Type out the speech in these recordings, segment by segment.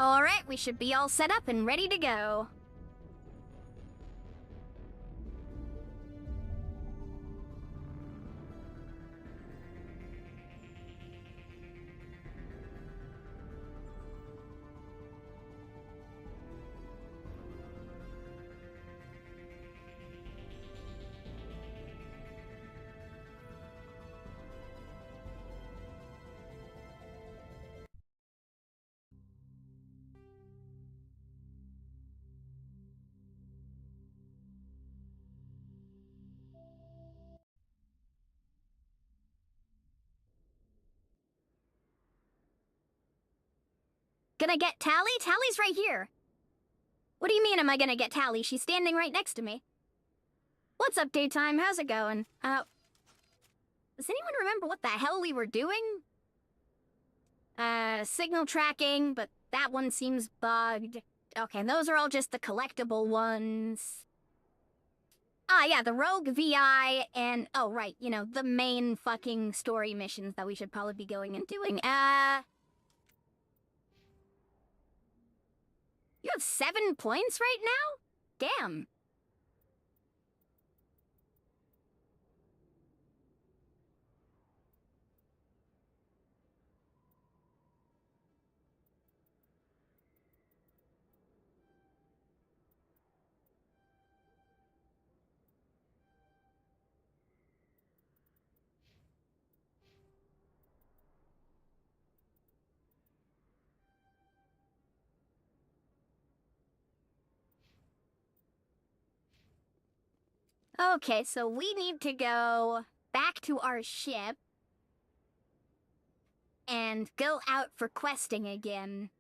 Alright, we should be all set up and ready to go. Gonna get Tally? Tally's right here. What do you mean, am I gonna get Tally? She's standing right next to me. What's up, daytime? How's it going? Does anyone remember what the hell we were doing? Signal tracking, but that one seems bugged. Okay, those are all just the collectible ones. Ah, yeah, the Rogue VI and... Oh, right, you know, the main fucking story missions that we should probably be going and doing. You have 7 points right now? Damn. Okay, so we need to go back to our ship and go out for questing again.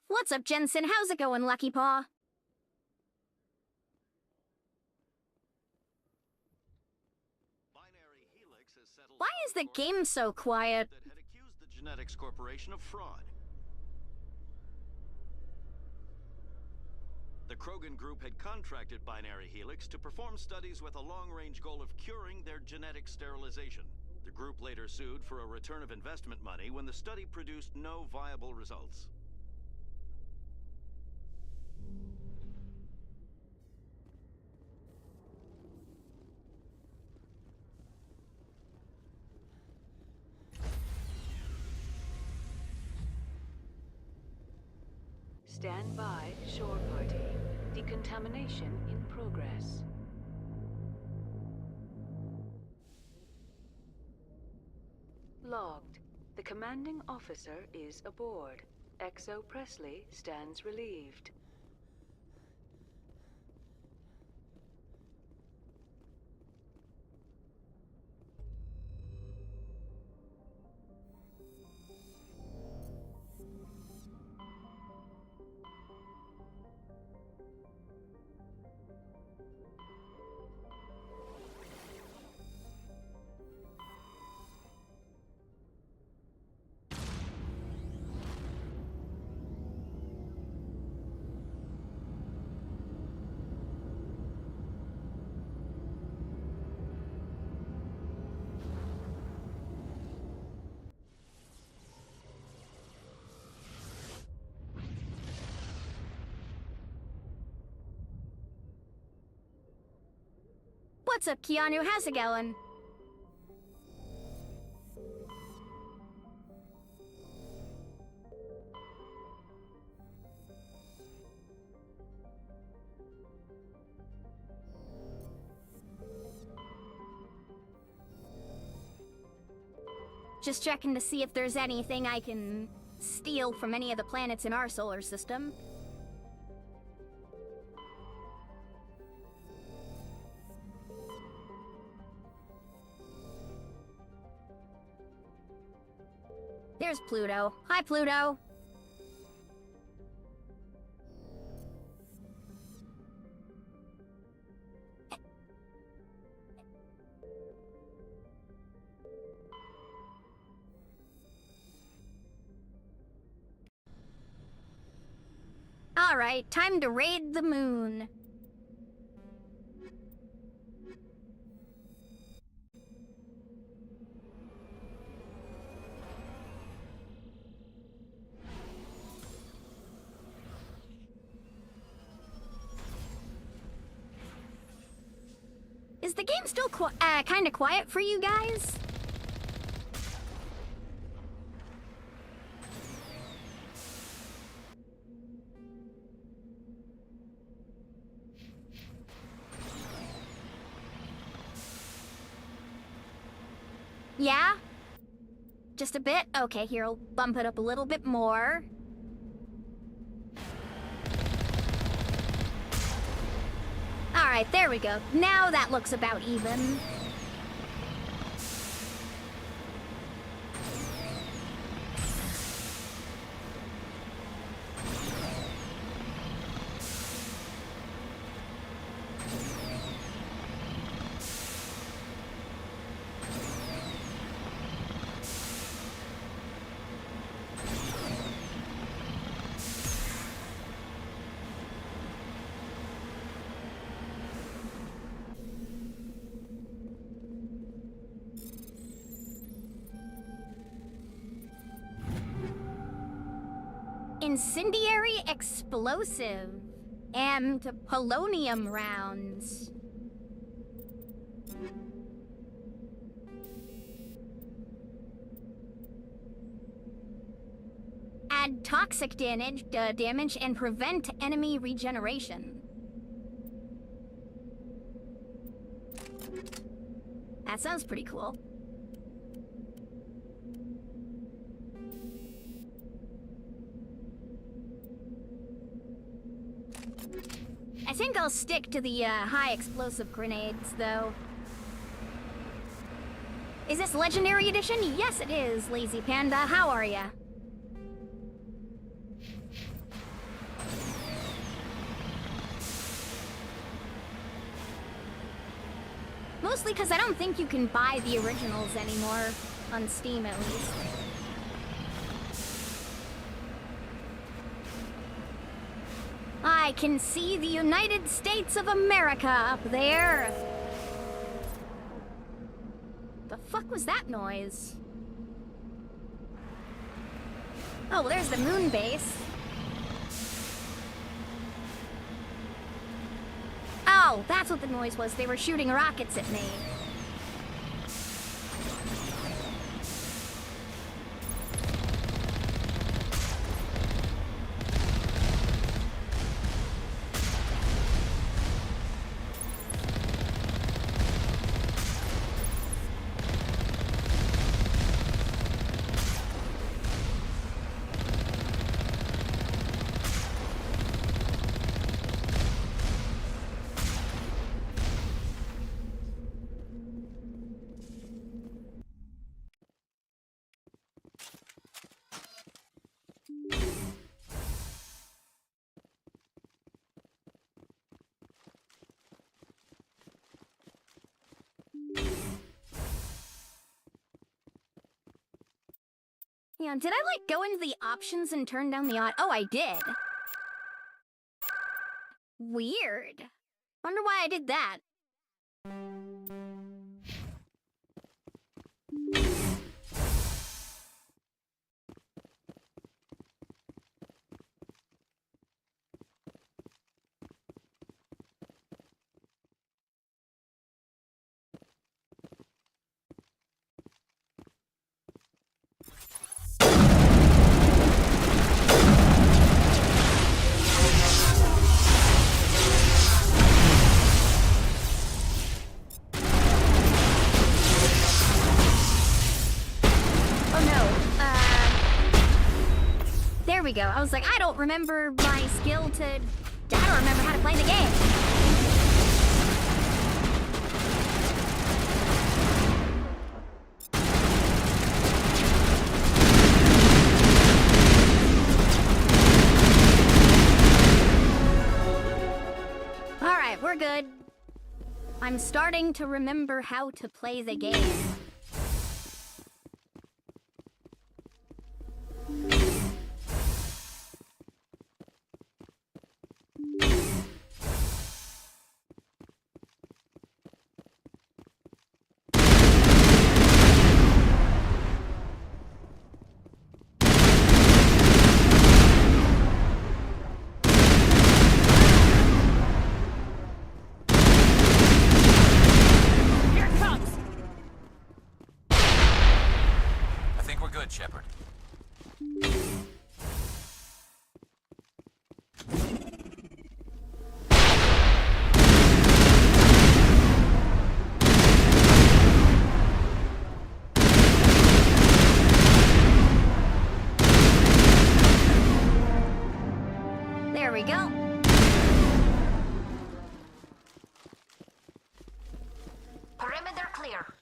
What's up, Jensen? How's it going, Lucky Paw? Why is the game so quiet? That had accused the Genetics Corporation of fraud. The Krogan group had contracted Binary Helix to perform studies with a long-range goal of curing their genetic sterilization. The group later sued for a return of investment money when the study produced no viable results. Stand by, shore party. Decontamination in progress. Logged. The commanding officer is aboard. XO Presley stands relieved. What's up, Keanu? How's it going? Just checking to see if there's anything I can steal from any of the planets in our solar system. There's Pluto. Hi, Pluto. Alright, time to raid the moon. the game still kind of quiet for you guys? Yeah? Just a bit? Okay, here, I'll bump it up a little bit more. Alright, there we go. Now that looks about even. Incendiary explosive and polonium rounds. Add toxic damage and prevent enemy regeneration. That sounds pretty cool. I think I'll stick to the high explosive grenades, though. Is this Legendary Edition? Yes, it is, Lazy Panda. How are ya? Mostly because I don't think you can buy the originals anymore, on Steam at least. I can see the United States of America up there. The fuck was that noise? Oh, well, there's the moon base. Oh, that's what the noise was. They were shooting rockets at me. Yeah, did I, like, go into the options and turn down the Oh, I did. Weird. Wonder why I did that. There we go. I was like, I don't remember my skill to... I don't remember how to play the game. Alright, we're good. I'm starting to remember how to play the game. There we go. Perimeter clear.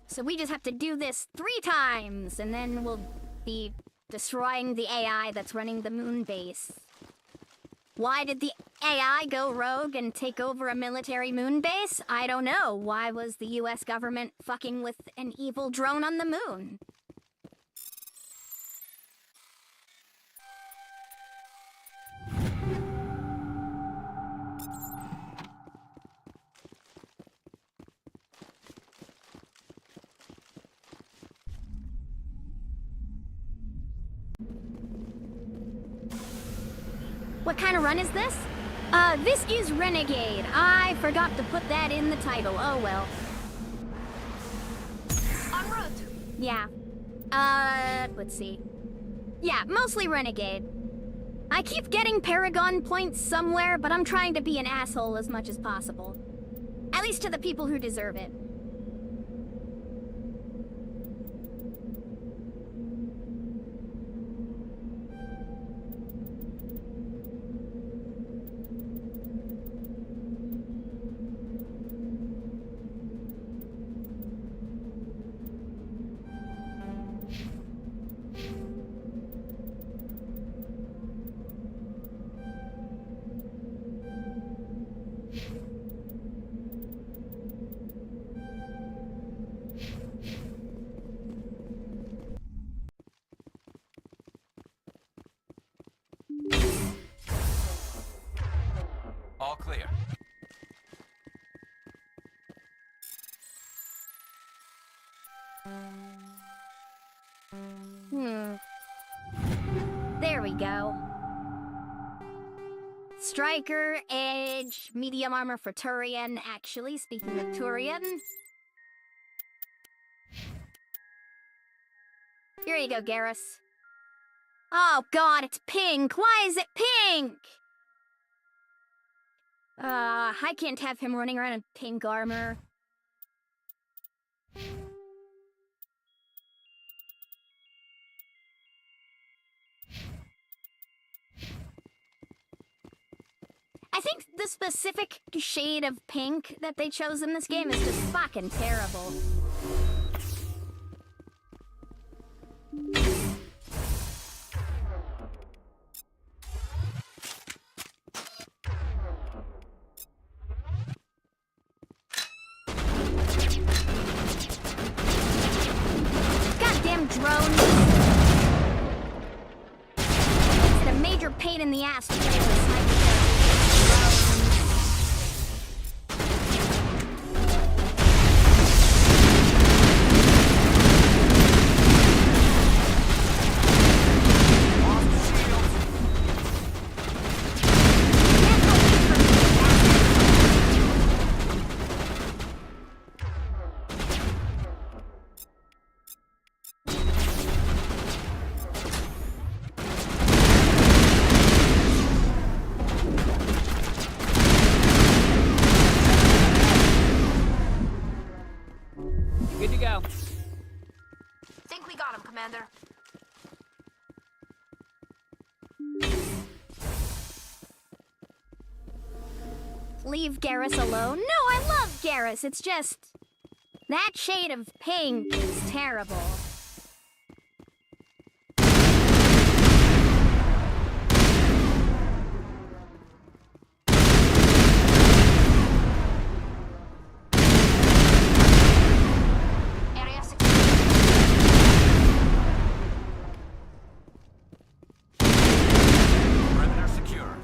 So we just have to do this 3 times, and then we'll be destroying the AI that's running the moon base. Why did the AI go rogue and take over a military moon base? I don't know. Why was the US government fucking with an evil drone on the moon? What kind of run is this? This is Renegade. I forgot to put that in the title. Oh well. En route. Yeah. Let's see. Yeah, mostly Renegade. I keep getting Paragon points somewhere, but I'm trying to be an asshole as much as possible. At least to the people who deserve it. All clear. There we go. Striker, Edge, medium armor for Turian. Actually, speaking of Turian. Here you go, Garrus. Oh god, it's pink! Why is it pink? I can't have him running around in pink armor. I think the specific shade of pink that they chose in this game is just fucking terrible. Goddamn drones! It's a major pain in the ass to play with a sniper. Good to go. Think we got him, Commander. Leave Garrus alone? No, I love Garrus. It's just... that shade of pink is terrible. Area secure. Perimeter secure.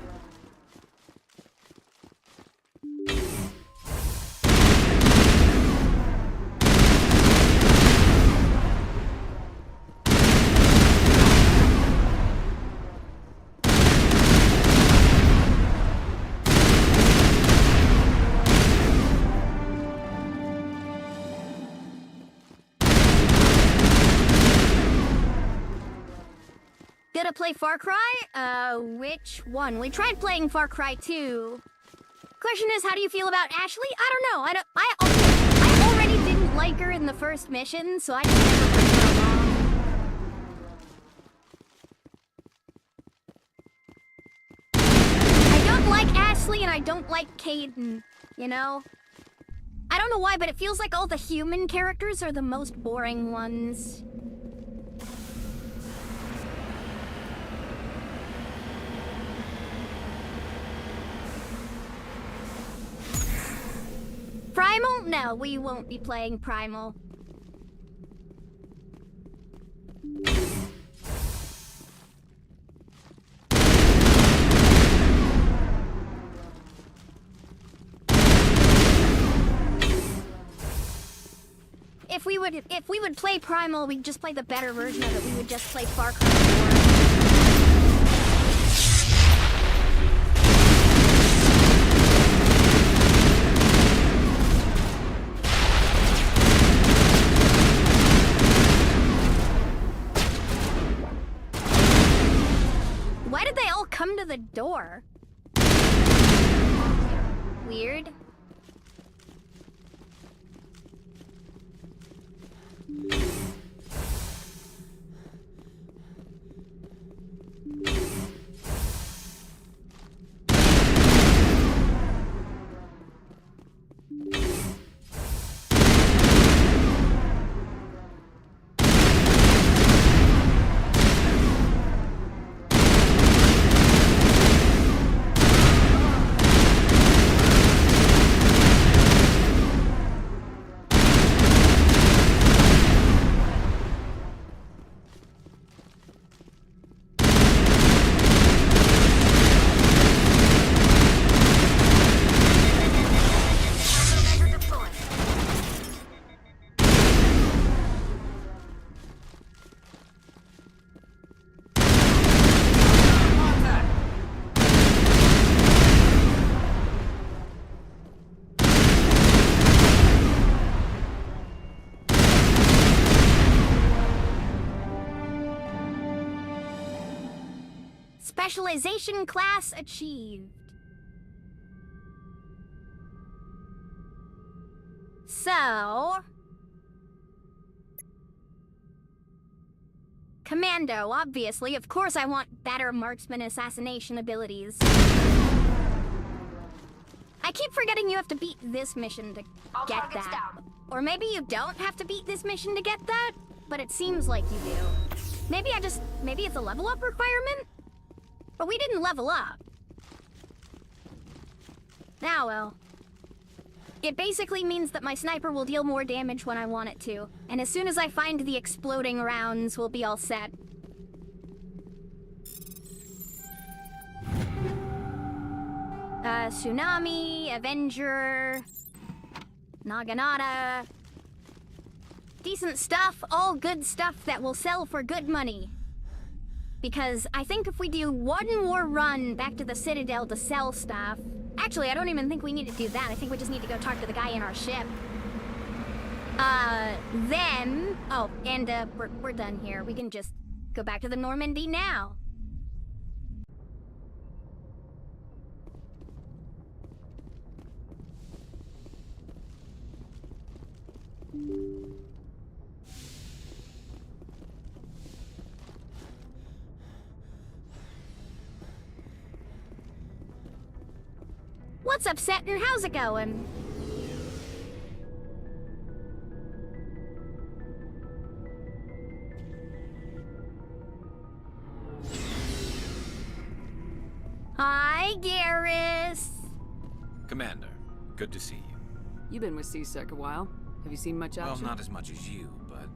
Gonna play Far Cry? Which one? We tried playing Far Cry 2. Question is, how do you feel about Ashley? I don't know. I already didn't like her in the first mission, so I just never played her along. Presley and I don't like Caden, you know? I don't know why, but it feels like all the human characters are the most boring ones. Primal? No, we won't be playing Primal. If we would play Primal, we'd just play the better version of it. We would just play Far Cry 4. Why did they all come to the door? Weird. Specialization class achieved. So... Commando, obviously. Of course I want better marksman assassination abilities. I keep forgetting you have to beat this mission to get that. Down. Or maybe you don't have to beat this mission to get that, but it seems like you do. Maybe it's a level up requirement? But we didn't level up. Now, well. It basically means that my sniper will deal more damage when I want it to. And as soon as I find the exploding rounds, we'll be all set. Tsunami, Avenger, Naginata. Decent stuff, all good stuff that will sell for good money. Because I think if we do one more run back to the Citadel to sell stuff... Actually, I don't even think we need to do that. I think we just need to go talk to the guy in our ship. Then... Oh, and we're done here. We can just go back to the Normandy now. What's up, Seton? How's it going? Hi, Garrus. Commander, good to see you. You've been with CSEC a while. Have you seen much action? Well, not as much as you, but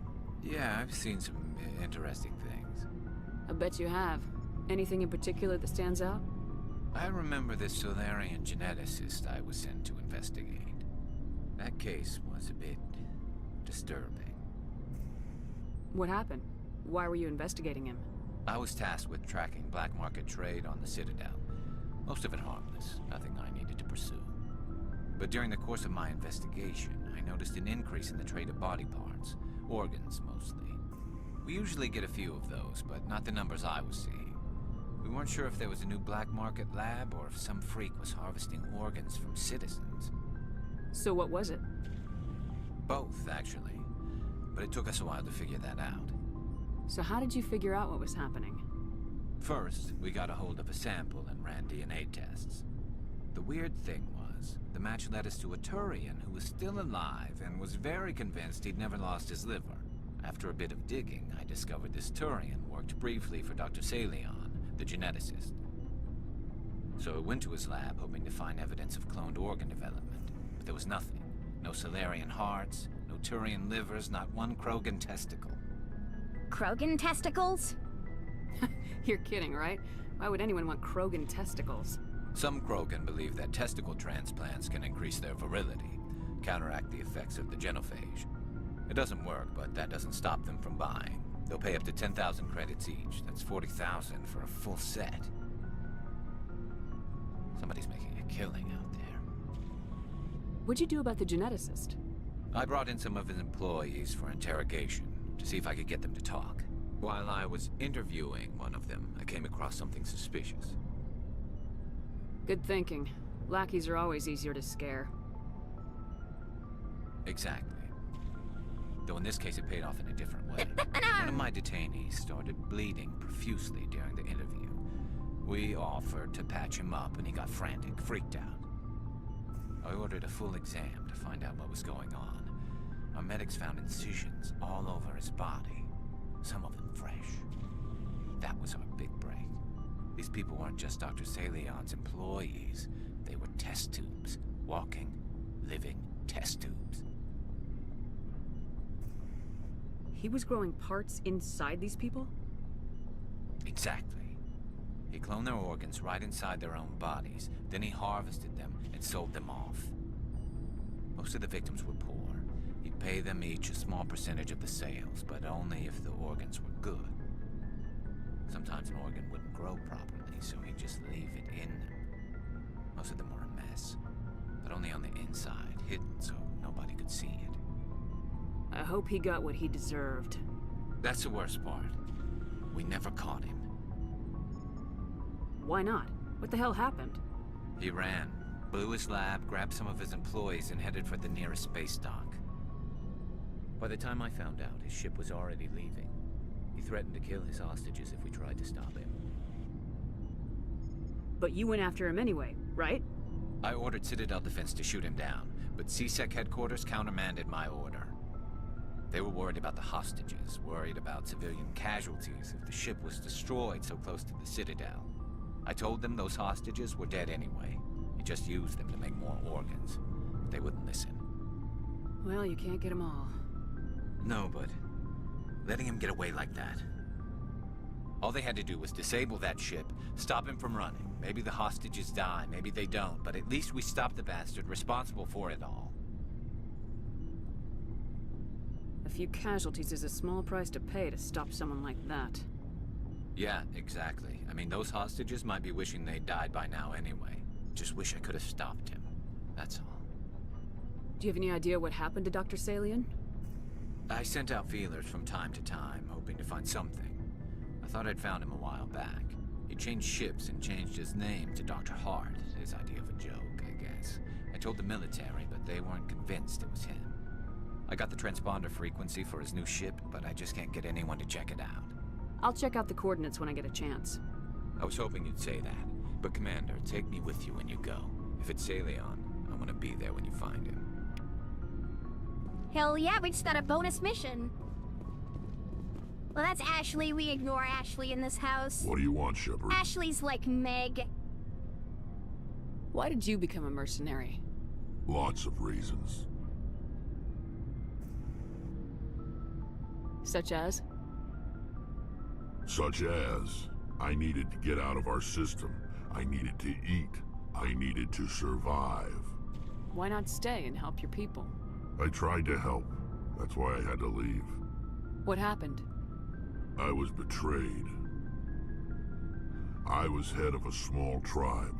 yeah, I've seen some interesting things. I bet you have. Anything in particular that stands out? I remember this Solarian geneticist I was sent to investigate. That case was a bit disturbing. What happened? Why were you investigating him? I was tasked with tracking black market trade on the Citadel. Most of it harmless, nothing I needed to pursue. But during the course of my investigation, I noticed an increase in the trade of body parts, organs mostly. We usually get a few of those, but not the numbers I was seeing. We weren't sure if there was a new black market lab or if some freak was harvesting organs from citizens. So what was it? Both, actually. But it took us a while to figure that out. So how did you figure out what was happening? First, we got a hold of a sample and ran DNA tests. The weird thing was, the match led us to a Turian who was still alive and was very convinced he'd never lost his liver. After a bit of digging, I discovered this Turian worked briefly for Dr. Salion, the geneticist. So I went to his lab hoping to find evidence of cloned organ development, but there was nothing. No Salarian hearts, no Turian livers, not one Krogan testicle. Krogan testicles? You're kidding, right? Why would anyone want Krogan testicles? Some Krogan believe that testicle transplants can increase their virility, counteract the effects of the genophage. It doesn't work, but that doesn't stop them from buying. They'll pay up to 10,000 credits each. That's 40,000 for a full set. Somebody's making a killing out there. What'd you do about the geneticist? I brought in some of his employees for interrogation, to see if I could get them to talk. While I was interviewing one of them, I came across something suspicious. Good thinking. Lackeys are always easier to scare. Exactly. Though in this case it paid off in a different way. One of my detainees started bleeding profusely during the interview. We offered to patch him up and he got frantic, freaked out. I ordered a full exam to find out what was going on. Our medics found incisions all over his body, some of them fresh. That was our big break. These people weren't just Dr. Salion's employees. They were test tubes. Walking, living test tubes. He was growing parts inside these people? Exactly. He cloned their organs right inside their own bodies. Then he harvested them and sold them off. Most of the victims were poor. He'd pay them each a small percentage of the sales, but only if the organs were good. Sometimes an organ wouldn't grow properly, so he'd just leave it in them. Most of them were a mess, but only on the inside, hidden so nobody could see it. I hope he got what he deserved. That's the worst part. We never caught him. Why not? What the hell happened? He ran, blew his lab, grabbed some of his employees, and headed for the nearest space dock. By the time I found out, his ship was already leaving. He threatened to kill his hostages if we tried to stop him. But you went after him anyway, right? I ordered Citadel Defense to shoot him down, but CSEC headquarters countermanded my order. They were worried about the hostages, worried about civilian casualties if the ship was destroyed so close to the Citadel. I told them those hostages were dead anyway. He just used them to make more organs. But they wouldn't listen. Well, you can't get them all. No, but letting him get away like that. All they had to do was disable that ship, stop him from running. Maybe the hostages die, maybe they don't, but at least we stopped the bastard responsible for it all. A few casualties is a small price to pay to stop someone like that. Yeah, exactly. I mean, those hostages might be wishing they'd died by now anyway. Just wish I could have stopped him. That's all. Do you have any idea what happened to Dr. Salion? I sent out feelers from time to time, hoping to find something. I thought I'd found him a while back. He changed ships and changed his name to Dr. Hart, his idea of a joke, I guess. I told the military, but they weren't convinced it was him. I got the transponder frequency for his new ship, but I just can't get anyone to check it out. I'll check out the coordinates when I get a chance. I was hoping you'd say that. But Commander, take me with you when you go. If it's Salion, I want to be there when you find him. Hell yeah, we just got a bonus mission. Well, that's Ashley. We ignore Ashley in this house. What do you want, Shepard? Ashley's like Meg. Why did you become a mercenary? Lots of reasons. Such as? Such as, I needed to get out of our system. I needed to eat. I needed to survive. Why not stay and help your people? I tried to help. That's why I had to leave. What happened? I was betrayed. I was head of a small tribe.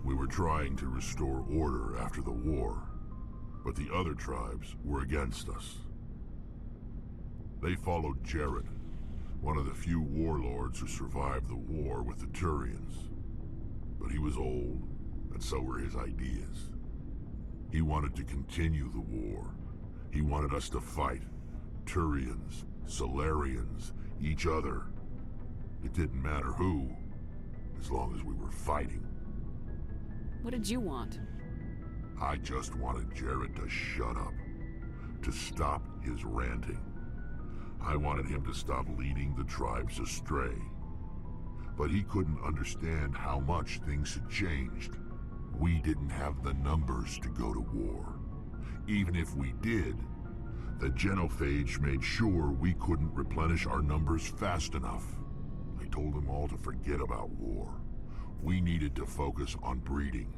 We were trying to restore order after the war, but the other tribes were against us. They followed Jared, one of the few warlords who survived the war with the Turians. But he was old, and so were his ideas. He wanted to continue the war. He wanted us to fight. Turians, Solarians, each other. It didn't matter who, as long as we were fighting. What did you want? I just wanted Jared to shut up, to stop his ranting. I wanted him to stop leading the tribes astray. But he couldn't understand how much things had changed. We didn't have the numbers to go to war. Even if we did, the genophage made sure we couldn't replenish our numbers fast enough. I told them all to forget about war. We needed to focus on breeding,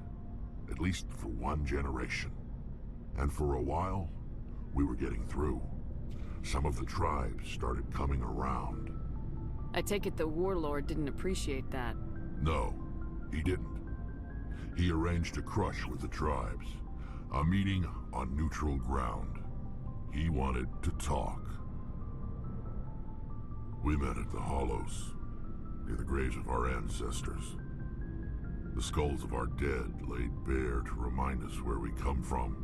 at least for one generation. And for a while, we were getting through. Some of the tribes started coming around. I take it the warlord didn't appreciate that. No, he didn't. He arranged a crush with the tribes, a meeting on neutral ground. He wanted to talk. We met at the Hollows, near the graves of our ancestors. The skulls of our dead laid bare to remind us where we come from,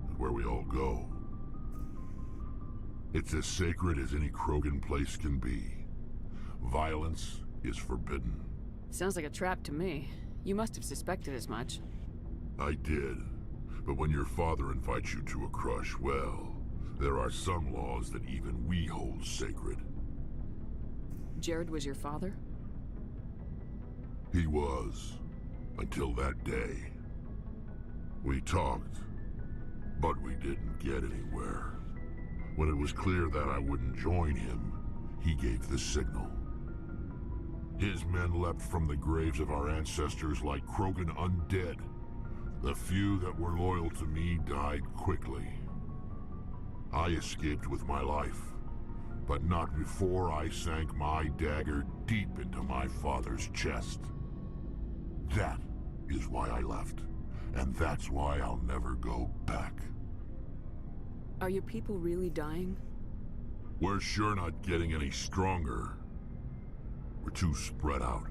and where we all go. It's as sacred as any Krogan place can be. Violence is forbidden. Sounds like a trap to me. You must have suspected as much. I did. But when your father invites you to a crush, well, there are some laws that even we hold sacred. Jared was your father? He was. Until that day. We talked, but we didn't get anywhere. When it was clear that I wouldn't join him, he gave the signal. His men leapt from the graves of our ancestors like Krogan undead. The few that were loyal to me died quickly. I escaped with my life, but not before I sank my dagger deep into my father's chest. That is why I left, and that's why I'll never go back. Are your people really dying? We're sure not getting any stronger. We're too spread out.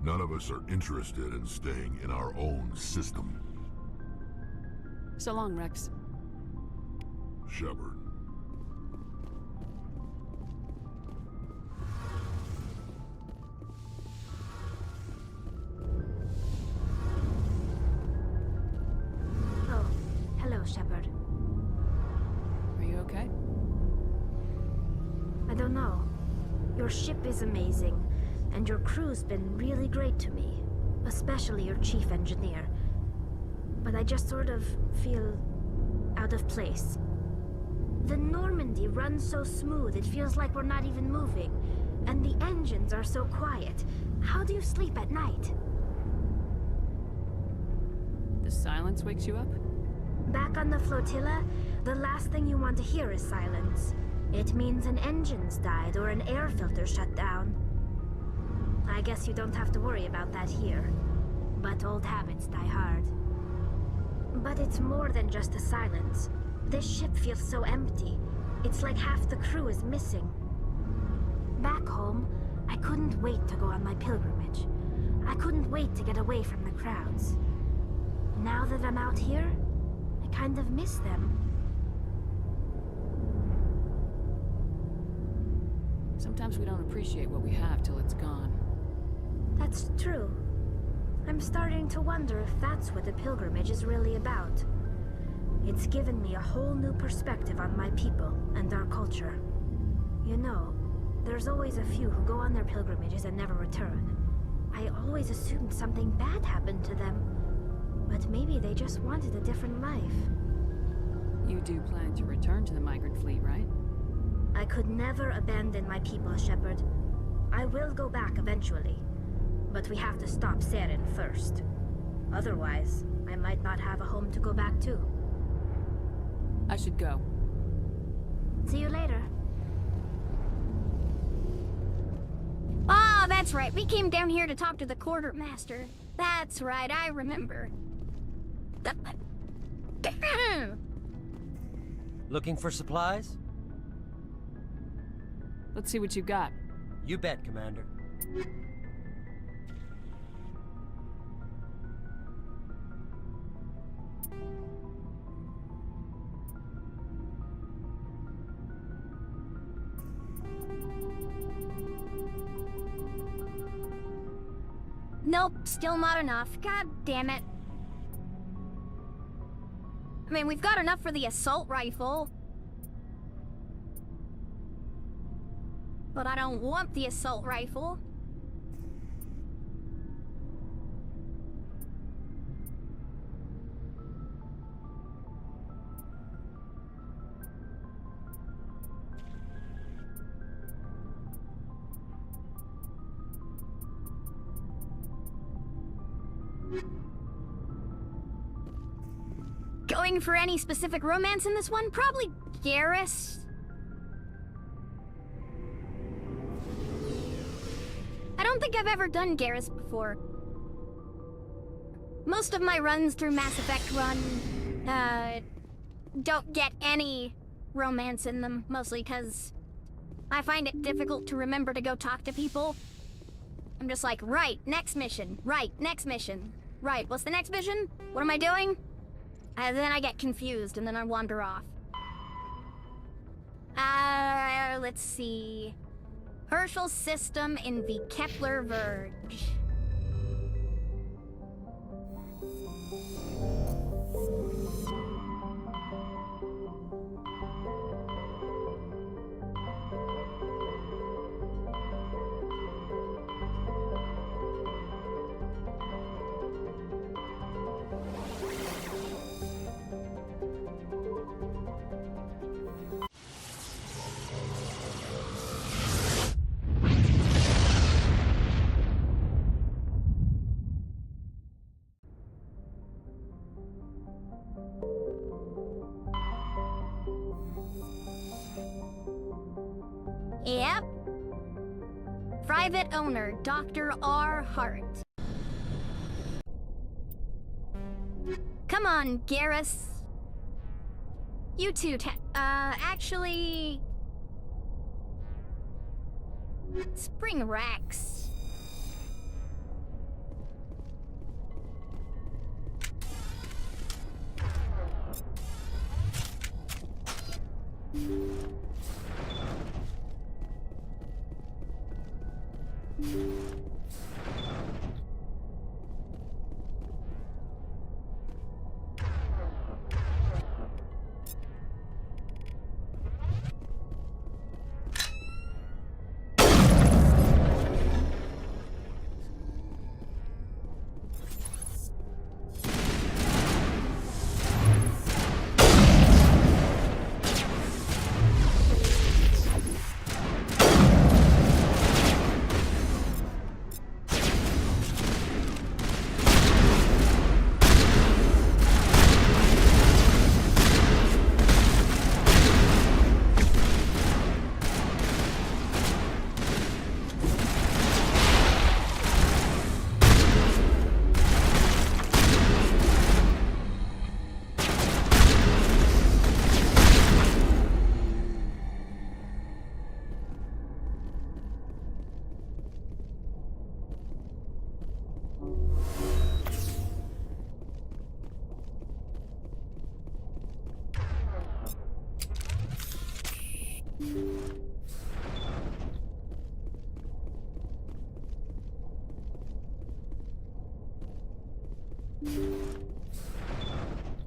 None of us are interested in staying in our own system. So long, Rex. Shepard. Oh, hello, Shepard. Are you okay? I don't know. Your ship is amazing, and your crew's been really great to me, especially your chief engineer. But I just sort of feel out of place. The Normandy runs so smooth, it feels like we're not even moving, and the engines are so quiet. How do you sleep at night? The silence wakes you up? Back on the flotilla, the last thing you want to hear is silence. It means an engine's died or an air filter shut down. I guess you don't have to worry about that here. But old habits die hard. But it's more than just the silence. This ship feels so empty. It's like half the crew is missing. Back home, I couldn't wait to go on my pilgrimage. I couldn't wait to get away from the crowds. Now that I'm out here, I kind of miss them. Sometimes we don't appreciate what we have till it's gone. That's true. I'm starting to wonder if that's what the pilgrimage is really about. It's given me a whole new perspective on my people and our culture. You know, there's always a few who go on their pilgrimages and never return. I always assumed something bad happened to them. But maybe they just wanted a different life. You do plan to return to the migrant fleet, right? I could never abandon my people, Shepard. I will go back eventually. But we have to stop Saren first. Otherwise, I might not have a home to go back to. I should go. See you later. Ah, that's right. We came down here to talk to the quartermaster. That's right, I remember. Looking for supplies? Let's see what you got. You bet, Commander. Nope, still not enough. God damn it. I mean, we've got enough for the assault rifle. But I don't want the assault rifle. Going for any specific romance in this one? Probably Garrus. I don't think I've ever done Garrus before. Most of my runs through Mass Effect don't get any romance in them, mostly because I find it difficult to remember to go talk to people. I'm just like, right, next mission, right, next mission, right, what's the next mission? What am I doing? And then I get confused, and then I wander off. Let's see. Herschel's system in the Kepler Verge. Yep. Private owner, Dr. R. Hart. Come on, Garrus. You two, actually... Spring Rex.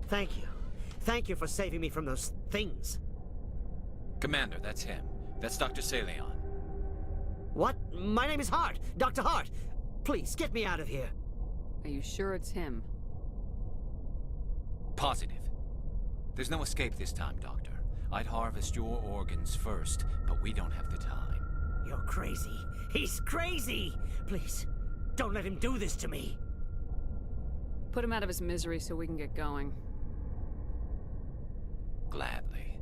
Thank you. Thank you for saving me from those things. Commander, that's him. That's Dr. Saleon. What? My name is Hart. Dr. Hart. Please, get me out of here. Are you sure it's him? Positive. There's no escape this time, Doctor. I'd harvest your organs first, but we don't have the time. You're crazy. He's crazy! Please, don't let him do this to me. Put him out of his misery so we can get going. Gladly.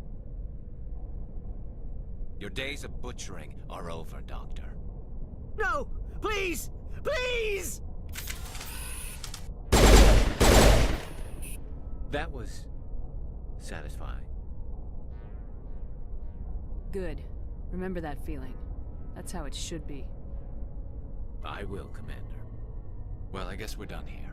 Your days of butchering are over, Doctor. No! Please! Please! That was... satisfying. Good. Remember that feeling. That's how it should be. I will, Commander. Well, I guess we're done here.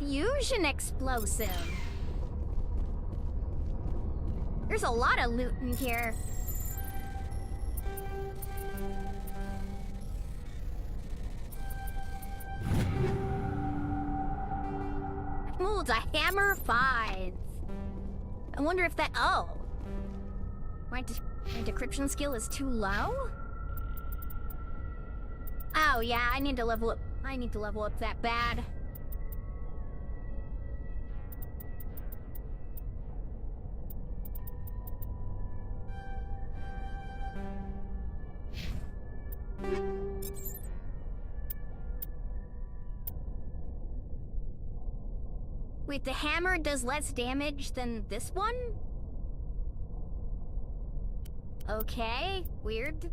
fusion explosive. There's a lot of loot in here. Ooh, it's a hammer 5. I wonder if that... Oh. My decryption skill is too low? Oh, yeah, I need to level up. I need to level up that bad. Wait, the hammer does less damage than this one? Okay, weird.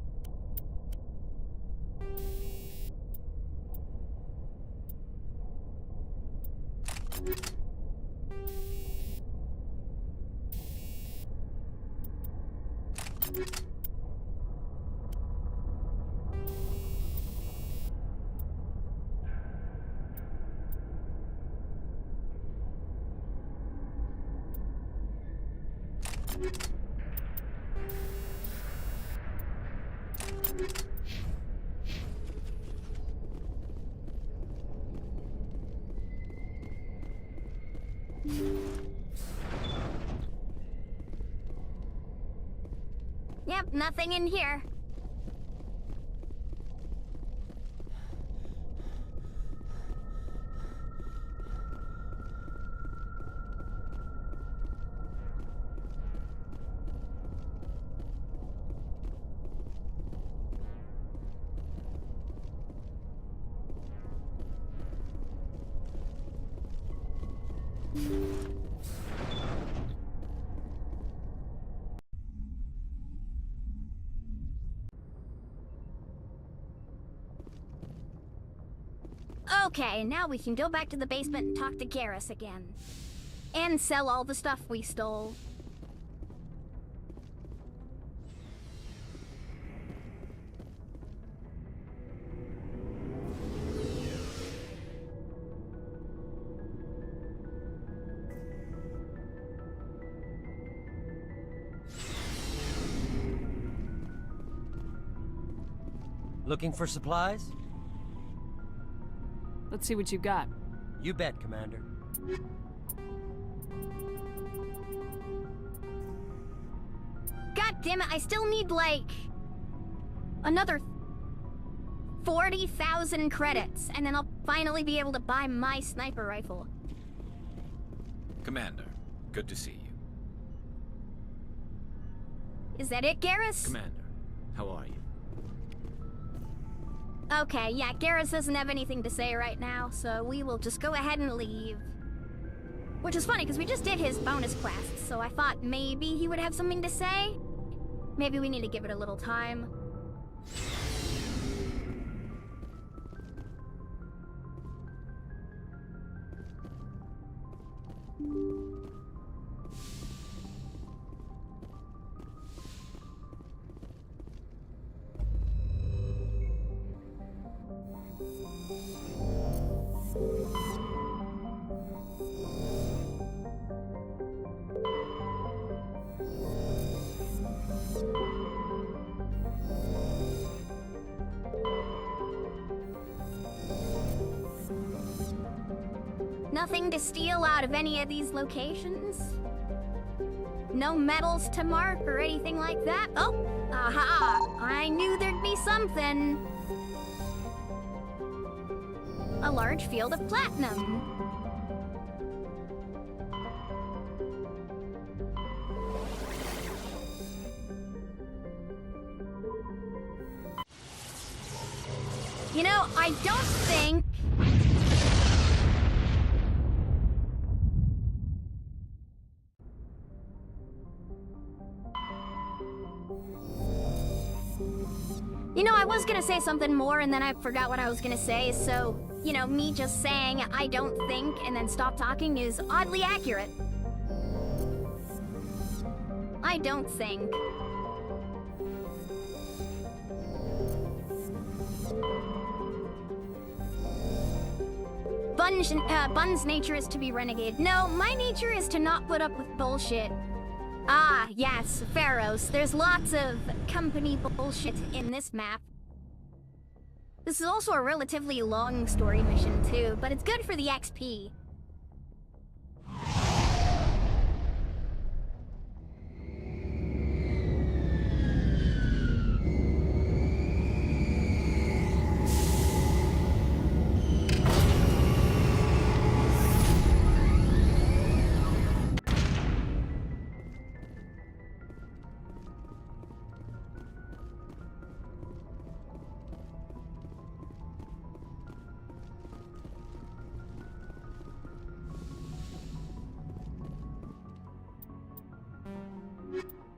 Yep, nothing in here. Okay, now we can go back to the basement and talk to Garrus again. And sell all the stuff we stole. Looking for supplies? Let's see what you got. You bet, Commander. God damn it, I still need, like, another 40,000 credits, and then I'll finally be able to buy my sniper rifle. Commander, good to see you. Is that it, Garrus? Commander, how are you? Okay, yeah, Garrus doesn't have anything to say right now, so we will just go ahead and leave. Which is funny, because we just did his bonus quest, so I thought maybe he would have something to say. Maybe we need to give it a little time. Nothing to steal out of any of these locations? No medals to mark or anything like that? Oh, aha! I knew there'd be something. A large field of platinum. You know, I don't think... You know, I was gonna say something more and then I forgot what I was gonna say, so, you know, me just saying I don't think and then stop talking is oddly accurate. I don't think. Bun's nature is to be renegade. No, my nature is to not put up with bullshit. Ah, yes, Pharaohs. There's lots of company bullshit in this map. This is also a relatively long story mission too, but it's good for the XP.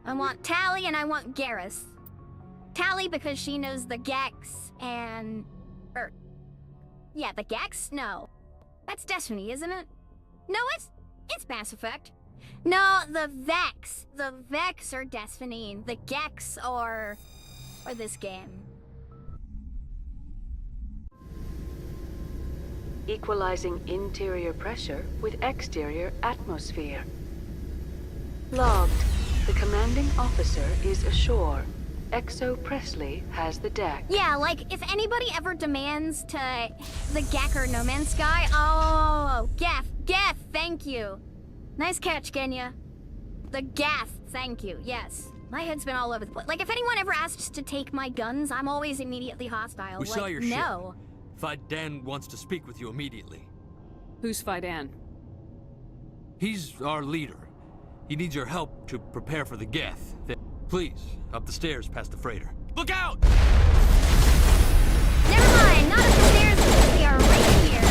I want Tally and I want Garrus. Tally because she knows the Gex and... yeah, the Gex? No. That's Destiny, isn't it? No, it's Mass Effect. No, the Vex. The Vex are Destiny. The Gex or this game. Equalizing interior pressure with exterior atmosphere. Logged. The commanding officer is ashore. Exo Presley has the deck. Yeah, like, if anybody ever demands to... the Gek or No Man's Sky... Oh, Geth, thank you. Nice catch, Kenya. The Geth, thank you, yes. My head's been all over the place. Like, if anyone ever asks to take my guns, I'm always immediately hostile. We saw your no. ship. Fidan wants to speak with you immediately. Who's Fidan? He's our leader. He needs your help to prepare for the Geth. Please, up the stairs past the freighter. Look out! Never mind, not up the stairs. We are right here.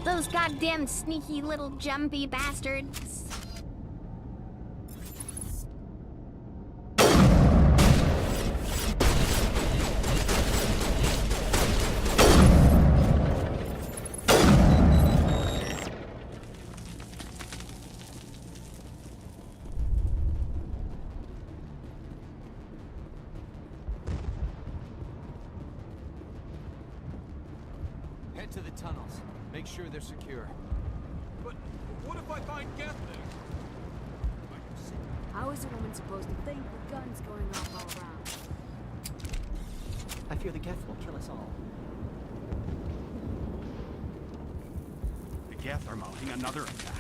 Those goddamn sneaky little jumpy bastards. Head to the tunnels. Make sure they're secure. But what if I find Geth there? How is a woman supposed to think with guns going off all around? I fear the Geth will kill us all. The Geth are mounting another attack.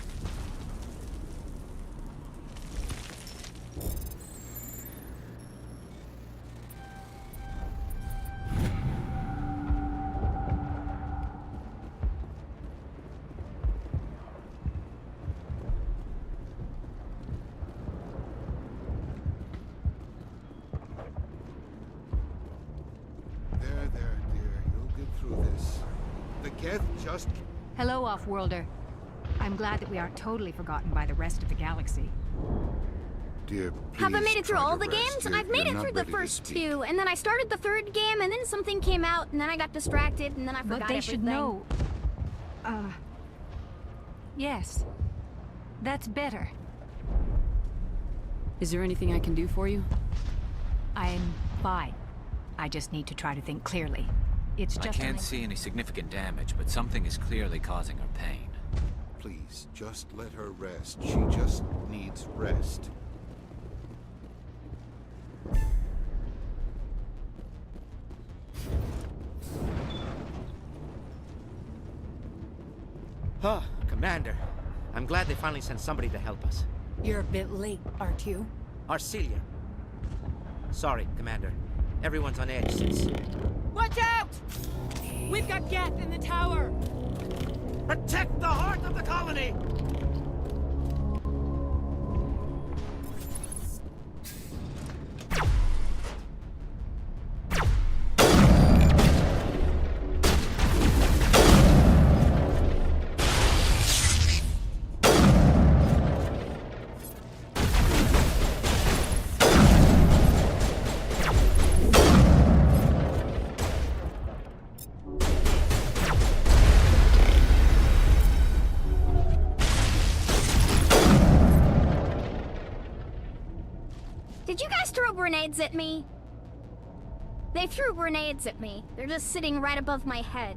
Hello, Off-Worlder. I'm glad that we aren't totally forgotten by the rest of the galaxy. Dear, have I made it through all the rest. games? I've made it through the first two, and then I started the third game, and then something came out, and then I got distracted, and then I forgot But they everything. should know. Yes. That's better. Is there anything I can do for you? I'm fine. I just need to try to think clearly. It's just... I can't see any significant damage, but something is clearly causing her pain. please, just let her rest. She just needs rest. Huh, Commander. I'm glad they finally sent somebody to help us. You're a bit late, aren't you? Arcelia. Sorry, Commander. Everyone's on edge since... Watch out! We've got Geth in the tower! Protect the heart of the colony! Did you guys throw grenades at me? They threw grenades at me. They're just sitting right above my head.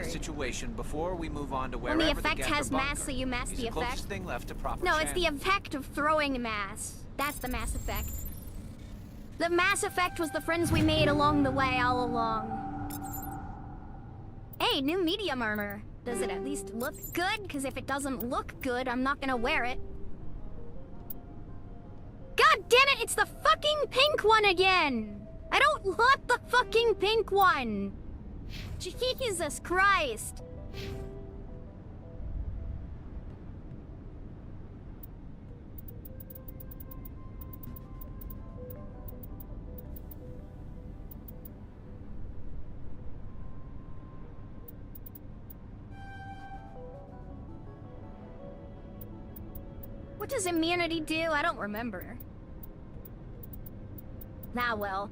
Situation before we move on to when wherever the effect has mass, so you mass He's the closest effect. thing left to proper No, it's channel. the effect of throwing mass. That's the mass effect. The mass effect was the friends we made along the way all along. Hey, new medium armor. Does it at least look good? Because if it doesn't look good, I'm not gonna wear it. God damn it, it's the fucking pink one again! I don't want the fucking pink one! Jesus Christ! What does immunity do? I don't remember. Nah, well.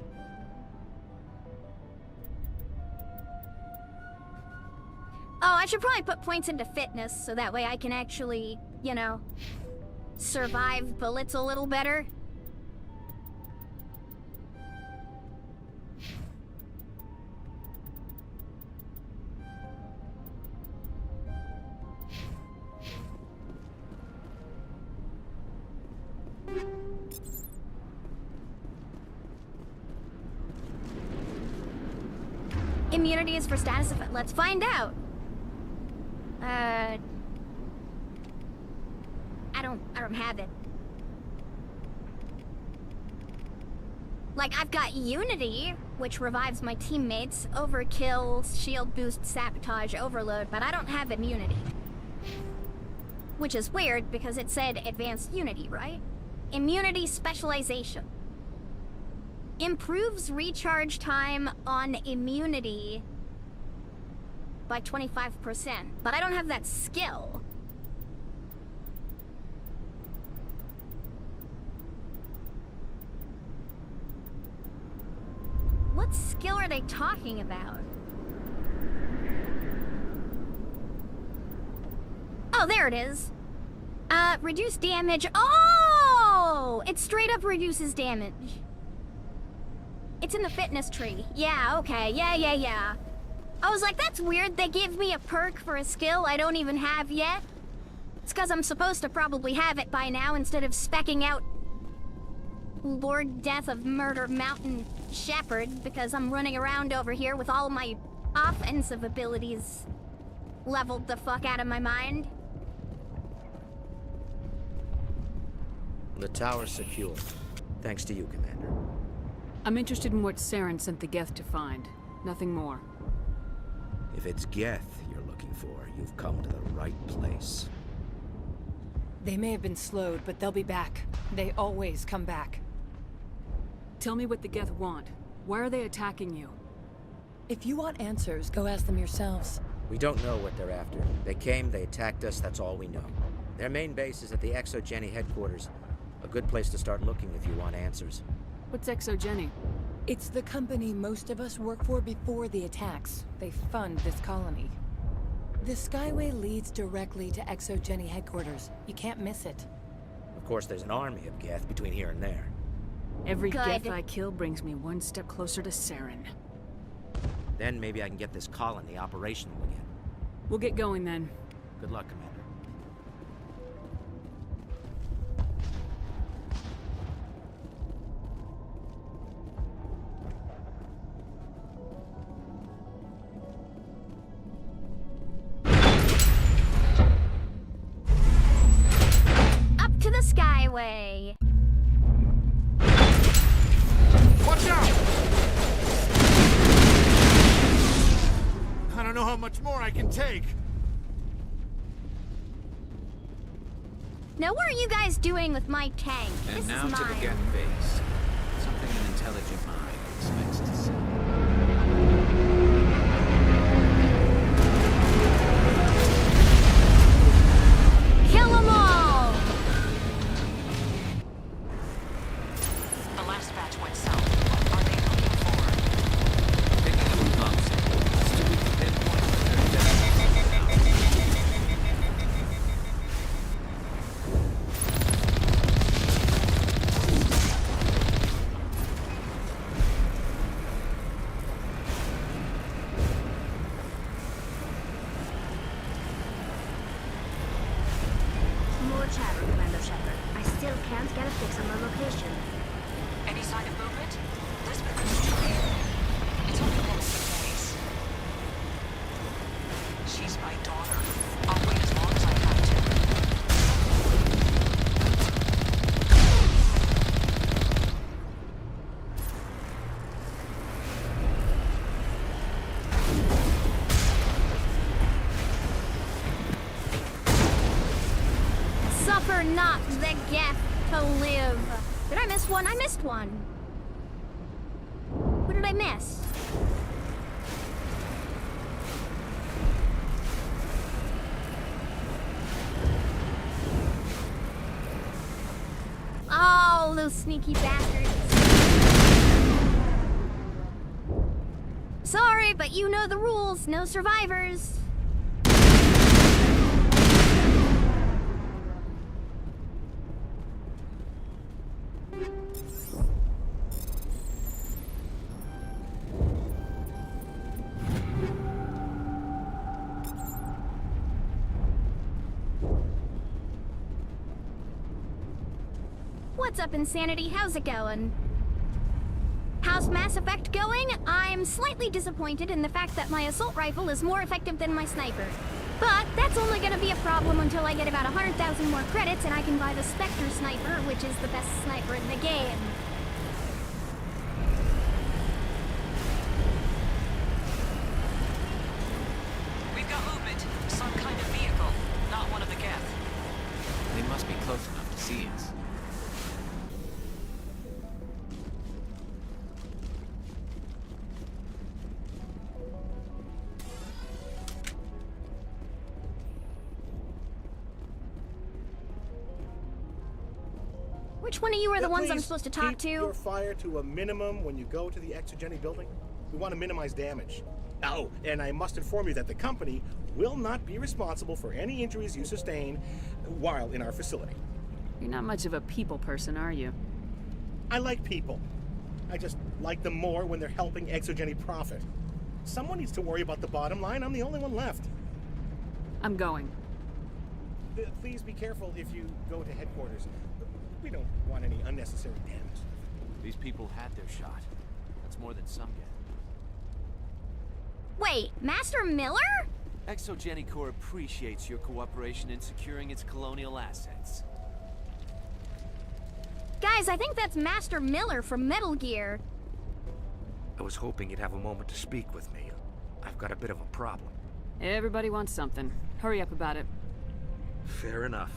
Oh, I should probably put points into fitness so that way I can actually, you know, survive bullets a little better. Immunity is for status effect. Let's find out. I don't have it. Like, I've got Unity, which revives my teammates, Overkill, Shield Boost, Sabotage, Overload, but I don't have Immunity. Which is weird, because it said Advanced Unity, right? Immunity Specialization. Improves recharge time on Immunity by 25%, but I don't have that skill. What skill are they talking about? Oh, there it is. Reduce damage. Oh! It straight up reduces damage. It's in the fitness tree. Yeah, okay. Yeah. I was like, that's weird. They give me a perk for a skill I don't even have yet. It's because I'm supposed to probably have it by now instead of specking out Lord Death of Murder Mountain Shepherd because I'm running around over here with all my offensive abilities leveled the fuck out of my mind. The tower's secure. Thanks to you, Commander. I'm interested in what Saren sent the Geth to find. Nothing more. If it's Geth you're looking for, you've come to the right place. They may have been slowed, but they'll be back. They always come back. Tell me what the Geth want. Why are they attacking you? If you want answers, go ask them yourselves. We don't know what they're after. They came, they attacked us, that's all we know. Their main base is at the Exogeny headquarters. A good place to start looking if you want answers. What's Exogeny? It's the company most of us work for before the attacks. They fund this colony. The Skyway leads directly to Exogeny headquarters. You can't miss it. Of course, there's an army of Geth between here and there. Every Geth I kill brings me one step closer to Saren. Then maybe I can get this colony operational again. We'll get going then. Good luck, Commander. Up to the Skyway. Watch out! I don't know how much more I can take. Now, what are you guys doing with my tank? And This now is to the mine. Geth base. Something an intelligent mind expects to see. Kill them all! The last batch went south. What are they looking for? Picking up a lump sample. Still we can pinpoint where their death. More chatter, Commander Shepard. I still can't get a fix on the location. Any sign of movement? Lisbeth could still be here. It's only been a few days. She's my daughter. I'll wait as long as I have to. Suffer not the Geth to live. Did I miss one? I missed one. What did I miss? Oh, those sneaky bastards. Sorry, but you know the rules. No survivors. What's up, Insanity? How's it going? How's Mass Effect going? I'm slightly disappointed in the fact that my assault rifle is more effective than my sniper. But that's only gonna be a problem until I get about 100,000 more credits and I can buy the Spectre Sniper, which is the best sniper in the game. We've got movement. Some kind of vehicle. Not one of the Geth. They must be close enough to see us. Which one of you are the ones I'm Please supposed to talk keep to? your fire to a minimum when you go to the Exogeny building. We want to minimize damage. Oh, and I must inform you that the company will not be responsible for any injuries you sustain while in our facility. You're not much of a people person, are you? I like people. I just like them more when they're helping Exogeny profit. Someone needs to worry about the bottom line. I'm the only one left. I'm going. Please be careful if you go to headquarters. We don't want any unnecessary damage. These people had their shot. That's more than some get. Wait, Master Miller? ExoGeni Corps appreciates your cooperation in securing its colonial assets. Guys, I think that's Master Miller from Metal Gear. I was hoping you'd have a moment to speak with me. I've got a bit of a problem. Everybody wants something. Hurry up about it. Fair enough.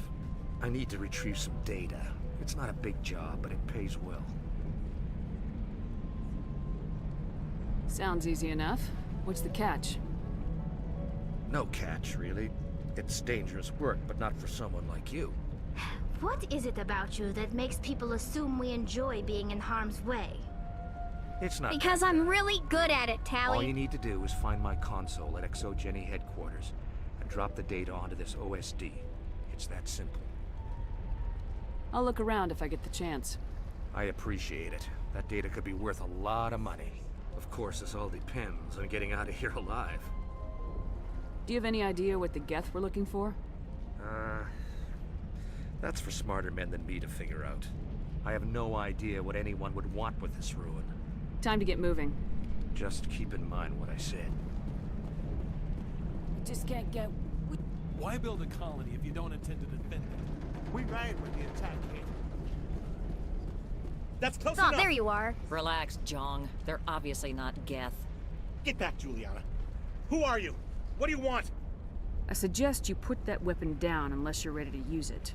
I need to retrieve some data. It's not a big job, but it pays well. Sounds easy enough. What's the catch? No catch, really. It's dangerous work, but not for someone like you. What is it about you that makes people assume we enjoy being in harm's way? It's not Because I'm really good at it, Tally. All you need to do is find my console at ExoGeni headquarters and drop the data onto this OSD. It's that simple. I'll look around if I get the chance. I appreciate it. That data could be worth a lot of money. Of course, this all depends on getting out of here alive. Do you have any idea what the Geth were looking for? That's for smarter men than me to figure out. I have no idea what anyone would want with this ruin. Time to get moving. Just keep in mind what I said. Just can't get... Why build a colony if you don't intend to defend it? We ran when the attack came. That's close Oh, enough! there you are. Relax, Jong. They're obviously not Geth. Get back, Juliana. Who are you? What do you want? I suggest you put that weapon down unless you're ready to use it.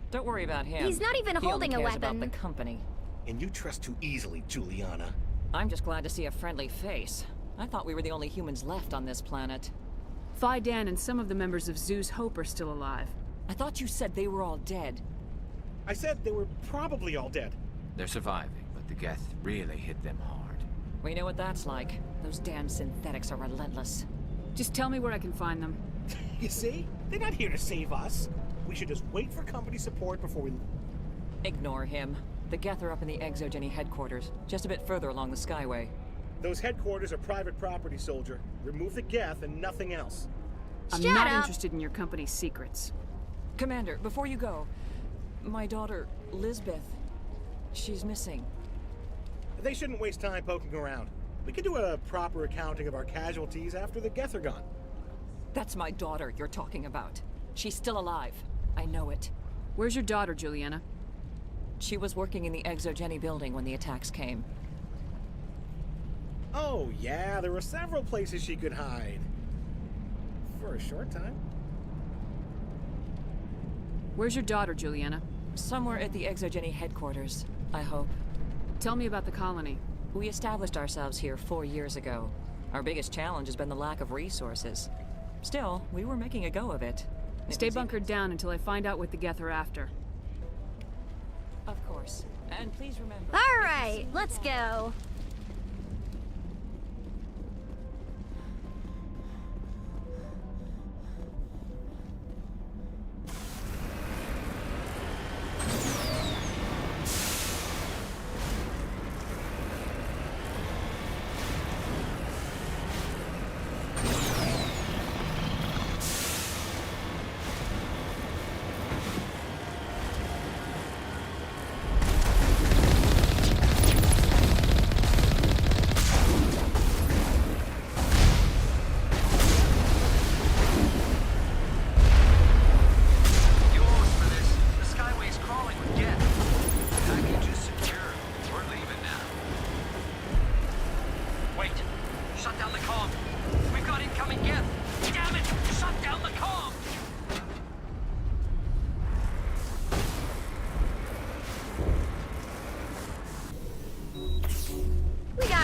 Don't worry about him. He's not even He holding only a cares weapon. about the company. And you trust too easily, Juliana. I'm just glad to see a friendly face. I thought we were the only humans left on this planet. Phi Dan and some of the members of Zoo's Hope are still alive. I thought you said they were all dead. I said they were probably all dead. They're surviving, but the Geth really hit them hard. We know what that's like. Those damn synthetics are relentless. Just tell me where I can find them. You see? They're not here to save us. We should just wait for company support before we... Ignore him. The Geth are up in the ExoGeni headquarters, just a bit further along the Skyway. Those headquarters are private property, soldier. Remove the Geth and nothing else. I'm not interested in your company's secrets. Commander, before you go, my daughter, Lisbeth, she's missing. They shouldn't waste time poking around. We can do a proper accounting of our casualties after the Geth are gone. That's my daughter you're talking about. She's still alive. I know it. Where's your daughter, Juliana? She was working in the ExoGeni building when the attacks came. Oh, yeah, there were several places she could hide. For a short time. Where's your daughter, Juliana? Somewhere at the ExoGeni headquarters, I hope. Tell me about the colony. We established ourselves here 4 years ago. Our biggest challenge has been the lack of resources. Still, we were making a go of it. Stay bunkered down until I find out what the Geth are after. Of course. And please remember... All right, let's go.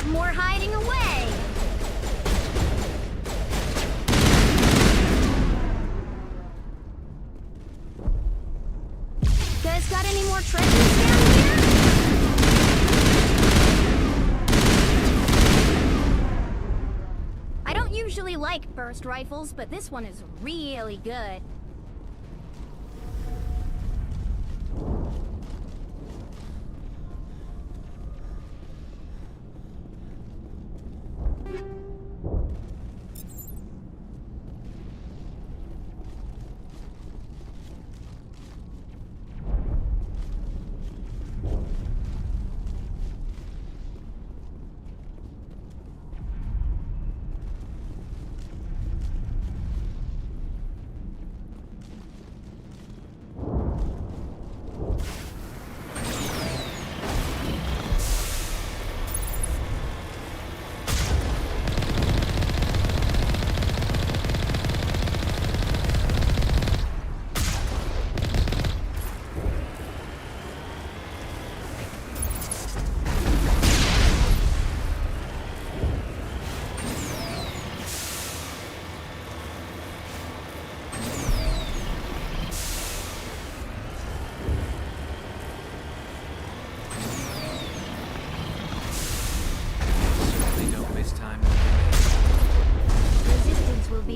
More hiding away. Guys got any more treasures down here? I don't usually like burst rifles, but this one is really good.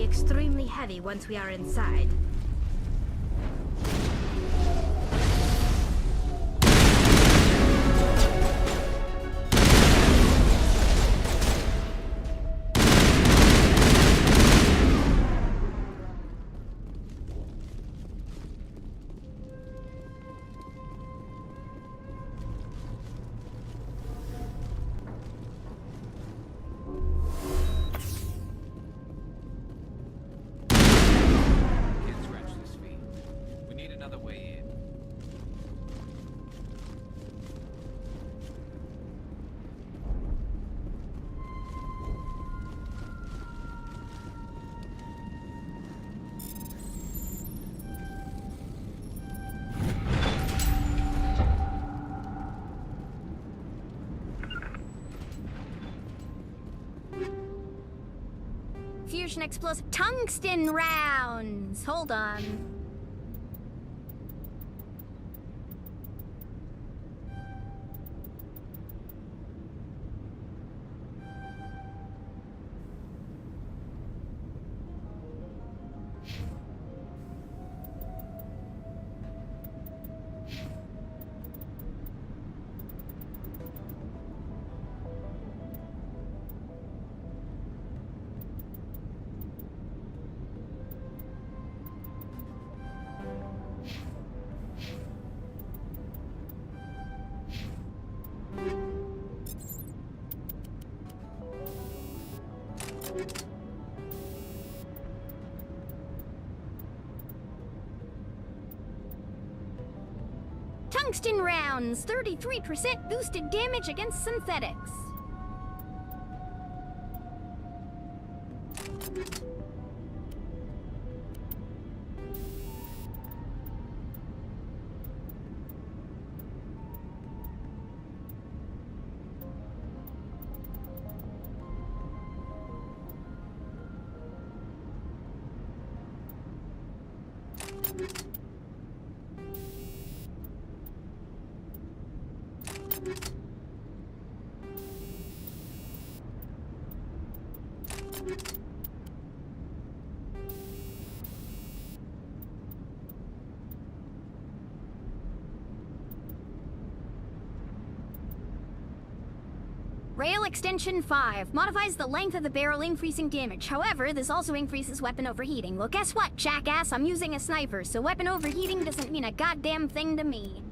extremely heavy once we are inside. Can't scratch this feed. We need another way in. Fusion explosive tungsten rounds. Hold on. Tungsten rounds, 33% boosted damage against synthetics. Rail extension 5 modifies the length of the barrel, increasing damage. However, this also increases weapon overheating. Well, guess what, jackass? I'm using a sniper, so weapon overheating doesn't mean a goddamn thing to me.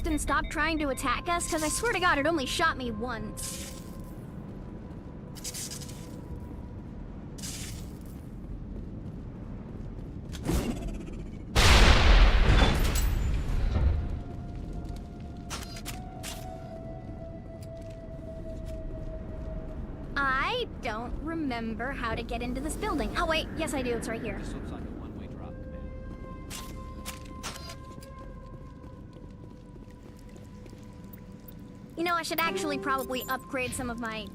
And stop trying to attack us, because I swear to God, it only shot me once. I don't remember how to get into this building. Oh wait, yes I do, it's right here. This looks like a one-way drop, Commander. You know, I should actually probably upgrade some of my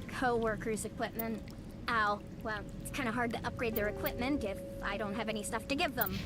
co-workers' equipment. Ow. Well, it's kind of hard to upgrade their equipment if I don't have any stuff to give them.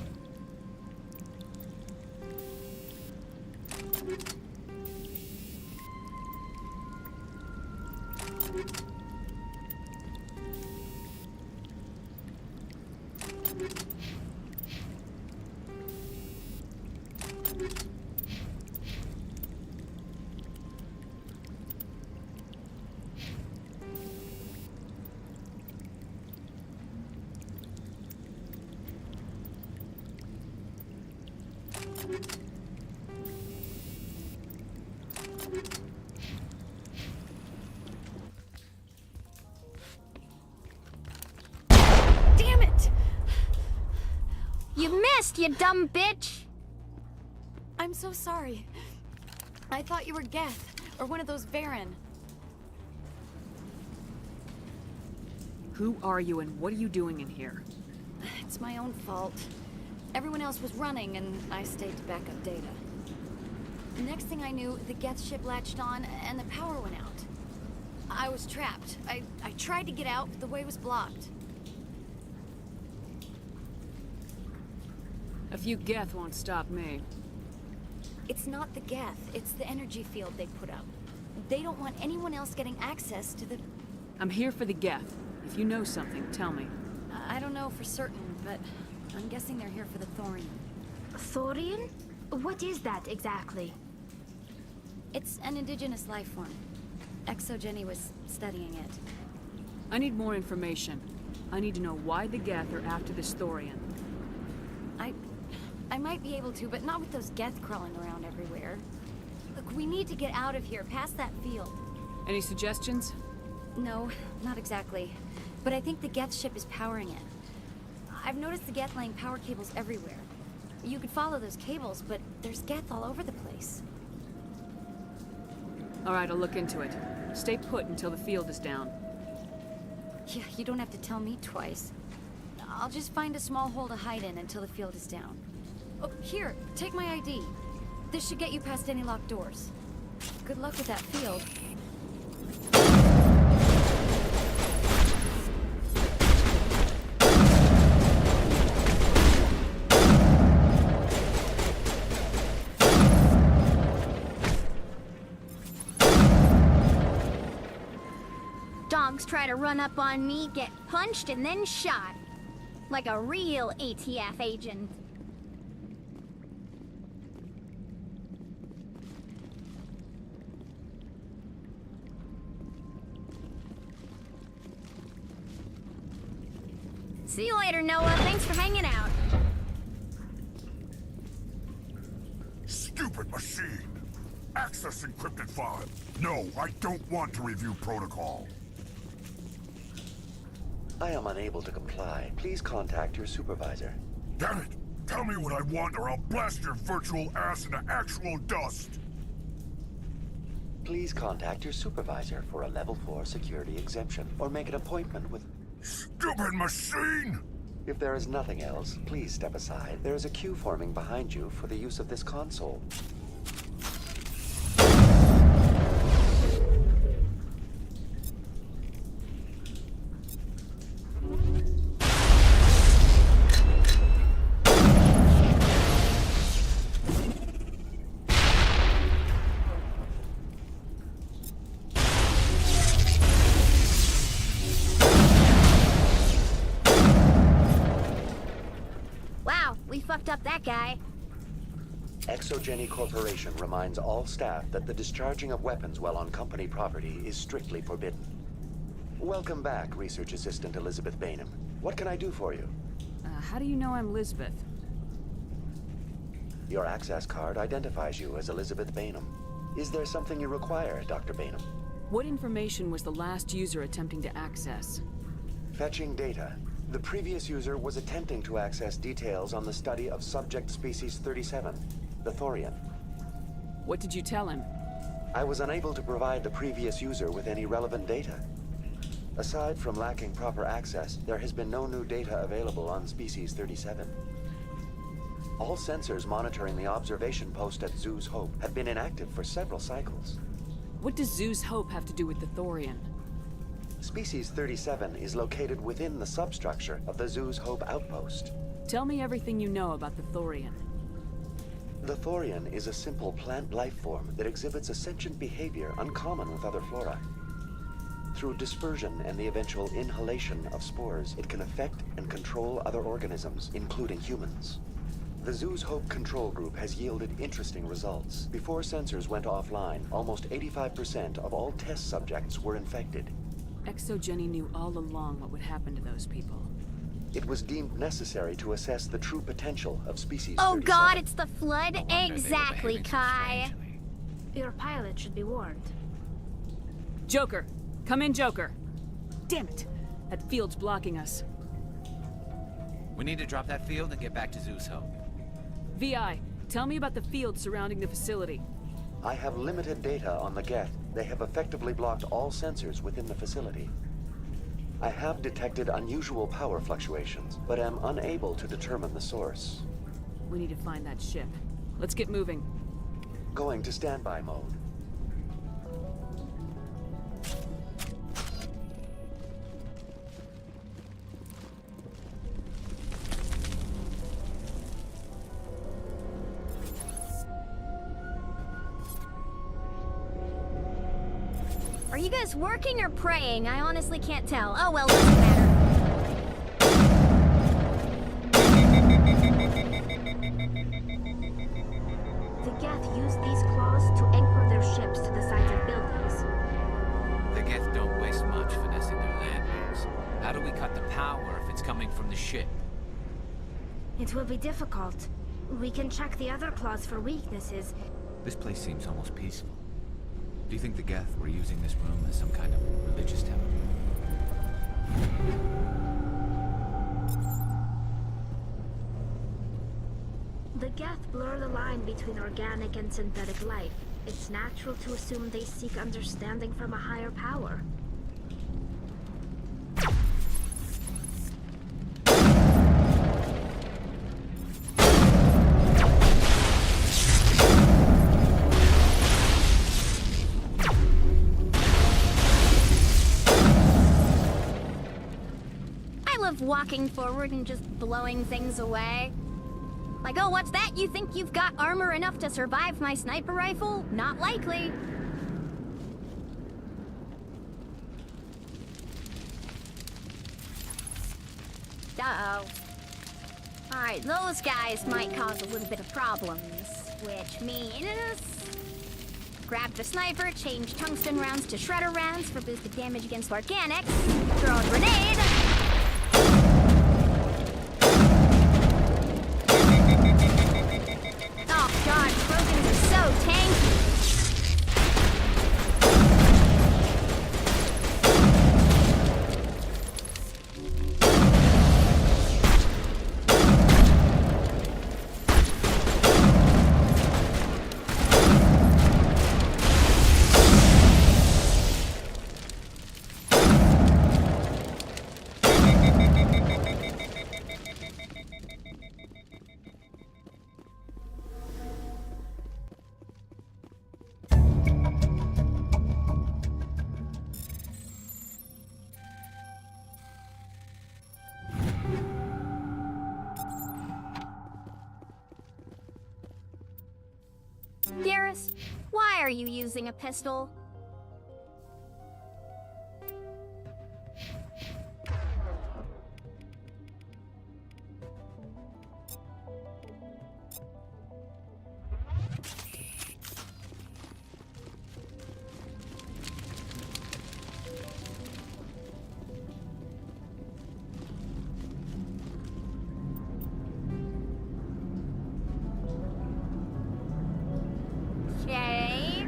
Damn it! You missed, you dumb bitch! I'm so sorry. I thought you were Geth, or one of those Varen. Who are you and what are you doing in here? It's my own fault. Everyone else was running, and I stayed to back up data. Next thing I knew, the Geth ship latched on and the power went out. I was trapped. I tried to get out, but the way was blocked. A few Geth won't stop me. It's not the Geth, it's the energy field they put up. They don't want anyone else getting access to the... I'm here for the Geth. If you know something, tell me. I don't know for certain, but I'm guessing they're here for the thorium. Thorium? What is that exactly? It's an indigenous life form. ExoGenny was studying it. I need more information. I need to know why the Geth are after this thorium. I might be able to, but not with those Geth crawling around everywhere. Look, we need to get out of here, past that field. Any suggestions? No, not exactly. But I think the Geth ship is powering it. I've noticed the Geth laying power cables everywhere. You could follow those cables, but there's Geth all over the place. All right, I'll look into it. Stay put until the field is down. Yeah, you don't have to tell me twice. I'll just find a small hole to hide in until the field is down. Oh, here, take my ID. This should get you past any locked doors. Good luck with that field. Dogs try to run up on me, get punched, and then shot. Like a real ATF agent. See you later, Noah. Thanks for hanging out. Stupid machine! Access encrypted file. No, I don't want to review protocol. I am unable to comply. Please contact your supervisor. Damn it! Tell me what I want or I'll blast your virtual ass into actual dust! Please contact your supervisor for a level 4 security exemption, or make an appointment with... Stupid machine! If there is nothing else, please step aside. There is a queue forming behind you for the use of this console. Fucked up that guy. ExoGenny Corporation reminds all staff that the discharging of weapons while on company property is strictly forbidden. Welcome back, Research Assistant Elizabeth Bainham. What can I do for you? How do you know I'm Lisbeth? Your access card identifies you as Elizabeth Bainham. Is there something you require, Dr. Bainham? What information was the last user attempting to access? Fetching data. The previous user was attempting to access details on the study of subject species 37, the thorium. What did you tell him? I was unable to provide the previous user with any relevant data. Aside from lacking proper access, there has been no new data available on species 37. All sensors monitoring the observation post at Zoo's Hope have been inactive for several cycles. What does Zoo's Hope have to do with the thorium? Species 37 is located within the substructure of the Zoo's Hope outpost. Tell me everything you know about the thorium. The thorium is a simple plant life form that exhibits a sentient behavior uncommon with other flora. Through dispersion and the eventual inhalation of spores, it can affect and control other organisms, including humans. The Zoo's Hope control group has yielded interesting results. Before sensors went offline, almost 85% of all test subjects were infected. ExoGenny knew all along what would happen to those people. It was deemed necessary to assess the true potential of species Oh 37. god, it's the flood? Exactly, Kai. Your pilot should be warned. Joker! Come in, Joker! Damn it! That field's blocking us. We need to drop that field and get back to Zoo's Hope. VI, tell me about the field surrounding the facility. I have limited data on the Geth. They have effectively blocked all sensors within the facility. I have detected unusual power fluctuations, but am unable to determine the source. We need to find that ship. Let's get moving. Going to standby mode. Are you guys working or praying? I honestly can't tell. Oh well, doesn't matter. The Geth use these claws to anchor their ships to the sides of buildings. The Geth don't waste much finessing their landings. How do we cut the power if it's coming from the ship? It will be difficult. We can check the other claws for weaknesses. This place seems almost peaceful. Do you think the Geth were using this room as some kind of religious temple? The Geth blur the line between organic and synthetic life. It's natural to assume they seek understanding from a higher power. Walking forward and just blowing things away. Like, oh, what's that? You think you've got armor enough to survive my sniper rifle? Not likely. Uh-oh. Alright, those guys might cause a little bit of problems, which means... grab the sniper, change tungsten rounds to shredder rounds for boosted damage against organics, throw a grenade... Oh god, Trojans are so tanky! Garrus, why are you using a pistol? Okay.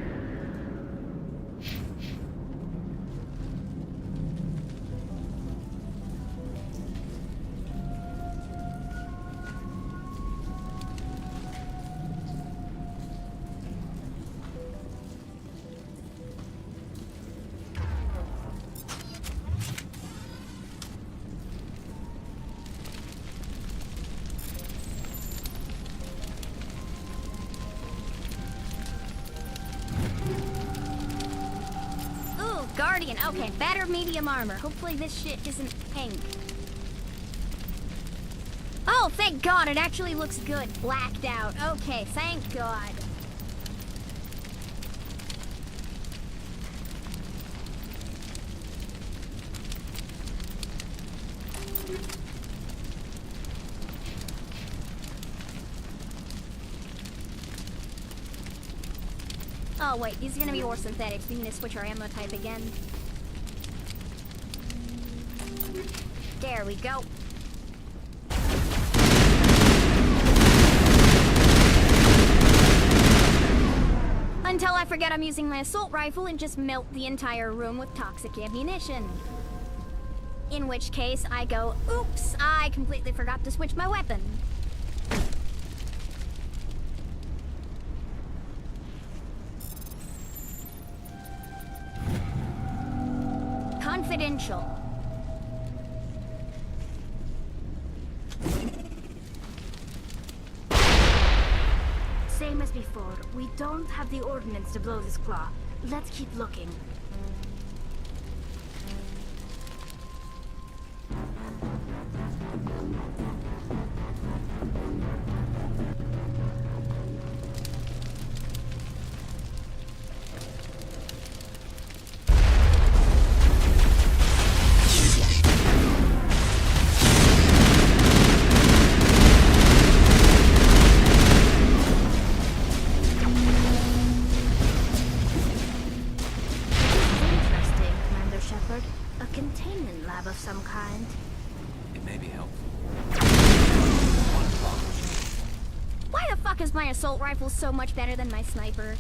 Guardian, okay, better medium armor. Hopefully this shit isn't pink. Oh, thank God, it actually looks good. Blacked out. Okay, thank God. Oh wait, these are gonna be more synthetics. We need to switch our ammo type again. There we go. Until I forget I'm using my assault rifle and just melt the entire room with toxic ammunition. In which case I go, oops, I completely forgot to switch my weapon. Confidential. Same Same as before, we don't have the ordnance to blow this claw. Let's keep looking. Of some kind. It may be helpful. Why the fuck is my assault rifle so much better than my sniper?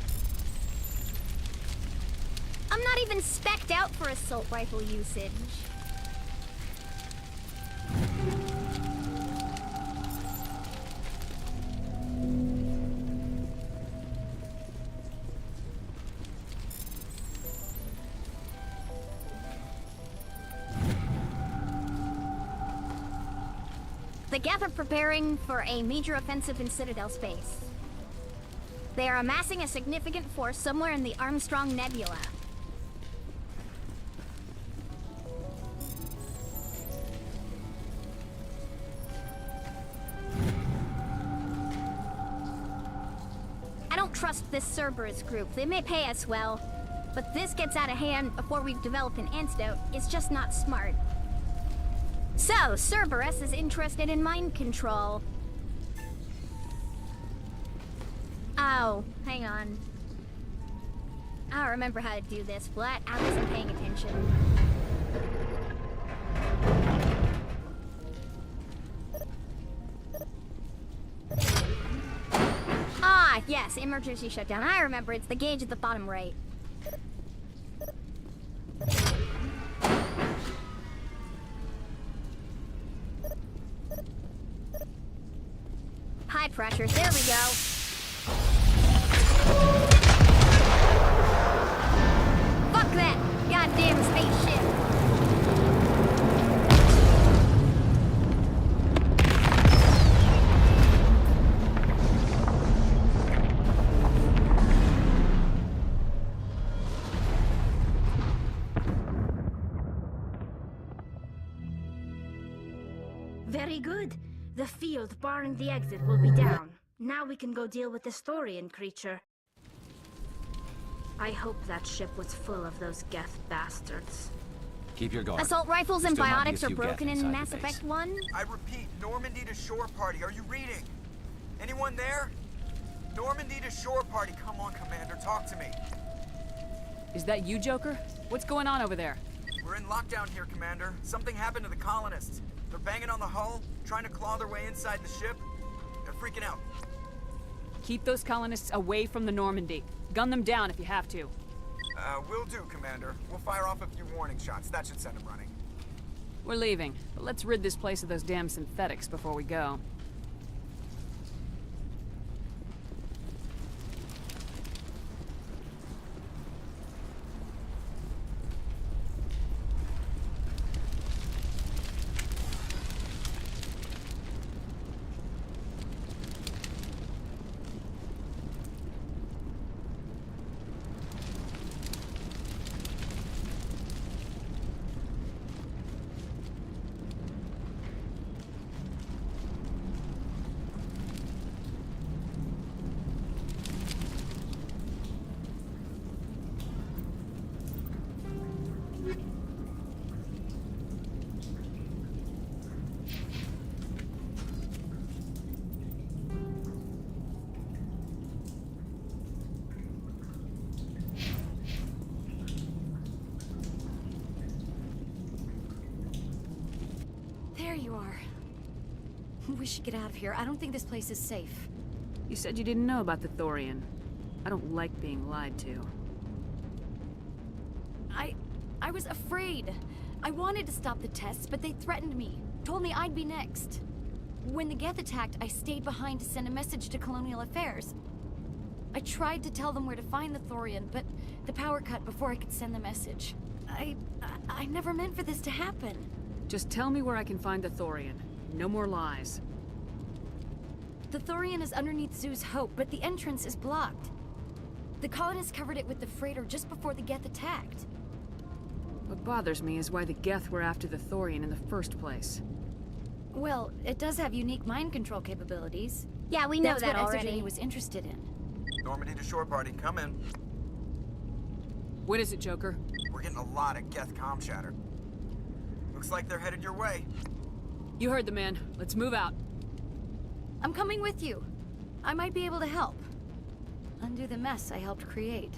I'm not even spec'd out for assault rifle usage. The Geth are preparing for a major offensive in Citadel space. They are amassing a significant force somewhere in the Armstrong Nebula. I don't trust this Cerberus group. They may pay us well, but this gets out of hand before we've developed an antidote. It's just not smart. So, Cerberus is interested in mind control. Oh, hang on. I remember how to do this. What? I wasn't paying attention. Ah, yes, emergency shutdown. I remember. It's the gauge at the bottom right. High pressure. There we go. Fuck that goddamn spaceship. Very good. The field barring the exit will be down. Now we can go deal with this Thorian creature. I hope that ship was full of those Geth bastards. Keep your guard. Assault rifles and Still might be a biotics are few broken Geth in inside Mass the base. Effect 1. I repeat, Normandy to shore party. Are you reading? Anyone there? Normandy to shore party. Come on, Commander. Talk to me. Is that you, Joker? What's going on over there? We're in lockdown here, Commander. Something happened to the colonists. They're banging on the hull, trying to claw their way inside the ship. They're freaking out. Keep those colonists away from the Normandy. Gun them down if you have to. Will do, Commander. We'll fire off a few warning shots. That should send them running. We're leaving, but let's rid this place of those damn synthetics before we go. There you are. We should get out of here. I don't think this place is safe. You said you didn't know about the Thorian. I don't like being lied to. I was afraid. I wanted to stop the tests, but they threatened me. Told me I'd be next. When the Geth attacked, I stayed behind to send a message to Colonial Affairs. I tried to tell them where to find the Thorian, but the power cut before I could send the message. I never meant for this to happen. Just tell me where I can find the Thorian. No more lies. The Thorian is underneath Zoo's Hope, but the entrance is blocked. The colonists covered it with the freighter just before the Geth attacked. What bothers me is why the Geth were after the Thorian in the first place. Well, it does have unique mind control capabilities. Yeah, we know That's that what already. Exogeny was interested in. Normandy to shore party, come in. What is it, Joker? We're getting a lot of Geth comm chatter. Looks like they're headed your way. You heard the man. Let's move out. I'm coming with you. I might be able to help. Undo the mess I helped create.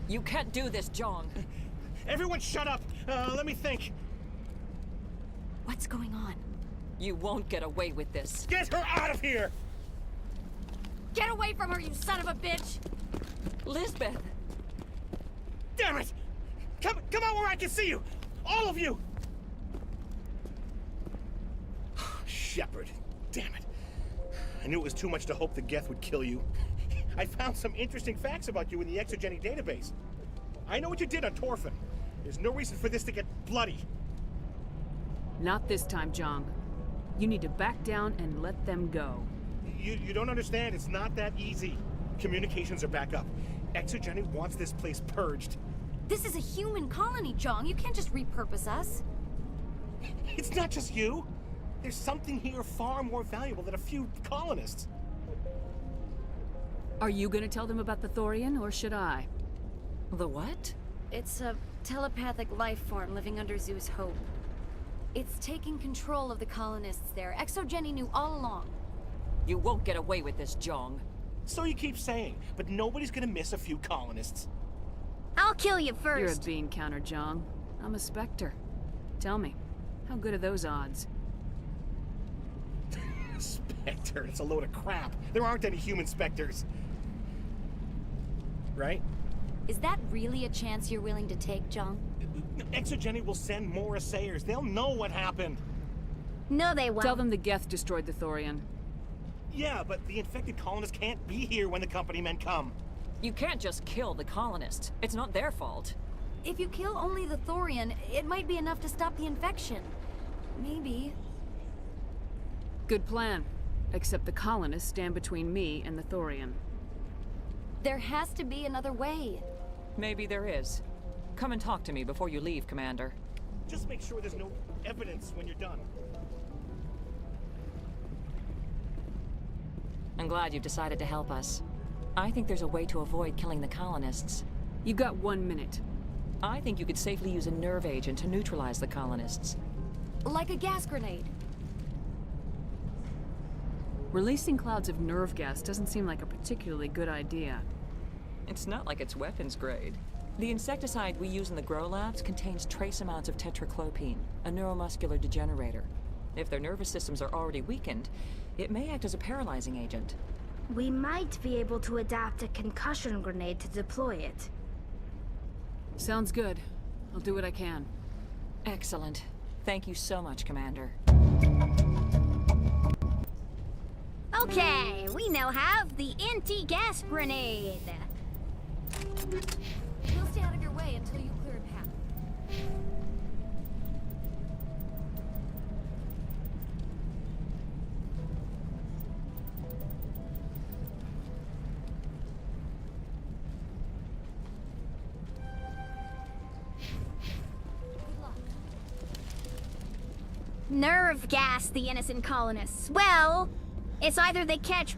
You can't do this, Jong. Everyone shut up! Let me think. What's going on? You won't get away with this. Get her out of here! Get away from her, you son of a bitch! Lisbeth! Damn it! Come out where I can see you! All of you! Shepard, damn it. I knew it was too much to hope the Geth would kill you. I found some interesting facts about you in the Exogeny database. I know what you did on Torfin. There's no reason for this to get bloody. Not this time, Jong. You need to back down and let them go. You don't understand. It's not that easy. Communications are back up. Exogeny wants this place purged. This is a human colony, Jong. You can't just repurpose us. It's not just you. There's something here far more valuable than a few colonists. Are you gonna tell them about the Thorian, or should I? The what? It's a telepathic life form living under Zoo's Hope. It's taking control of the colonists there. Exogeny knew all along. You won't get away with this, Jong. So you keep saying, but nobody's gonna miss a few colonists. I'll kill you first. You're a bean counter, Jong. I'm a Spectre. Tell me, how good are those odds? Spectre, it's a load of crap. There aren't any human Spectres. Right? Is that really a chance you're willing to take, Jong? Exogeny will send more assayers. They'll know what happened. No, they won't. Tell them the Geth destroyed the Thorian. Yeah, but the infected colonists can't be here when the company men come. You can't just kill the colonists. It's not their fault. If you kill only the Thorian, it might be enough to stop the infection. Maybe. Good plan. Except the colonists stand between me and the Thorian. There has to be another way. Maybe there is. Come and talk to me before you leave, Commander. Just make sure there's no evidence when you're done. I'm glad you've decided to help us. I think there's a way to avoid killing the colonists. You got 1 minute. I think you could safely use a nerve agent to neutralize the colonists. Like a gas grenade. Releasing clouds of nerve gas doesn't seem like a particularly good idea. It's not like it's weapons grade. The insecticide we use in the grow labs contains trace amounts of tetraclopine, a neuromuscular degenerator. If their nervous systems are already weakened, it may act as a paralyzing agent. We might be able to adapt a concussion grenade to deploy it. Sounds good. I'll do what I can. Excellent. Thank you so much, Commander. Okay, we now have the anti-gas grenade. We'll stay out of your way until you clear a path. Nerve gas the innocent colonists. Well, it's either they catch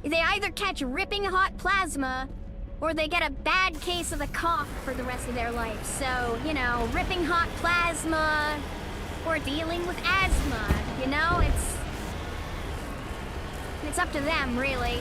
they either catch ripping hot plasma, or they get a bad case of the cough for the rest of their life. So, you know, ripping hot plasma, or dealing with asthma, you know? It's up to them, really.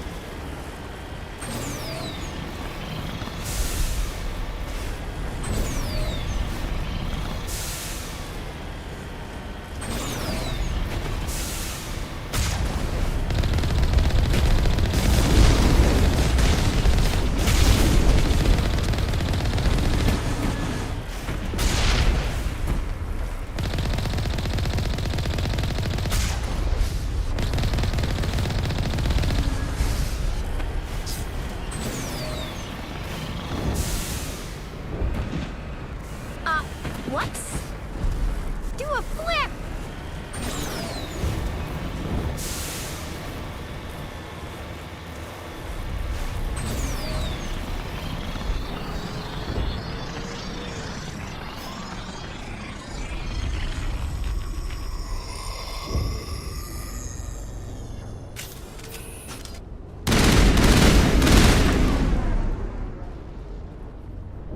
Do a flip!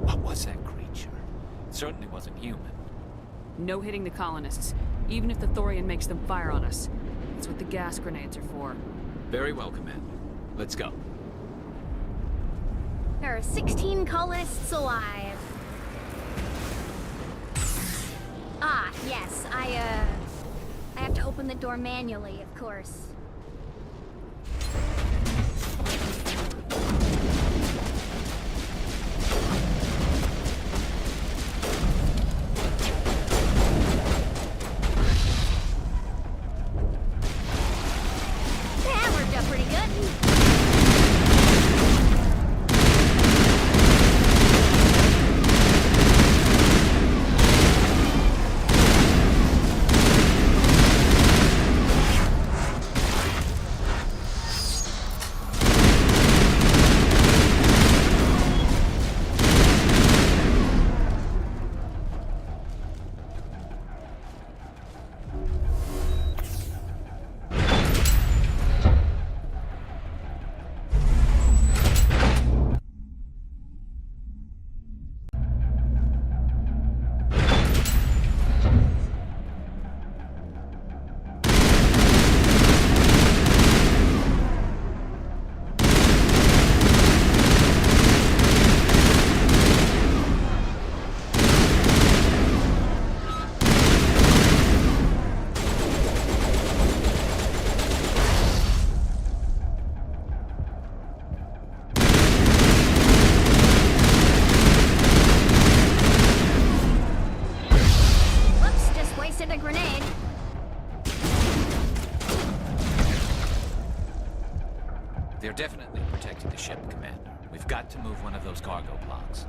What was that creature? It certainly wasn't human. No hitting the colonists, even if the Thorian makes them fire on us. That's what the gas grenades are for. Very well, Commander. Let's go. There are 16 colonists alive. Ah, yes, I have to open the door manually, of course. That worked out pretty good. A grenade. They're definitely protecting the ship, Commander. We've got to move one of those cargo blocks.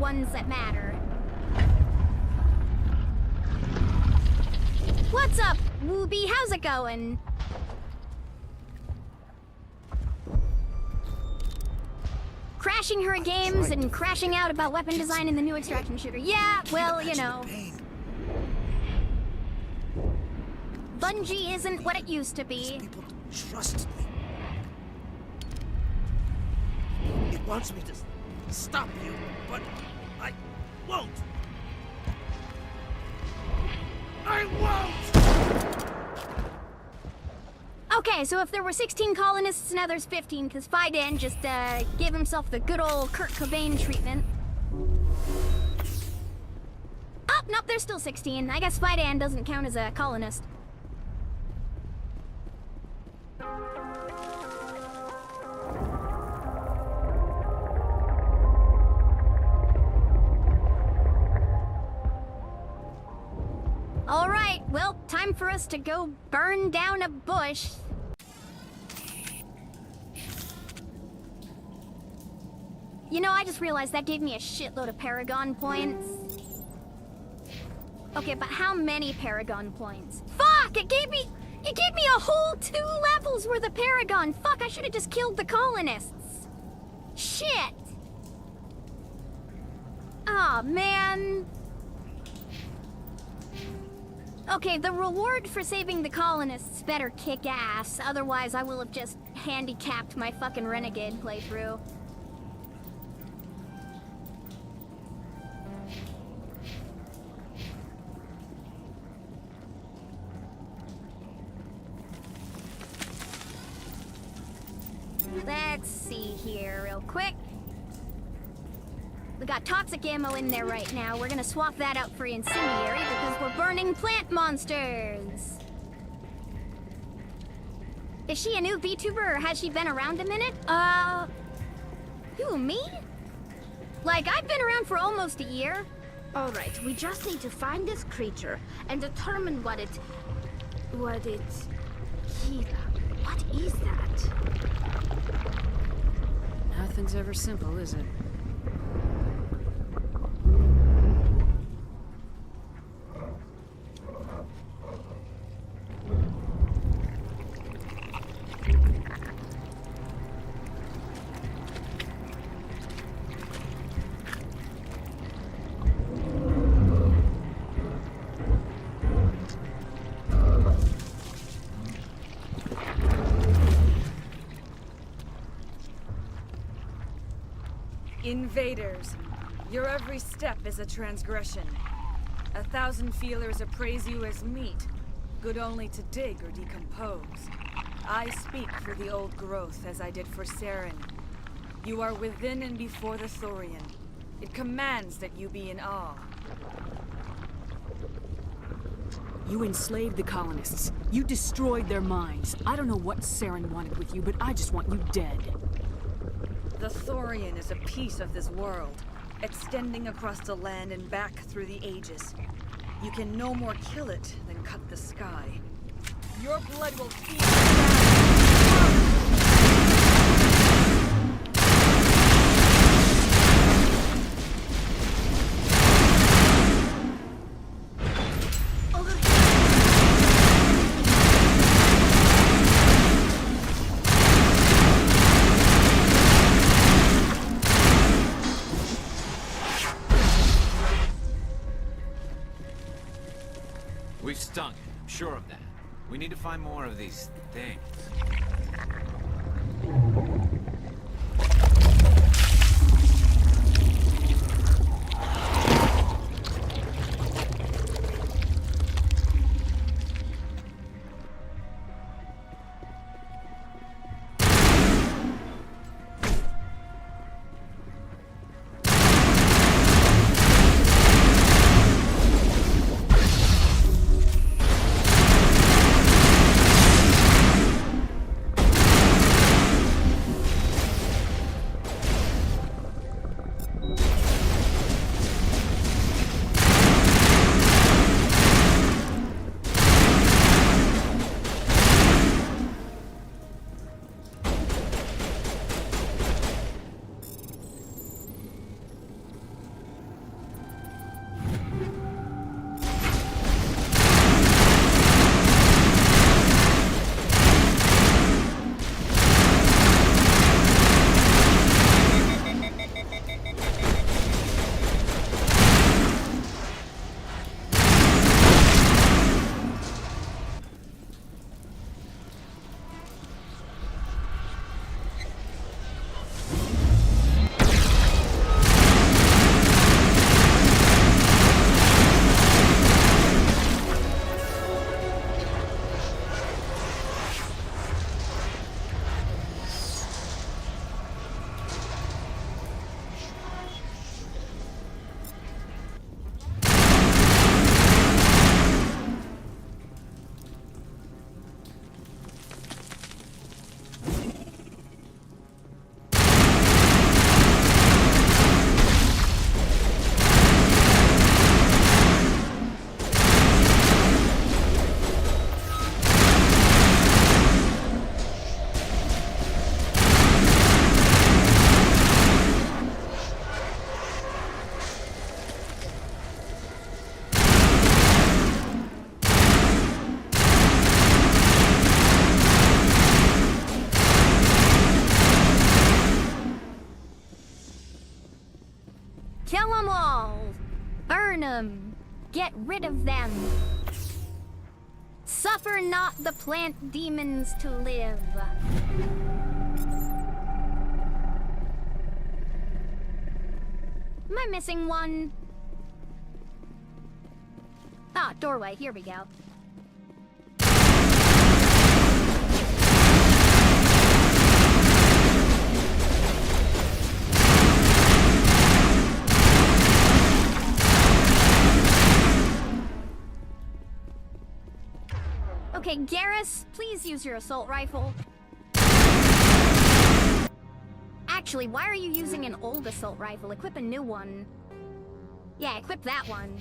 ones that matter. What's up, Wooby? How's it going? Crashing her games and crashing out about weapon design in the new extraction shooter. Yeah, well, you know. Bungie isn't what it used to be. People trust me. It wants me to stop you, but I won't. I won't! Okay, so if there were 16 colonists, now there's 15, because Fidan just gave himself the good old Kurt Cobain treatment. Oh, nope, there's still 16. I guess Fidan doesn't count as a colonist. All right, well, time for us to go burn down a bush. You know, I just realized that gave me a shitload of Paragon points. Okay, but how many Paragon points? Fuck! It gave me a whole 2 levels worth of Paragon. Fuck, I should have just killed the colonists. Shit! Aw, man. Okay, the reward for saving the colonists better kick ass, otherwise I will have just handicapped my fucking Renegade playthrough. Let's see here real quick. We got toxic ammo in there right now. We're gonna swap that out for incendiary because we're burning plant monsters. Is she a new VTuber or has she been around a minute? Who, me? Like, I've been around for almost a year. Alright, we just need to find this creature and determine what it... Kira, what is that? Nothing's ever simple, is it? Invaders, your every step is a transgression. 1,000 feelers appraise you as meat, good only to dig or decompose. I speak for the old growth as I did for Saren. You are within and before the Thorian. It commands that you be in awe. You enslaved the colonists. You destroyed their minds. I don't know what Saren wanted with you, but I just want you dead. The Thorian is a piece of this world, extending across the land and back through the ages. You can no more kill it than cut the sky. Your blood will feed We've stung it, I'm sure of that. We need to find more of these things. them. Get rid of them. Suffer not the plant demons to live. Am I missing one? Ah, doorway. Here we go. Okay, Garrus, please use your assault rifle. Actually, why are you using an old assault rifle? Equip a new one. Yeah, equip that one.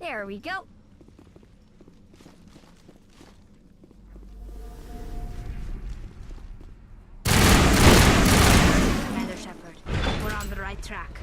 There we go. Commander Shepard, we're on the right track.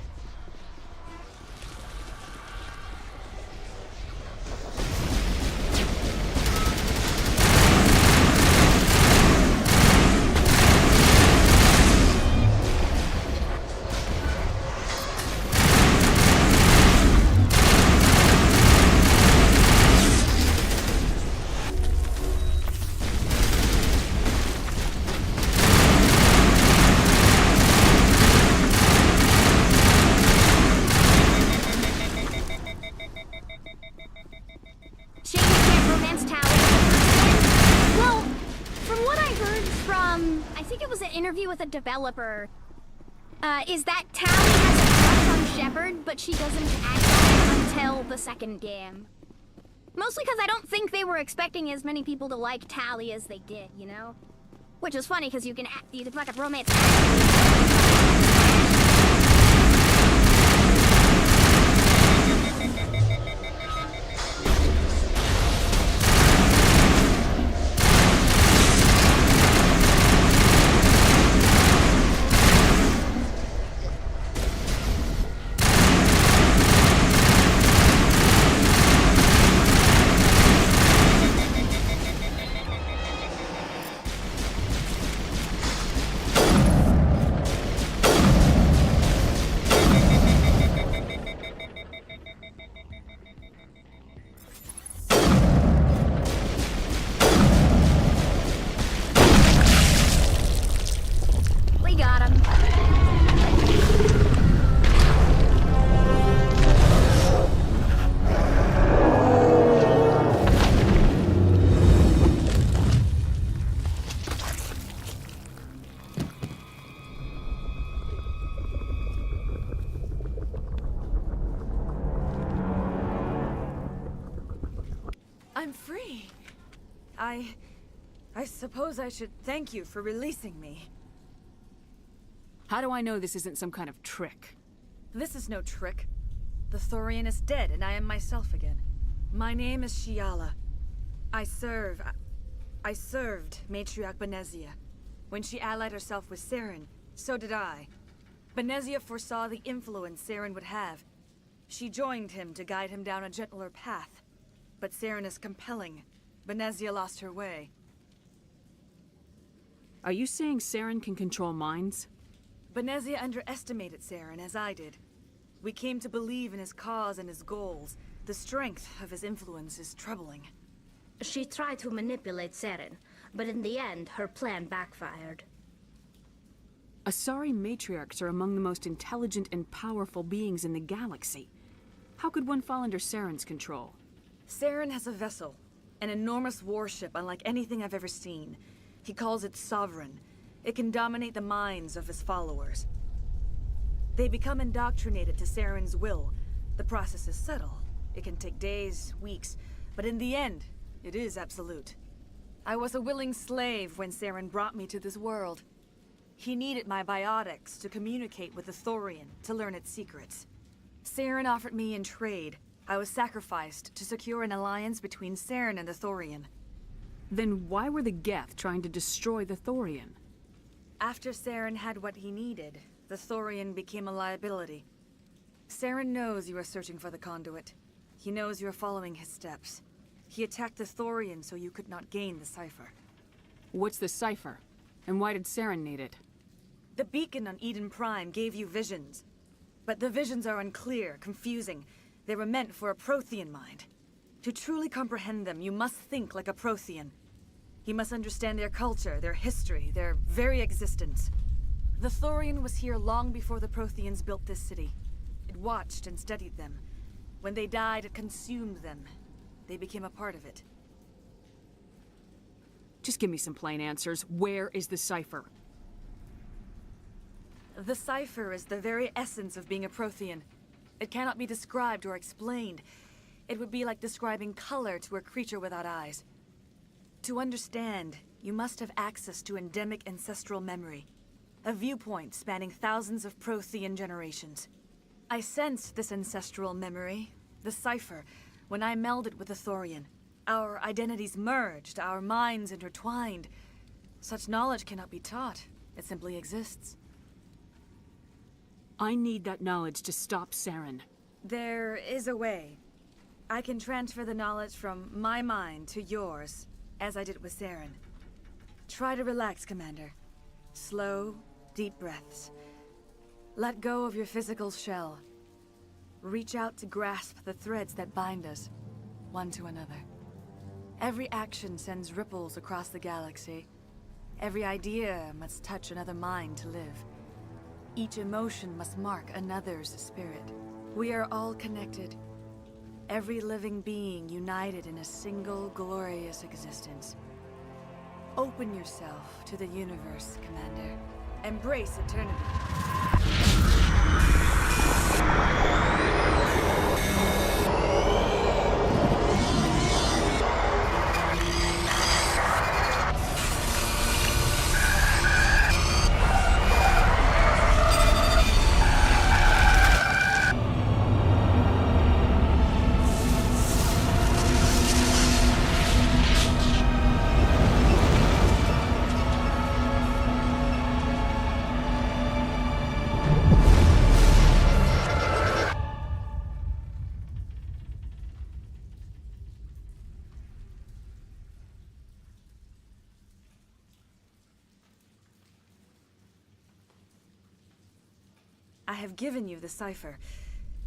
Interview with a developer is that Tally has a crush on Shepard, but she doesn't act on it until the second game. Mostly because I don't think they were expecting as many people to like Tally as they did, you know? Which is funny because you can like a romance. I'm free. I suppose I should thank you for releasing me. How do I know this isn't some kind of trick? This is no trick. The Thorian is dead, and I am myself again. My name is Shiala. I served Matriarch Benezia. When she allied herself with Saren, so did I. Benezia foresaw the influence Saren would have. She joined him to guide him down a gentler path. But Saren is compelling. Benezia lost her way. Are you saying Saren can control minds? Benezia underestimated Saren, as I did. We came to believe in his cause and his goals. The strength of his influence is troubling. She tried to manipulate Saren, but in the end, her plan backfired. Asari matriarchs are among the most intelligent and powerful beings in the galaxy. How could one fall under Saren's control? Saren has a vessel, an enormous warship unlike anything I've ever seen. He calls it Sovereign. It can dominate the minds of his followers. They become indoctrinated to Saren's will. The process is subtle, It can take days, weeks, but in the end, it is absolute. I was a willing slave when Saren brought me to this world. He needed my biotics to communicate with the Thorian, to learn its secrets. Saren offered me in trade. I was sacrificed to secure an alliance between Saren and the Thorian. Then why were the Geth trying to destroy the Thorian? After Saren had what he needed, the Thorian became a liability. Saren knows you are searching for the conduit. He knows you are following his steps. He attacked the Thorian so you could not gain the cipher. What's the cipher? And why did Saren need it? The beacon on Eden Prime gave you visions. But the visions are unclear, confusing. They were meant for a Prothean mind. To truly comprehend them, you must think like a Prothean. You must understand their culture, their history, their very existence. The Thorian was here long before the Protheans built this city. It watched and studied them. When they died, it consumed them. They became a part of it. Just give me some plain answers. Where is the cipher? The cipher is the very essence of being a Prothean. It cannot be described or explained. It would be like describing color to a creature without eyes. To understand, you must have access to endemic ancestral memory. A viewpoint spanning thousands of Prothean generations. I sensed this ancestral memory, the cipher, when I melded with the Thorian. Our identities merged, our minds intertwined. Such knowledge cannot be taught. It simply exists. I need that knowledge to stop Saren. There is a way. I can transfer the knowledge from my mind to yours, as I did with Saren. Try to relax, Commander. Slow, deep breaths. Let go of your physical shell. Reach out to grasp the threads that bind us, one to another. Every action sends ripples across the galaxy. Every idea must touch another mind to live. Each emotion must mark another's spirit. We are all connected. Every living being united in a single glorious existence. Open yourself to the universe, Commander. Embrace eternity. I have given you the cipher,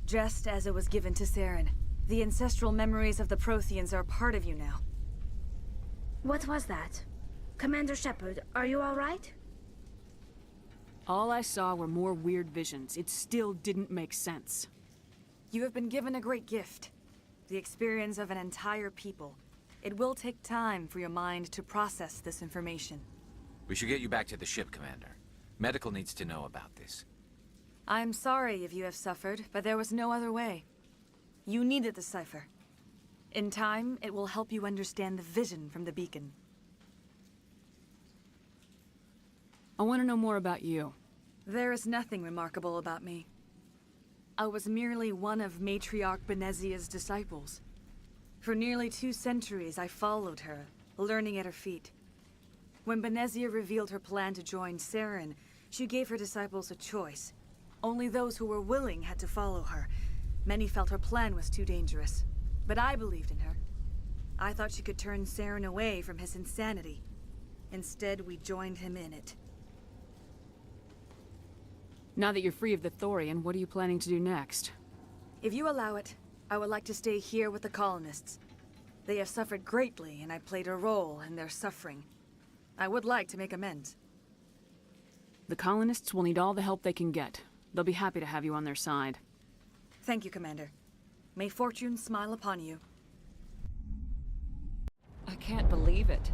just as it was given to Saren. The ancestral memories of the Protheans are part of you now. What was that? Commander Shepard, are you all right? All I saw were more weird visions. It still didn't make sense. You have been given a great gift. The experience of an entire people. It will take time for your mind to process this information. We should get you back to the ship, Commander. Medical needs to know about this. I'm sorry if you have suffered, but there was no other way. You needed the cipher. In time, it will help you understand the vision from the beacon. I want to know more about you. There is nothing remarkable about me. I was merely one of Matriarch Benezia's disciples. For nearly 2 centuries, I followed her, learning at her feet. When Benezia revealed her plan to join Saren, she gave her disciples a choice. Only those who were willing had to follow her. Many felt her plan was too dangerous. But I believed in her. I thought she could turn Saren away from his insanity. Instead, we joined him in it. Now that you're free of the Thorian, what are you planning to do next? If you allow it, I would like to stay here with the colonists. They have suffered greatly, and I played a role in their suffering. I would like to make amends. The colonists will need all the help they can get. They'll be happy to have you on their side. Thank you, Commander. May fortune smile upon you. I can't believe it.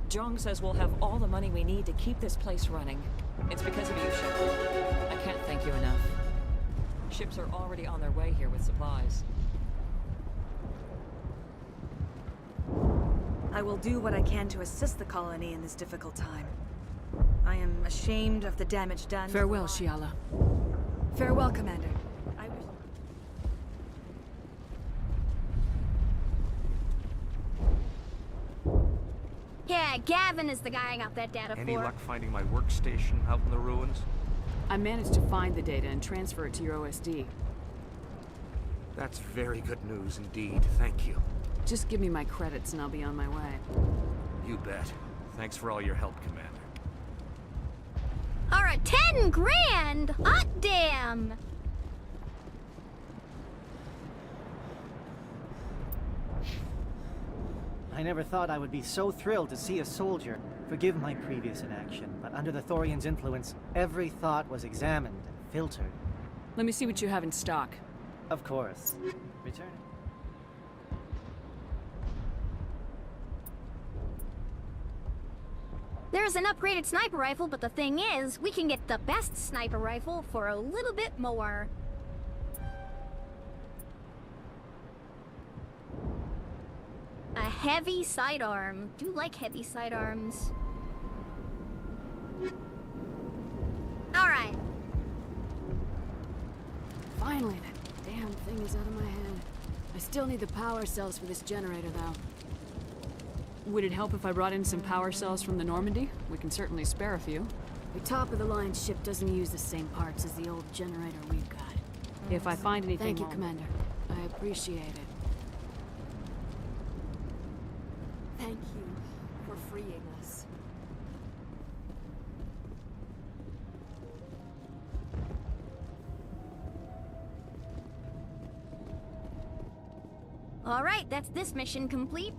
Jong says we'll have all the money we need to keep this place running. It's because of you, Shepard. I can't thank you enough. Ships are already on their way here with supplies. I will do what I can to assist the colony in this difficult time. I am ashamed of the damage done. Farewell, Shiala. Farewell, Commander. I wish... Yeah, Gavin is the guy I got that data for. Any luck finding my workstation out in the ruins? I managed to find the data and transfer it to your OSD. That's very good news indeed. Thank you. Just give me my credits and I'll be on my way. You bet. Thanks for all your help, Commander. Alright, 10 grand! Hot damn! I never thought I would be so thrilled to see a soldier. Forgive my previous inaction, but under the Thorian's influence, every thought was examined and filtered. Let me see what you have in stock. Of course. Return. There's an upgraded sniper rifle, but the thing is, we can get the best sniper rifle for a little bit more. A heavy sidearm. Do like heavy sidearms. Alright. Finally, that damn thing is out of my head. I still need the power cells for this generator, though. Would it help if I brought in some power cells from the Normandy? We can certainly spare a few. The top-of-the-line ship doesn't use the same parts as the old generator we've got. If I find anything Thank you, wrong- Commander. I appreciate it. Thank you for freeing us. Alright, that's this mission complete.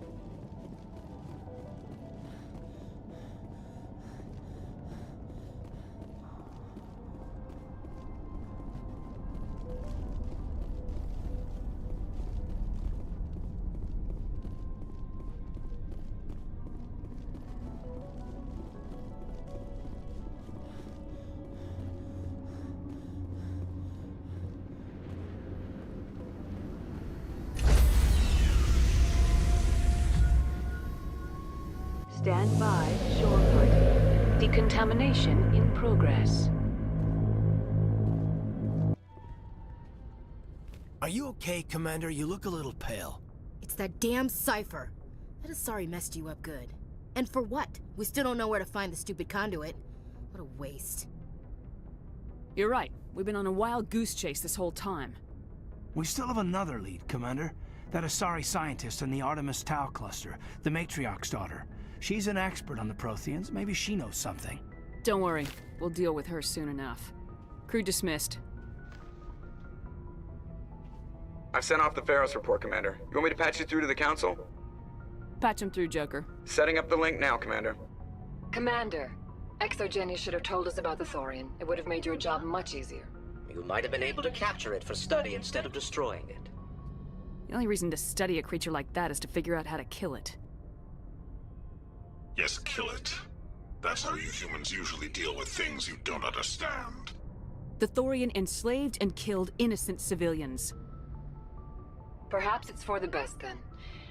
Stand by, shore party. Decontamination in progress. Are you okay, Commander? You look a little pale. It's that damn cipher. That Asari messed you up good. And for what? We still don't know where to find the stupid conduit. What a waste. You're right. We've been on a wild goose chase this whole time. We still have another lead, Commander. That Asari scientist in the Artemis Tau cluster, the Matriarch's daughter. She's an expert on the Protheans. Maybe she knows something. Don't worry. We'll deal with her soon enough. Crew dismissed. I've sent off the Pharos report, Commander. You want me to patch you through to the Council? Patch him through, Joker. Setting up the link now, Commander. Commander, ExoGeni should have told us about the Thorian. It would have made your job much easier. You might have been able to capture it for study instead of destroying it. The only reason to study a creature like that is to figure out how to kill it. Yes, kill it. That's how you humans usually deal with things you don't understand. The Thorian enslaved and killed innocent civilians. Perhaps it's for the best then.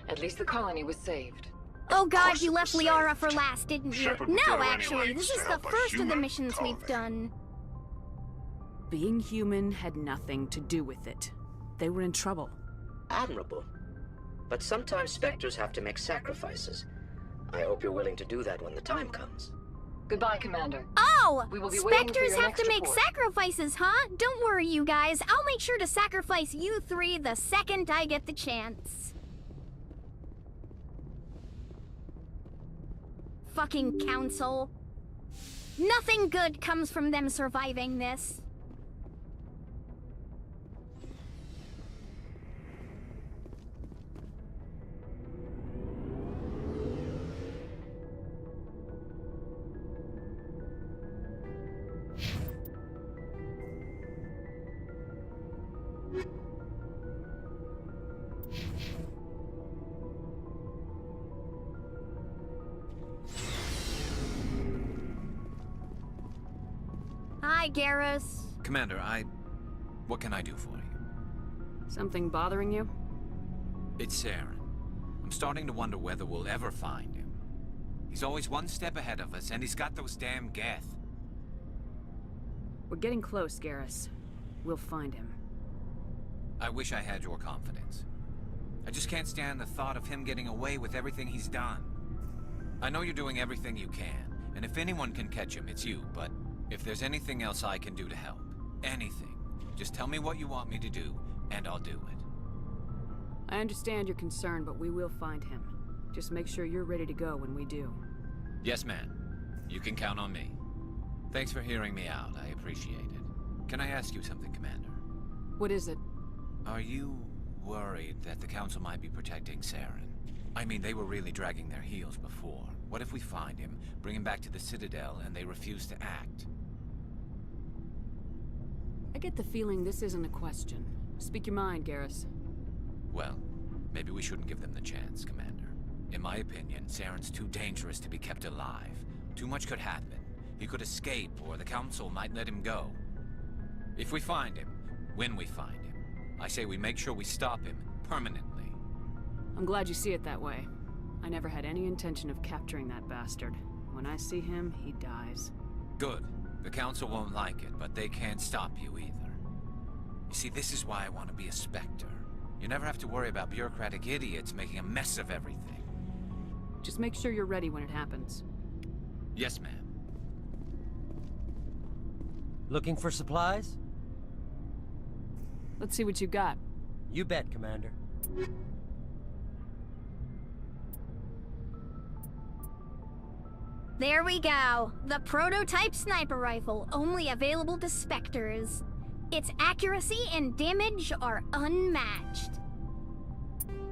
At least the colony was saved. Oh god, you left Liara for last, didn't you? Shepard would No, go actually, anyway this to is the help a first of the human missions we've colony. done. Being human had nothing to do with it. They were in trouble. Admirable. But sometimes Spectres have to make sacrifices. I hope you're willing to do that when the time comes. Goodbye, Commander. Oh! We will be waiting for Spectres your have next to make report. sacrifices, huh? Don't worry, you guys. I'll make sure to sacrifice you three the second I get the chance. Fucking council. Nothing good comes from them surviving this. Hi, Garrus. Commander, what can I do for you? Something bothering you? It's Saren. I'm starting to wonder whether we'll ever find him. He's always one step ahead of us, and he's got those damn Geth. We're getting close, Garrus. We'll find him. I wish I had your confidence. I just can't stand the thought of him getting away with everything he's done. I know you're doing everything you can, and if anyone can catch him, it's you, but if there's anything else I can do to help, anything, just tell me what you want me to do, and I'll do it. I understand your concern, but we will find him. Just make sure you're ready to go when we do. Yes, ma'am. You can count on me. Thanks for hearing me out. I appreciate it. Can I ask you something, Commander? What is it? Are you worried that the Council might be protecting Saren? I mean, they were really dragging their heels before. What if we find him, bring him back to the Citadel, and they refuse to act? I get the feeling this isn't a question. Speak your mind, Garrus. Well, maybe we shouldn't give them the chance, Commander. In my opinion, Saren's too dangerous to be kept alive. Too much could happen. He could escape, or the Council might let him go. If we find him, when we find him, I say we make sure we stop him permanently. I'm glad you see it that way. I never had any intention of capturing that bastard. When I see him, he dies. Good. The Council won't like it, but they can't stop you either. You see, this is why I want to be a Spectre. You never have to worry about bureaucratic idiots making a mess of everything. Just make sure you're ready when it happens. Yes, ma'am. Looking for supplies? Let's see what you got. You bet, Commander. There we go. The prototype sniper rifle, only available to Spectres. Its accuracy and damage are unmatched.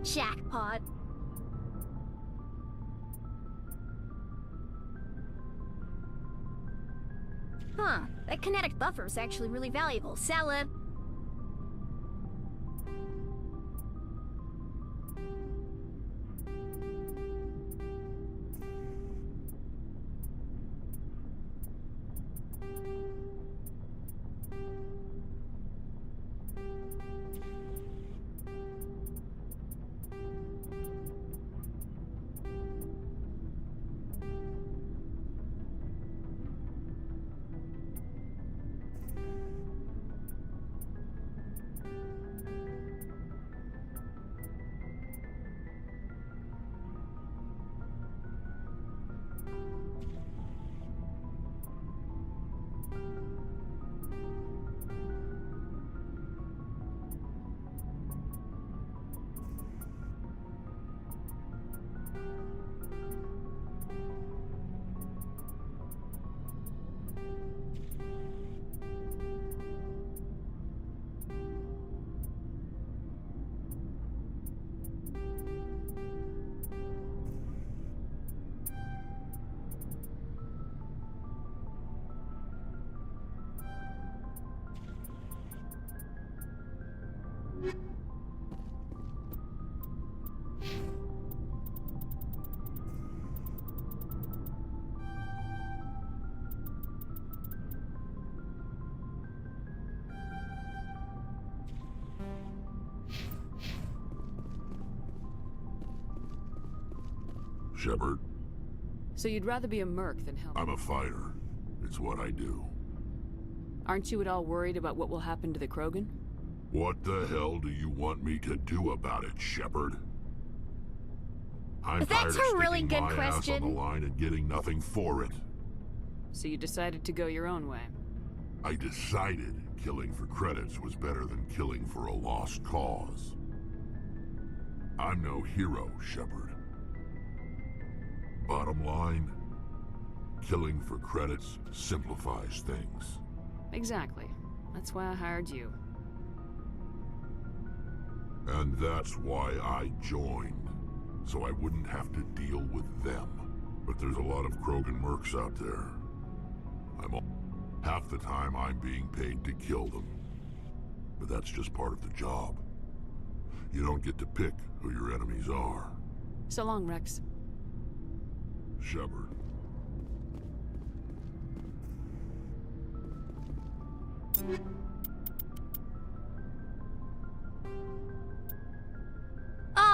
Jackpot. Huh, that kinetic buffer is actually really valuable. Sell it. Shepard? So you'd rather be a merc than help? I'm a fighter. It's what I do. Aren't you at all worried about what will happen to the Krogan? What the hell do you want me to do about it, Shepard? I'm tired of sticking my ass on the line and getting nothing for it. So you decided to go your own way? I decided killing for credits was better than killing for a lost cause. I'm no hero, Shepard. Bottom line, killing for credits simplifies things. Exactly. That's why I hired you. And that's why I joined, so I wouldn't have to deal with them. But there's a lot of Krogan mercs out there. Half the time I'm being paid to kill them. But that's just part of the job. You don't get to pick who your enemies are. So long, Rex. Shepard.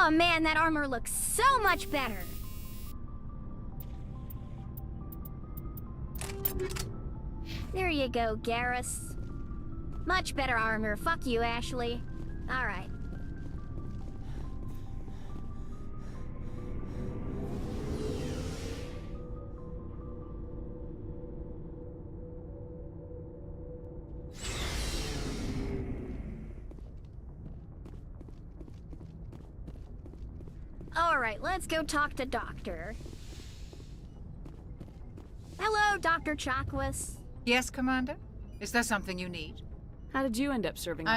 Oh man, that armor looks so much better. There you go, Garrus. Much better armor. Fuck you, Ashley. Alright. Alright, let's go talk to Doctor. Hello, Dr. Chakwas. Yes, Commander? Is there something you need? How did you end up serving?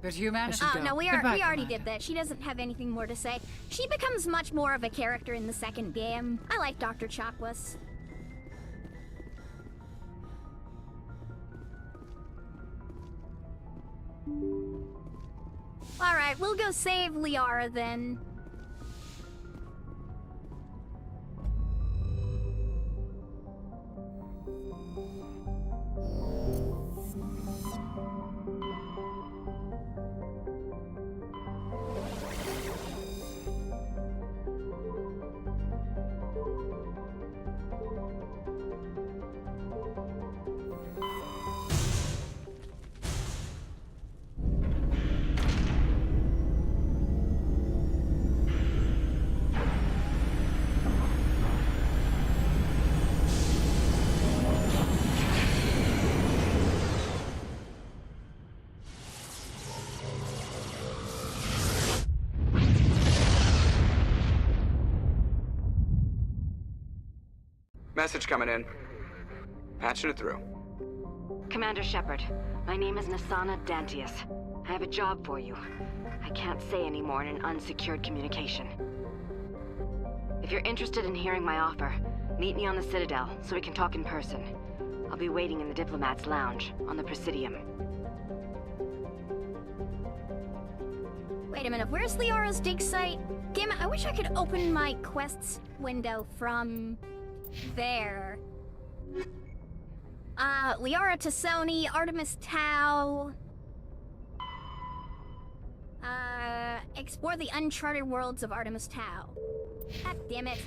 But you managed Oh, to go. no, we Goodbye, already Commander. did that. She doesn't have anything more to say. She becomes much more of a character in the second game. I like Dr. Chakwas. Alright, we'll go save Liara then. Message coming in. Patching it through. Commander Shepard, my name is Nasana Dantius. I have a job for you. I can't say any more in an unsecured communication. If you're interested in hearing my offer, meet me on the Citadel so we can talk in person. I'll be waiting in the Diplomat's Lounge on the Presidium. Wait a minute, where's Liara's dig site? Damn it, I wish I could open my quests window from there. Liara Tassoni, Artemis Tau. Explore the uncharted worlds of Artemis Tau. God damn it.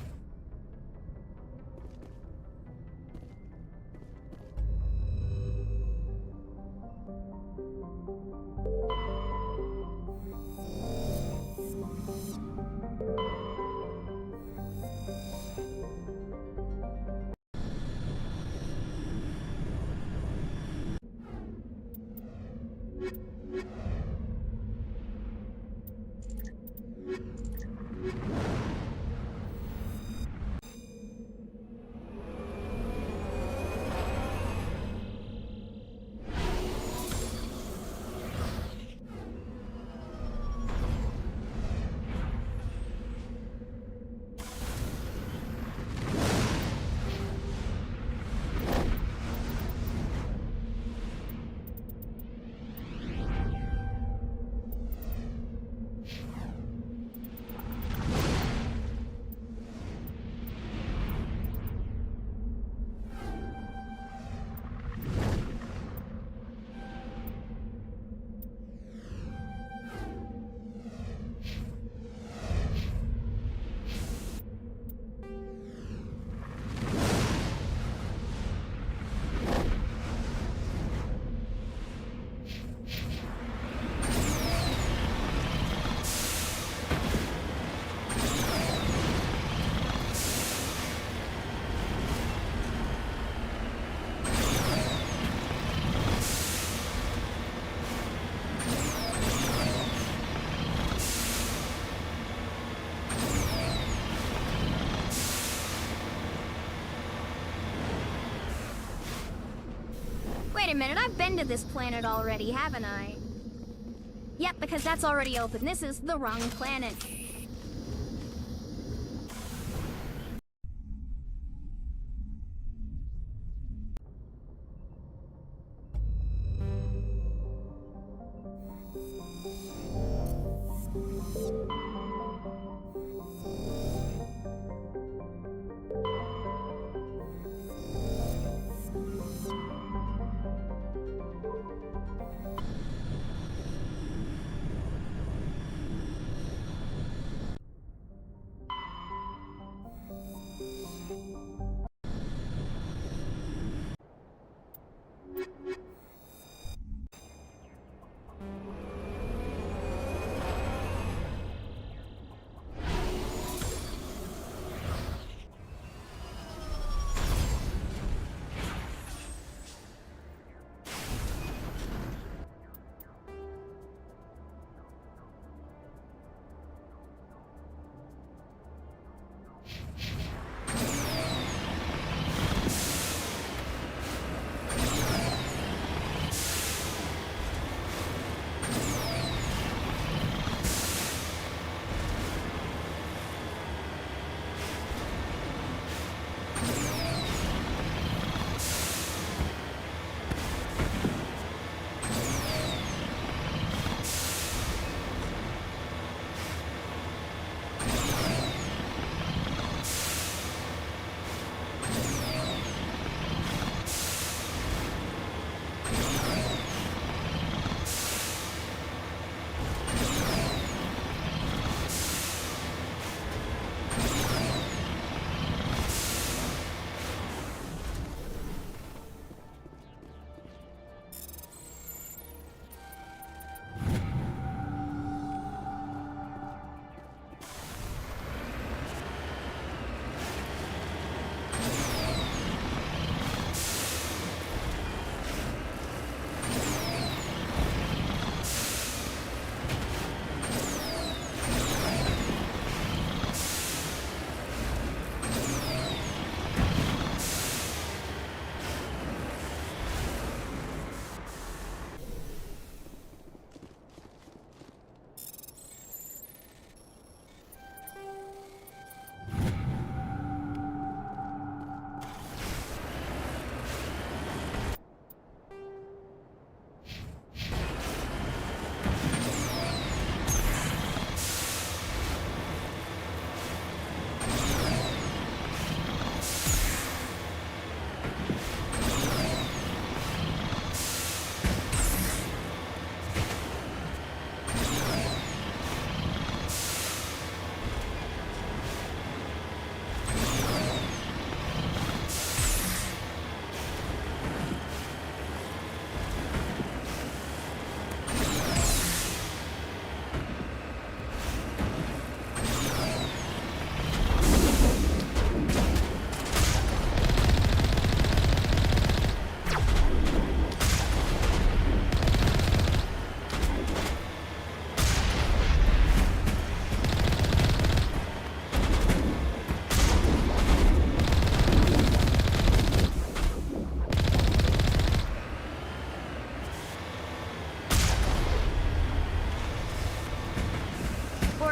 Wait a minute, I've been to this planet already, haven't I? Yep, because that's already open. This is the wrong planet.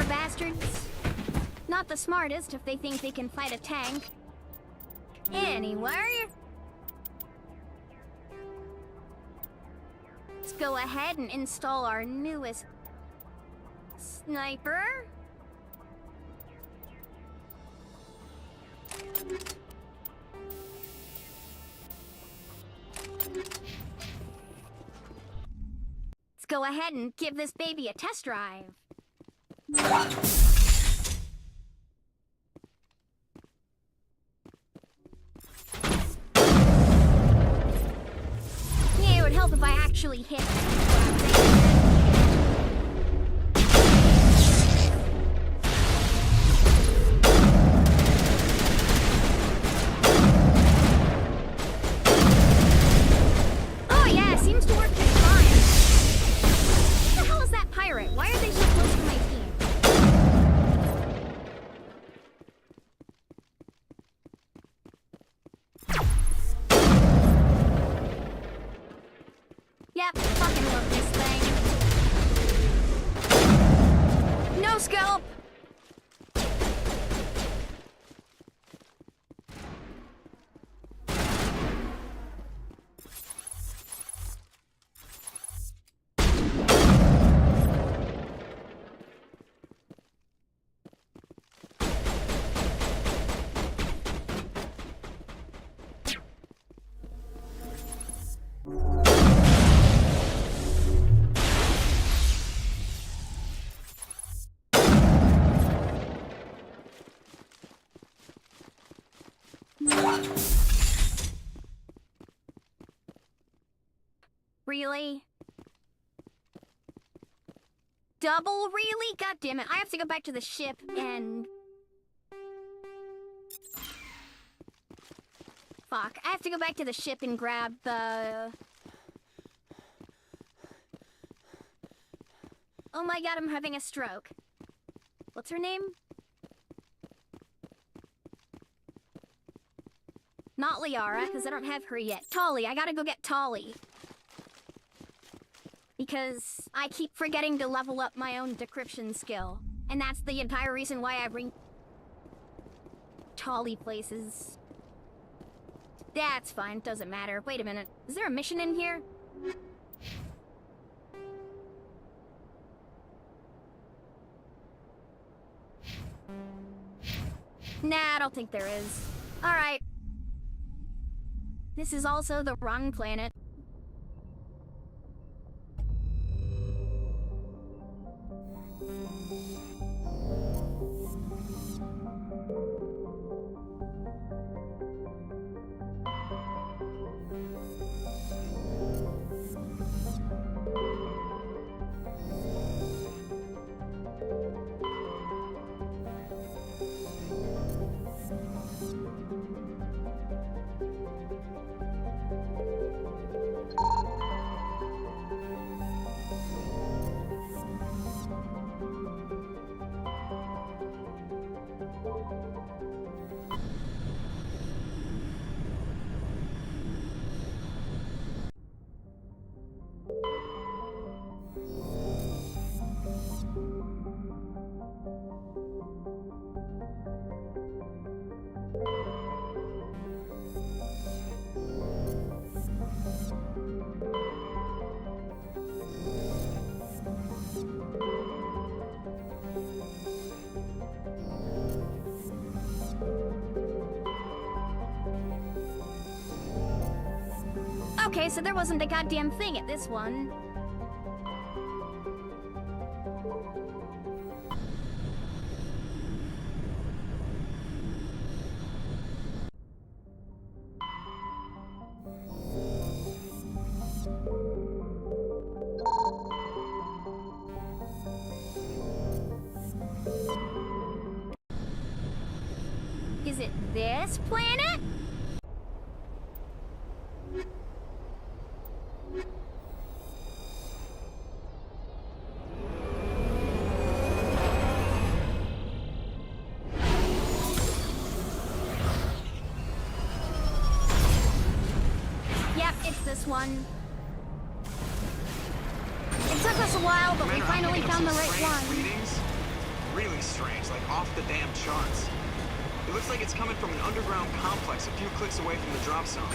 Bastards. Not the smartest if they think they can fight a tank. Anyway, let's go ahead and install our newest sniper. Let's go ahead and give this baby a test drive. Yeah, it would help if I actually hit. Oh yeah, seems to work just fine. What the hell is that pirate? Why are they so close to my team? Yep, fucking love this thing. No scope! Really? Double really? God damn it. I have to go back to the ship and... Fuck. I have to go back to the ship and grab the... Oh my god, I'm having a stroke. What's her name? Not Liara, because I don't have her yet. Tolly. I gotta go get Tolly. Because I keep forgetting to level up my own decryption skill. And that's the entire reason why I bring Tolly places. That's fine, doesn't matter. Wait a minute, is there a mission in here? Nah, I don't think there is. Alright. This is also the wrong planet. Okay, so there wasn't a goddamn thing at this one. Is it this planet? Yep, it's this one. It took us a while, but we finally found the right one. Readings? Really strange, like off the damn charts. It looks like it's coming from an underground complex a few clicks away from the drop zone.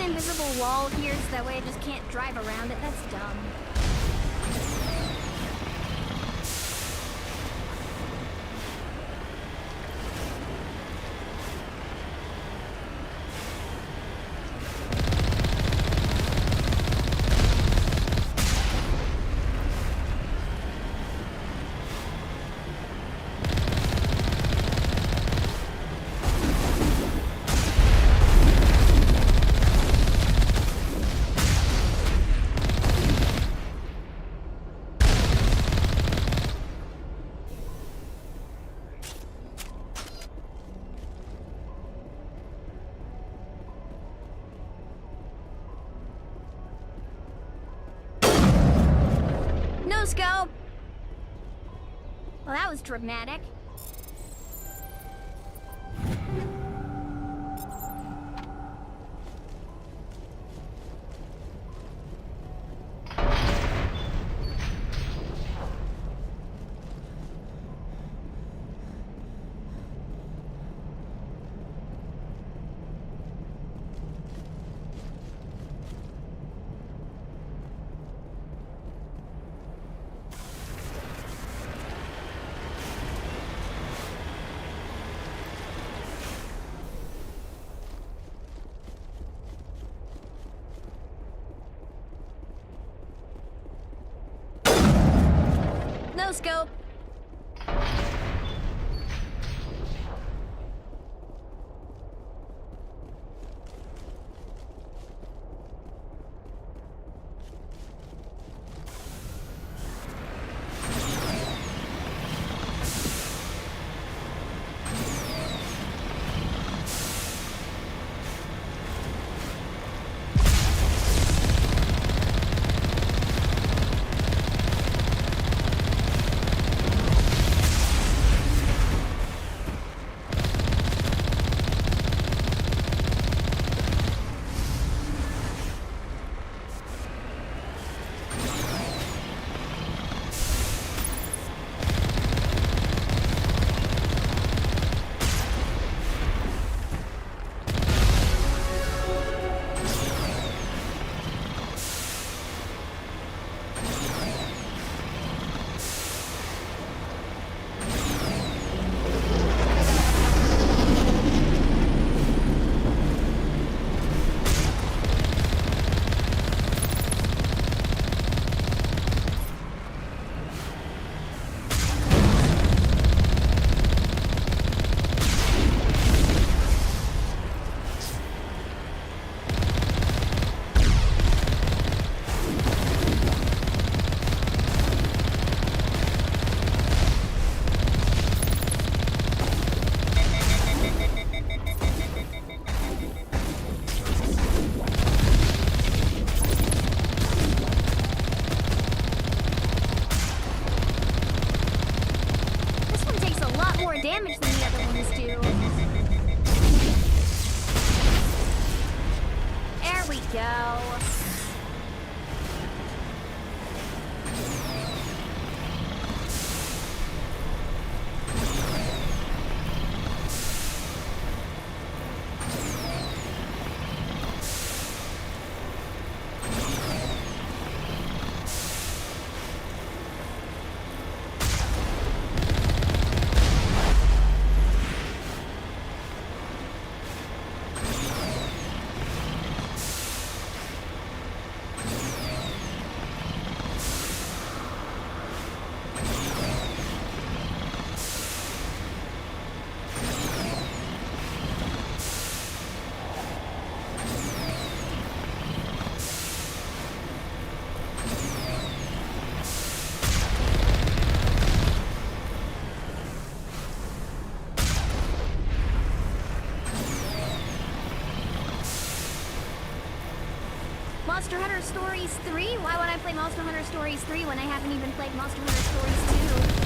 Invisible wall here so that way I just can't drive around it. That's dumb. No scope. Well, that was dramatic. No scope. Monster Hunter Stories 3? Why would I play Monster Hunter Stories 3 when I haven't even played Monster Hunter Stories 2?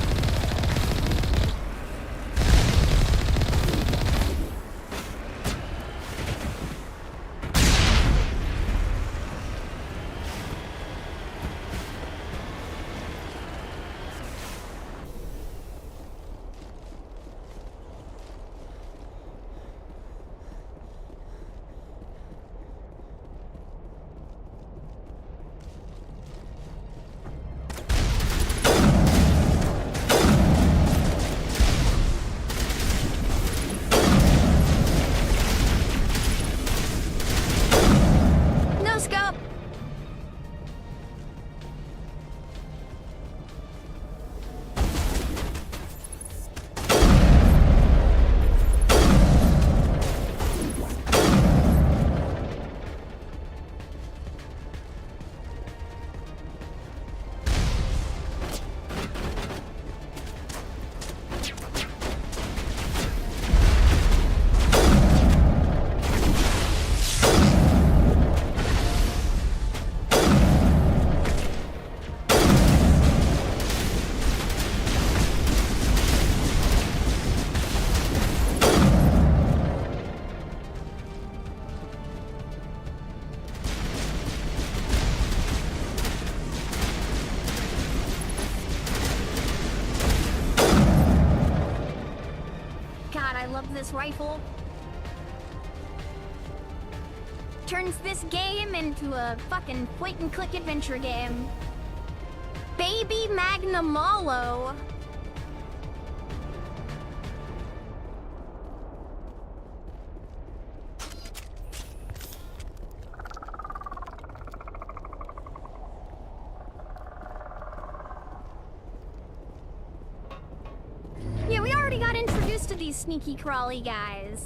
This rifle turns this game into a fucking point-and-click adventure game. Baby Magnamalo. Yeah, we already got introduced to these sneaky crawly guys.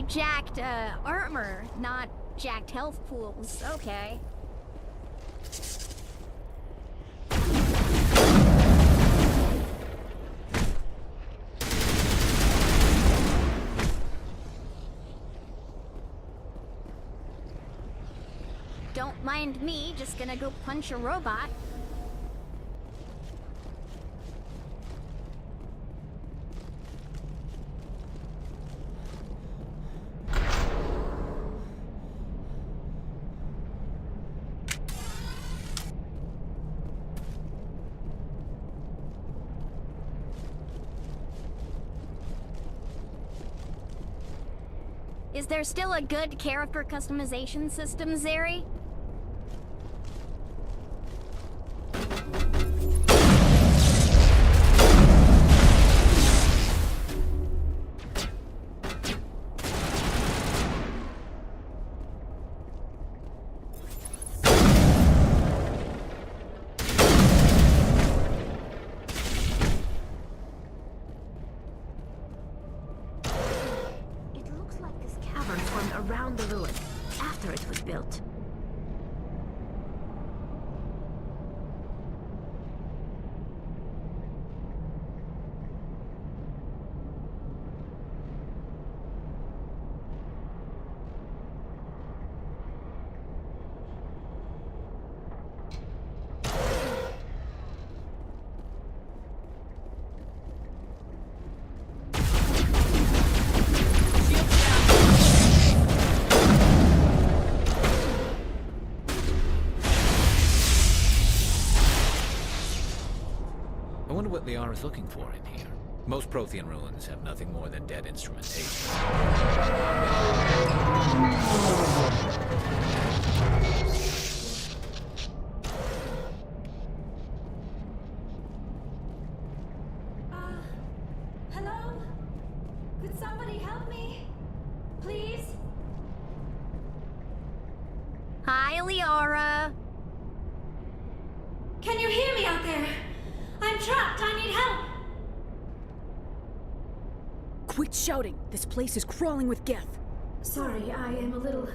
Jacked armor, not jacked health pools. Okay. Don't mind me, just gonna go punch a robot. Is there still a good character customization system, Zeri? below it, after it was built. I wonder what Liara's looking for in here. Most Prothean ruins have nothing more than dead instrumentation. Hello? Could somebody help me? Please? Hi, Liara. Can you hear me out there? I'm trapped. I need help. Quit shouting! This place is crawling with geth. Sorry, I am a little...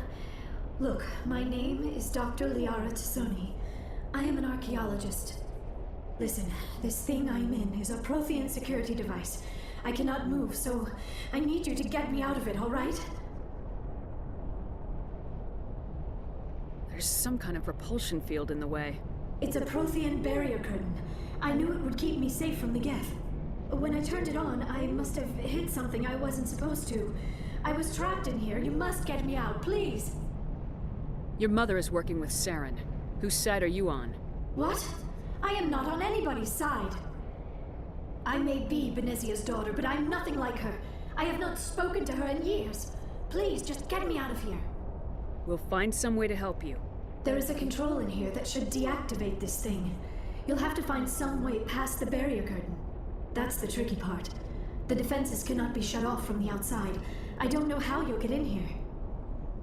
Look, my name is Dr. Liara Tassoni. I am an archaeologist. Listen, this thing I'm in is a Prothean security device. I cannot move, so I need you to get me out of it, all right? There's some kind of repulsion field in the way. It's a Prothean barrier curtain. I knew it would keep me safe from the geth. When I turned it on, I must have hit something I wasn't supposed to. I was trapped in here. You must get me out, please. Your mother is working with Saren. Whose side are you on? What? I am not on anybody's side. I may be Benezia's daughter, but I'm nothing like her. I have not spoken to her in years. Please, just get me out of here. We'll find some way to help you. There is a control in here that should deactivate this thing. You'll have to find some way past the barrier curtain. That's the tricky part. The defenses cannot be shut off from the outside. I don't know how you'll get in here.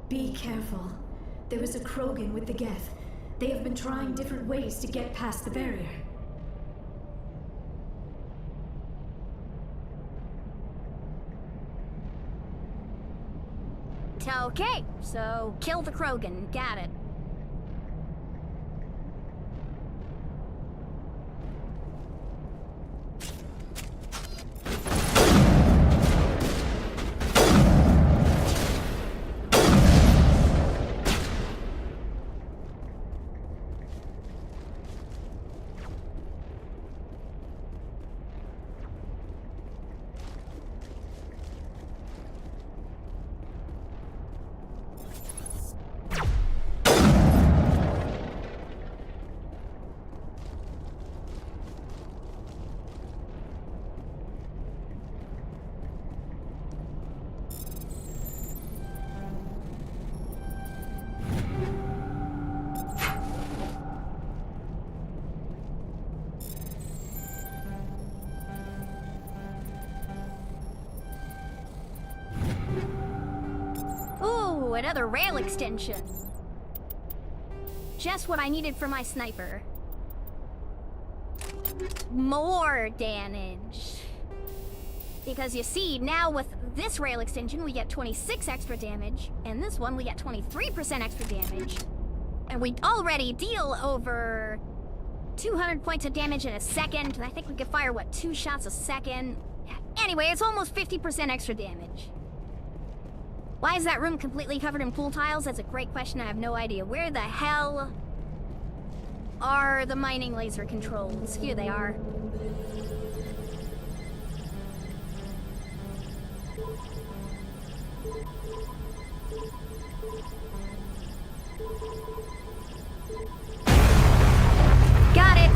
Be careful. There is a Krogan with the geth. They have been trying different ways to get past the barrier. Okay, so kill the Krogan. Got it. Ooh, another rail extension. Just what I needed for my sniper. More damage. Because you see, now with this rail extension, we get 26 extra damage, and this one we get 23% extra damage. And we already deal over 200 points of damage in a second, and I think we could fire, what, 2 shots a second? Anyway, it's almost 50% extra damage. Why is that room completely covered in pool tiles? That's a great question. I have no idea. Where the hell are the mining laser controls? Here they are. Got it!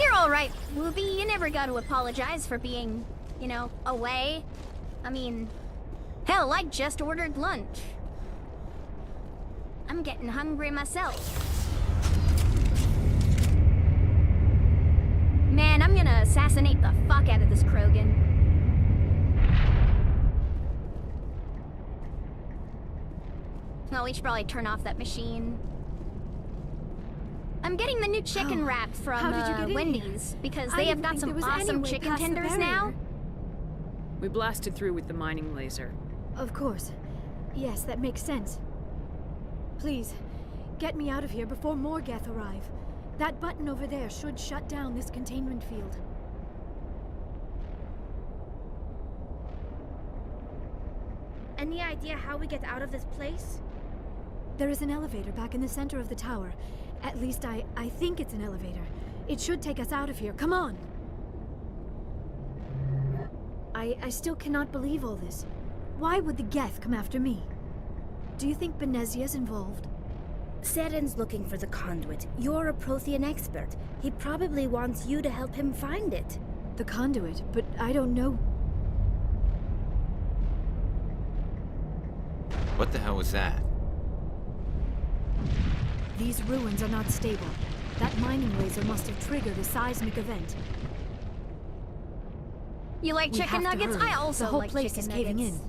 You're alright, Wooby. You never got to apologize for being, you know, away. I mean, hell, I just ordered lunch. I'm getting hungry myself. Man, I'm gonna assassinate the fuck out of this Krogan. No, we should probably turn off that machine. I'm getting the new chicken wrap from Wendy's because they have got some awesome chicken tenders now. We blasted through with the mining laser. Of course. Yes, that makes sense. Please, get me out of here before more Geth arrive. That button over there should shut down this containment field. Any idea how we get out of this place? There is an elevator back in the center of the tower. At least I think it's an elevator. It should take us out of here. Come on! I still cannot believe all this. Why would the Geth come after me? Do you think Benezia's involved? Seren's looking for the conduit. You're a Prothean expert. He probably wants you to help him find it. The conduit? But I don't know. What the hell was that? These ruins are not stable. That mining laser must have triggered a seismic event. You like chicken nuggets? I also the whole like place chicken is nuggets. caving in.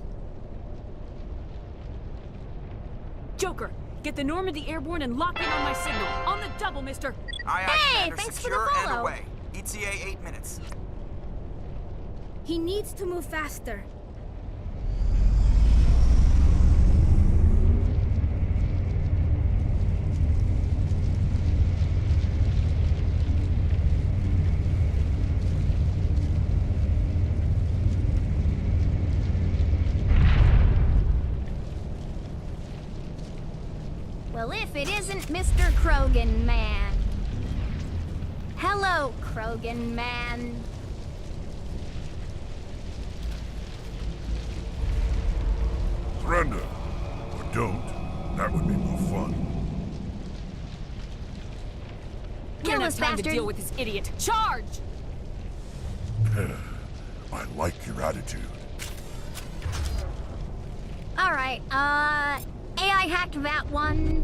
Joker, get the Normandy airborne and lock in on my signal. On the double, mister. Aye, aye, Hey, Commander. thanks for Secure the and follow. away. ETA 8 minutes. He needs to move faster. Well, if it isn't Mr. Krogan Man. Hello, Krogan Man. Surrender. Or don't. That would be more fun. We don't Kill have us, time to bastard. deal with this idiot. Charge! I like your attitude. Alright, AI hacked that one.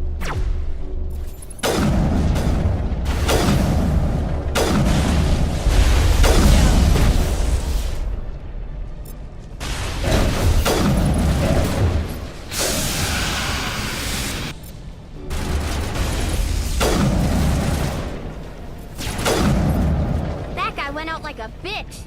That guy went out like a bitch.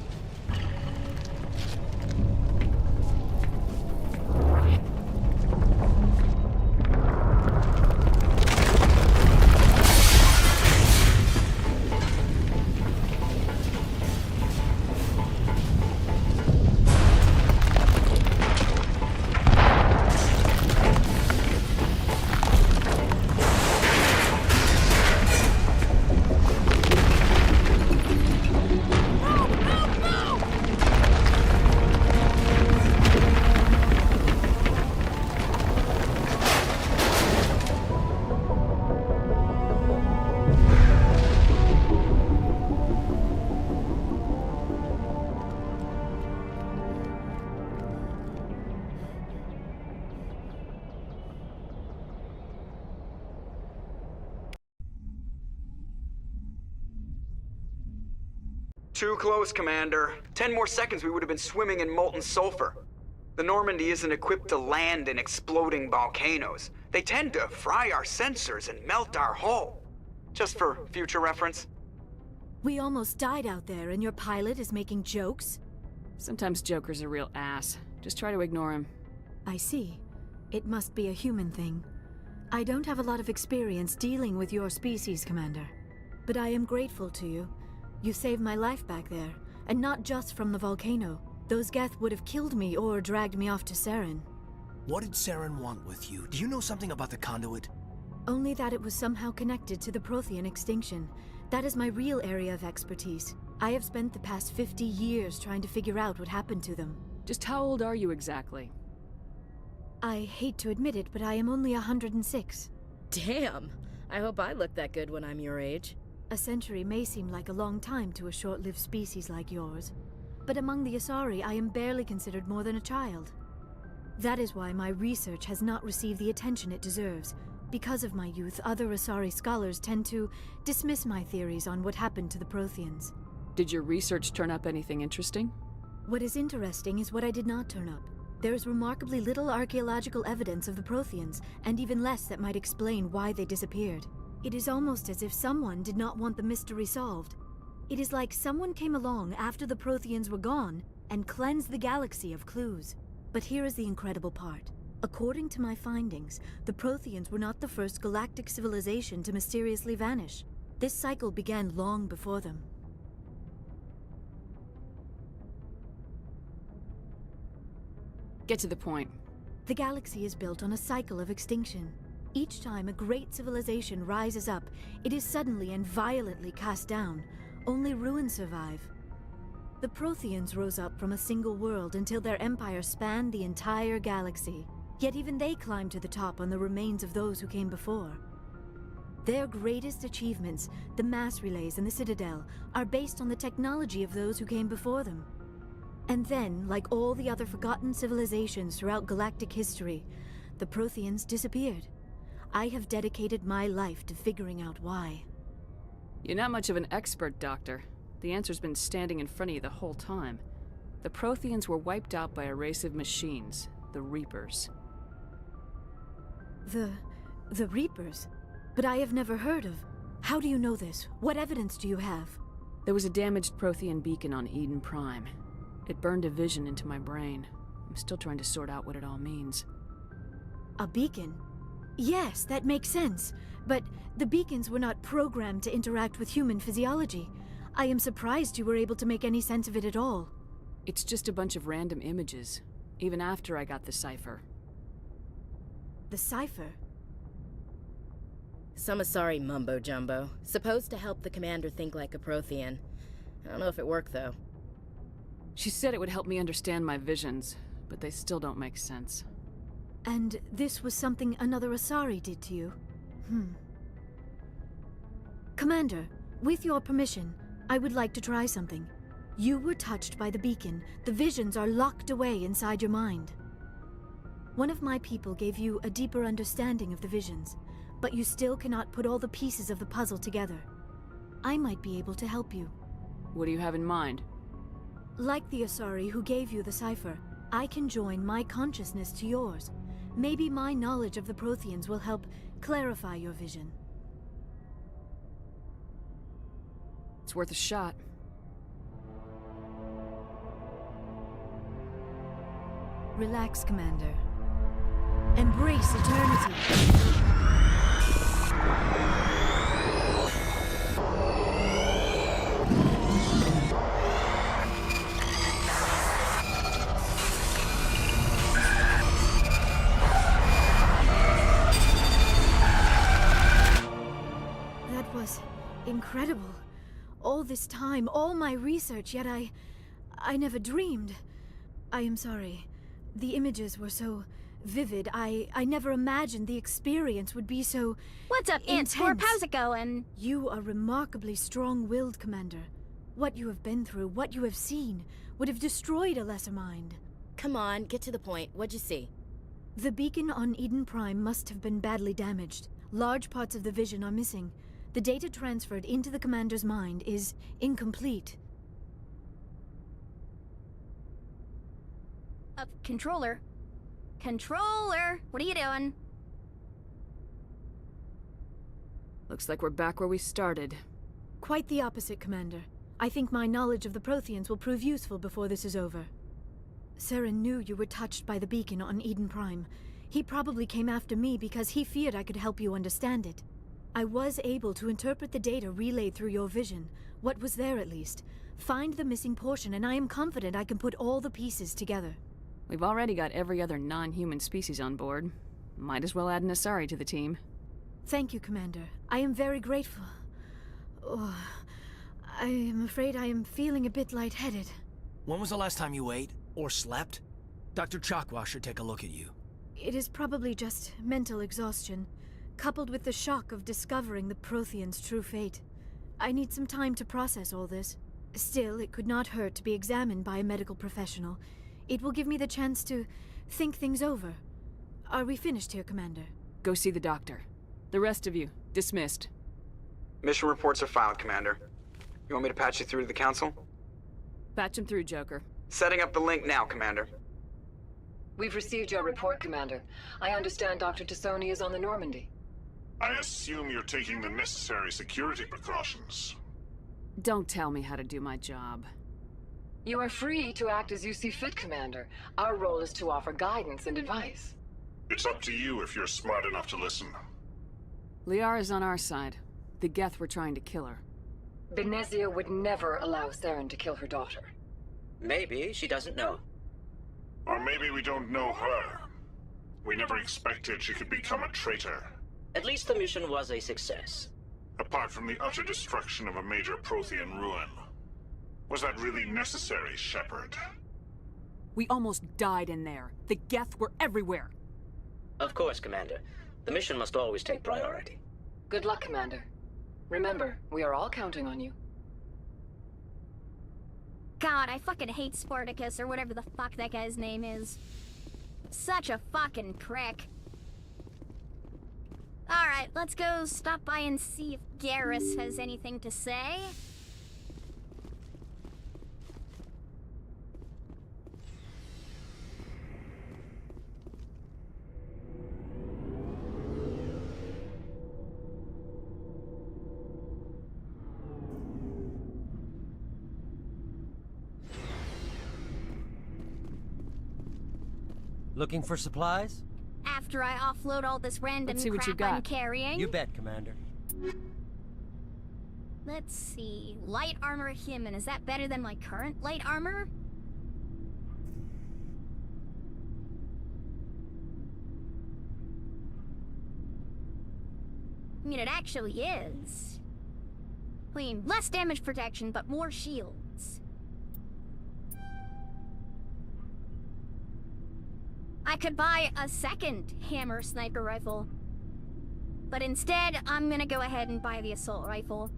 Too close, Commander. 10 more seconds, we would have been swimming in molten sulfur. The Normandy isn't equipped to land in exploding volcanoes. They tend to fry our sensors and melt our hull. Just for future reference. We almost died out there, and your pilot is making jokes? Sometimes Joker's a real ass. Just try to ignore him. I see. It must be a human thing. I don't have a lot of experience dealing with your species, Commander. But I am grateful to you. You saved my life back there, and not just from the volcano. Those Geth would have killed me or dragged me off to Saren. What did Saren want with you? Do you know something about the conduit? Only that it was somehow connected to the Prothean extinction. That is my real area of expertise. I have spent the past 50 years trying to figure out what happened to them. Just how old are you exactly? I hate to admit it, but I am only 106. Damn! I hope I look that good when I'm your age. A century may seem like a long time to a short-lived species like yours, but among the Asari, I am barely considered more than a child. That is why my research has not received the attention it deserves. Because of my youth, other Asari scholars tend to dismiss my theories on what happened to the Protheans. Did your research turn up anything interesting? What is interesting is what I did not turn up. There is remarkably little archaeological evidence of the Protheans, and even less that might explain why they disappeared. It is almost as if someone did not want the mystery solved. It is like someone came along after the Protheans were gone and cleansed the galaxy of clues. But here is the incredible part. According to my findings, the Protheans were not the first galactic civilization to mysteriously vanish. This cycle began long before them. Get to the point. The galaxy is built on a cycle of extinction. Each time a great civilization rises up, it is suddenly and violently cast down. Only ruins survive. The Protheans rose up from a single world until their empire spanned the entire galaxy. Yet even they climbed to the top on the remains of those who came before. Their greatest achievements, the mass relays and the Citadel, are based on the technology of those who came before them. And then, like all the other forgotten civilizations throughout galactic history, the Protheans disappeared. I have dedicated my life to figuring out why. You're not much of an expert, Doctor. The answer's been standing in front of you the whole time. The Protheans were wiped out by a race of machines, the Reapers. The Reapers? But I have never heard of. How do you know this? What evidence do you have? There was a damaged Prothean beacon on Eden Prime. It burned a vision into my brain. I'm still trying to sort out what it all means. A beacon? Yes, that makes sense. But the beacons were not programmed to interact with human physiology. I am surprised you were able to make any sense of it at all. It's just a bunch of random images, even after I got the cipher. The cipher? Some Asari mumbo-jumbo, supposed to help the commander think like a Prothean. I don't know if it worked, though. She said it would help me understand my visions, but they still don't make sense. And this was something another Asari did to you? Commander, with your permission, I would like to try something. You were touched by the beacon. The visions are locked away inside your mind. One of my people gave you a deeper understanding of the visions, but you still cannot put all the pieces of the puzzle together. I might be able to help you. What do you have in mind? Like the Asari who gave you the cipher, I can join my consciousness to yours. Maybe my knowledge of the Protheans will help clarify your vision. It's worth a shot. Relax, Commander. Embrace eternity. That was incredible. All this time, all my research, yet I never dreamed. I am sorry. The images were so vivid. I never imagined the experience would be so What's up, Ant Corp? How's it going? You are remarkably strong-willed, Commander. What you have been through, what you have seen, would have destroyed a lesser mind. Come on, get to the point. What'd you see? The beacon on Eden Prime must have been badly damaged. Large parts of the vision are missing. The data transferred into the Commander's mind is incomplete. Controller? Controller! What are you doing? Looks like we're back where we started. Quite the opposite, Commander. I think my knowledge of the Protheans will prove useful before this is over. Saren knew you were touched by the beacon on Eden Prime. He probably came after me because he feared I could help you understand it. I was able to interpret the data relayed through your vision, what was there at least, find the missing portion, and I am confident I can put all the pieces together. We've already got every other non-human species on board. Might as well add an Asari to the team. Thank you, Commander. I am very grateful. Oh, I am afraid I am feeling a bit lightheaded. When was the last time you ate? Or slept? Dr. Chakwa should take a look at you. It is probably just mental exhaustion, coupled with the shock of discovering the Protheans' true fate. I need some time to process all this. Still, it could not hurt to be examined by a medical professional. It will give me the chance to think things over. Are we finished here, Commander? Go see the doctor. The rest of you, dismissed. Mission reports are filed, Commander. You want me to patch you through to the Council? Patch him through, Joker. Setting up the link now, Commander. We've received your report, Commander. I understand Dr. Tassoni is on the Normandy. I assume you're taking the necessary security precautions. Don't tell me how to do my job. You are free to act as you see fit, Commander. Our role is to offer guidance and advice. It's up to you if you're smart enough to listen. Liara's on our side. The Geth were trying to kill her. Benezia would never allow Saren to kill her daughter. Maybe she doesn't know. Or maybe we don't know her. We never expected she could become a traitor. At least the mission was a success. Apart from the utter destruction of a major Prothean ruin. Was that really necessary, Shepard? We almost died in there. The Geth were everywhere. Of course, Commander. The mission must always take priority. Good luck, Commander. Remember, we are all counting on you. God, I fucking hate Spartacus or whatever the fuck that guy's name is. Such a fucking prick. Alright, let's go stop by and see if Garrus has anything to say. Looking for supplies? After I offload all this random Let's see what you crap I'm got. carrying. You bet, Commander. Let's see. Light armor human. Is that better than my current light armor? I mean, it actually is. I mean, less damage protection, but more shields. I could buy a second hammer sniper rifle. But instead, I'm gonna go ahead and buy the assault rifle.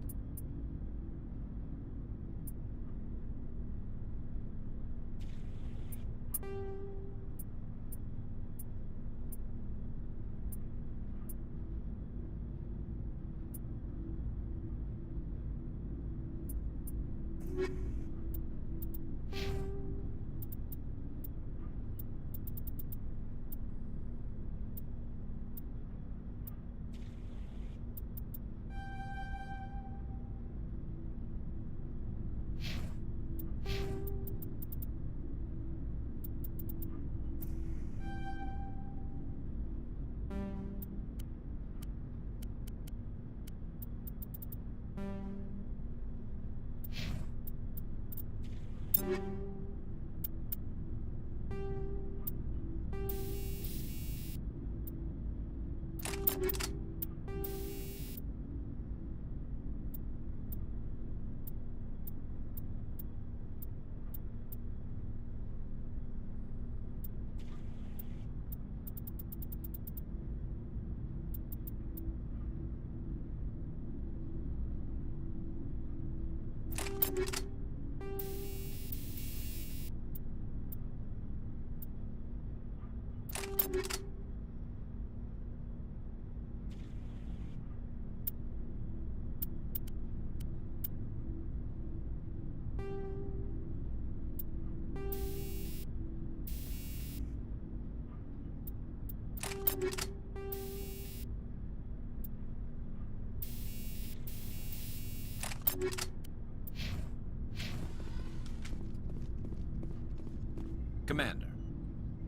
Commander,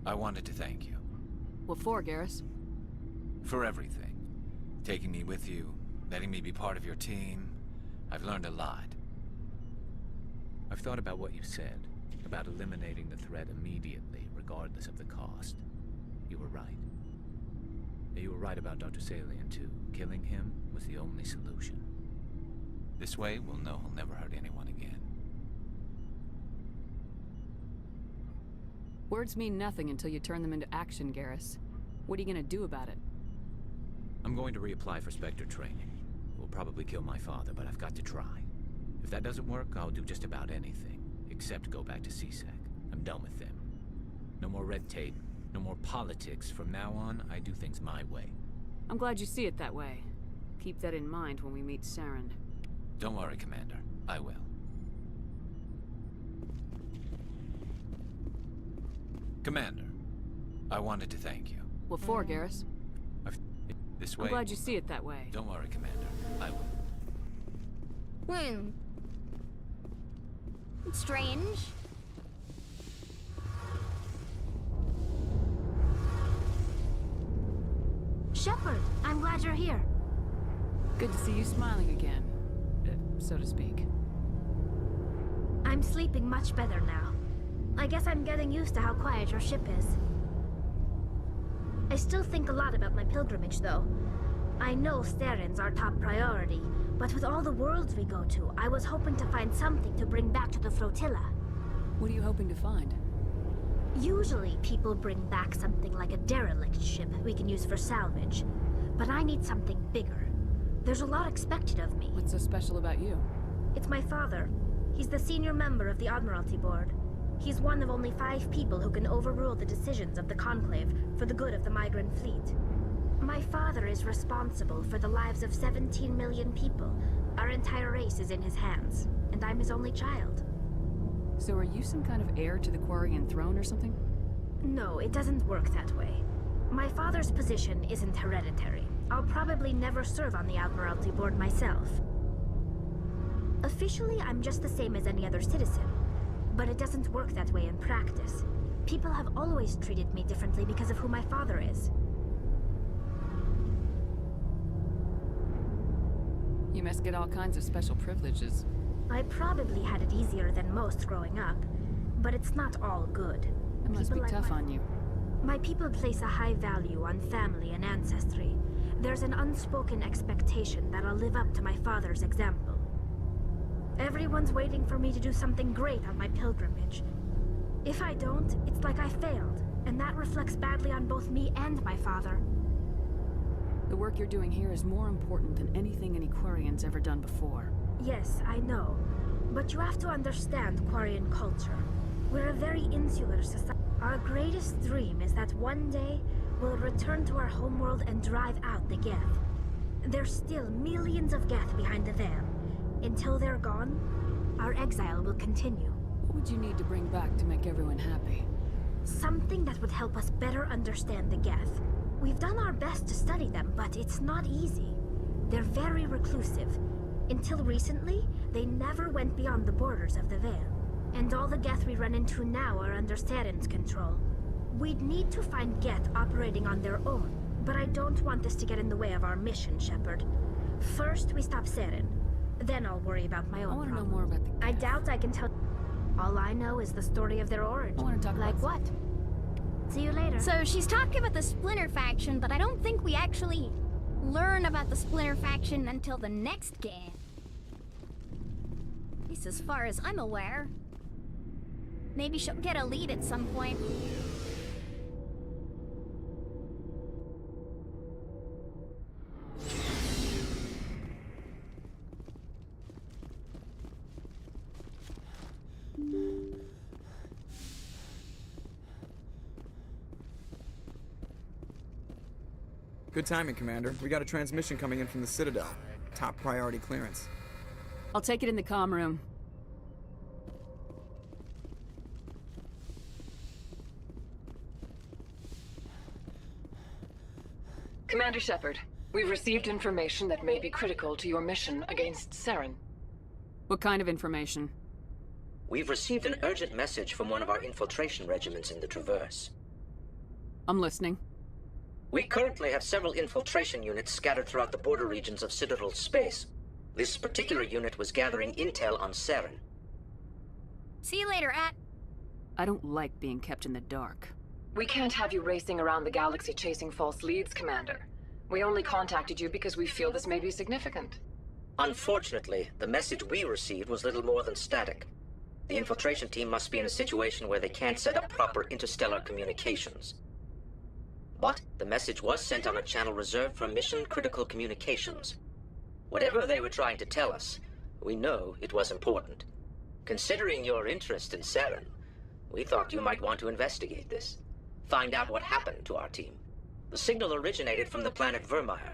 I wanted to thank you. What for, Garrus? For everything. Taking me with you, letting me be part of your team. I've learned a lot. I've thought about what you said, about eliminating the threat immediately, regardless of the cost. You were right. You were right about Dr. Salian, too. Killing him was the only solution. This way, we'll know he'll never hurt anyone again. Words mean nothing until you turn them into action, Garrus. What are you gonna do about it? I'm going to reapply for Spectre training. It will probably kill my father, but I've got to try. If that doesn't work, I'll do just about anything, except go back to CSEC. I'm done with them. No more red tape, no more politics. From now on, I do things my way. I'm glad you see it that way. Keep that in mind when we meet Saren. Don't worry, Commander. I will. Commander, I wanted to thank you. What for, Garrus? This way. I'm glad you see it that way. Don't worry, Commander. I will. Strange. Shepard, I'm glad you're here. Good to see you smiling again, so to speak. I'm sleeping much better now. I guess I'm getting used to how quiet your ship is. I still think a lot about my pilgrimage, though. I know Saren's our top priority, but with all the worlds we go to, I was hoping to find something to bring back to the flotilla. What are you hoping to find? Usually, people bring back something like a derelict ship we can use for salvage. But I need something bigger. There's a lot expected of me. What's so special about you? It's my father. He's the senior member of the Admiralty Board. He's one of only 5 people who can overrule the decisions of the Conclave for the good of the migrant fleet. My father is responsible for the lives of 17 million people. Our entire race is in his hands, and I'm his only child. So are you some kind of heir to the Quarian throne or something? No, it doesn't work that way. My father's position isn't hereditary. I'll probably never serve on the Admiralty Board myself. Officially, I'm just the same as any other citizen. But it doesn't work that way in practice. People have always treated me differently because of who my father is. You must get all kinds of special privileges. I probably had it easier than most growing up, but it's not all good. It must be tough on you. My people place a high value on family and ancestry. There's an unspoken expectation that I'll live up to my father's example. Everyone's waiting for me to do something great on my pilgrimage. If I don't, it's like I failed, and that reflects badly on both me and my father. The work you're doing here is more important than anything any Quarian's ever done before. Yes, I know. But you have to understand Quarian culture. We're a very insular society. Our greatest dream is that one day we'll return to our homeworld and drive out the Geth. There's still millions of Geth behind the veil. Until they're gone, our exile will continue. What would you need to bring back to make everyone happy? Something that would help us better understand the Geth. We've done our best to study them, but it's not easy. They're very reclusive. Until recently, they never went beyond the borders of the Veil. And all the Geth we run into now are under Saren's control. We'd need to find Geth operating on their own, but I don't want this to get in the way of our mission, Shepard. First, we stop Saren. Then I'll worry about my own I want to know problem. more about the Geth. I doubt I can tell. All I know is the story of their origin. I want to talk like about what? See you later. So she's talking about the Splinter faction, but I don't think we actually learn about the Splinter faction until the next game. At least as far as I'm aware. Maybe she'll get a lead at some point. Good timing, Commander. We got a transmission coming in from the Citadel. Top priority clearance. I'll take it in the comm room. Commander Shepard, we've received information that may be critical to your mission against Saren. What kind of information? We've received an urgent message from one of our infiltration regiments in the Traverse. I'm listening. We currently have several infiltration units scattered throughout the border regions of Citadel space. This particular unit was gathering intel on Saren. See you later, At. I don't like being kept in the dark. We can't have you racing around the galaxy chasing false leads, Commander. We only contacted you because we feel this may be significant. Unfortunately, the message we received was little more than static. The infiltration team must be in a situation where they can't set up proper interstellar communications. But the message was sent on a channel reserved for mission-critical communications. Whatever they were trying to tell us, we know it was important. Considering your interest in Saren, we thought you might want to investigate this. Find out what happened to our team. The signal originated from the planet Vermeer.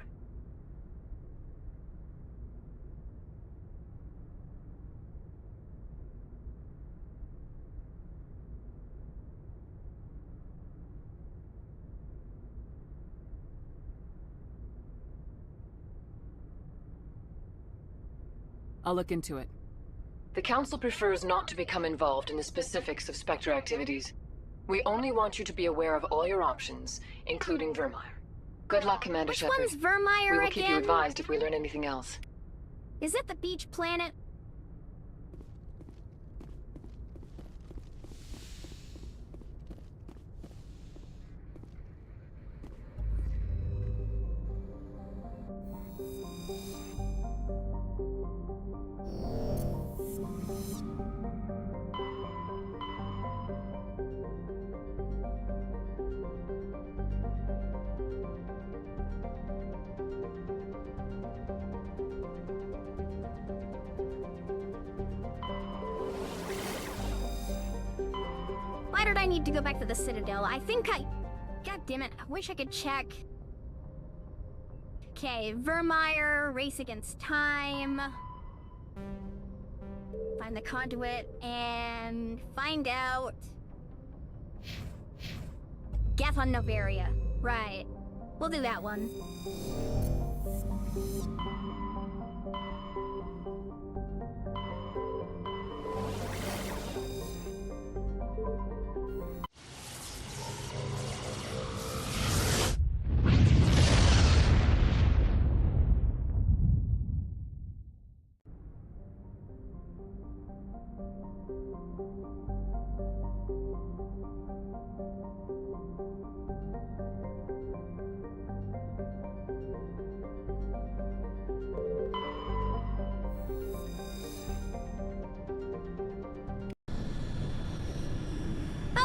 I'll look into it. The Council prefers not to become involved in the specifics of Spectre activities. We only want you to be aware of all your options, including Vermeer. Good luck, Commander Shepard. Which one's Vermeer We will keep you again? advised if we learn anything else. Is it the beach planet? Why did I need to go back to the Citadel? I think I... God damn it, I wish I could check. Okay, Vermeer, race against time. Find the conduit and find out... Geth on Novaria. Right. We'll do that one.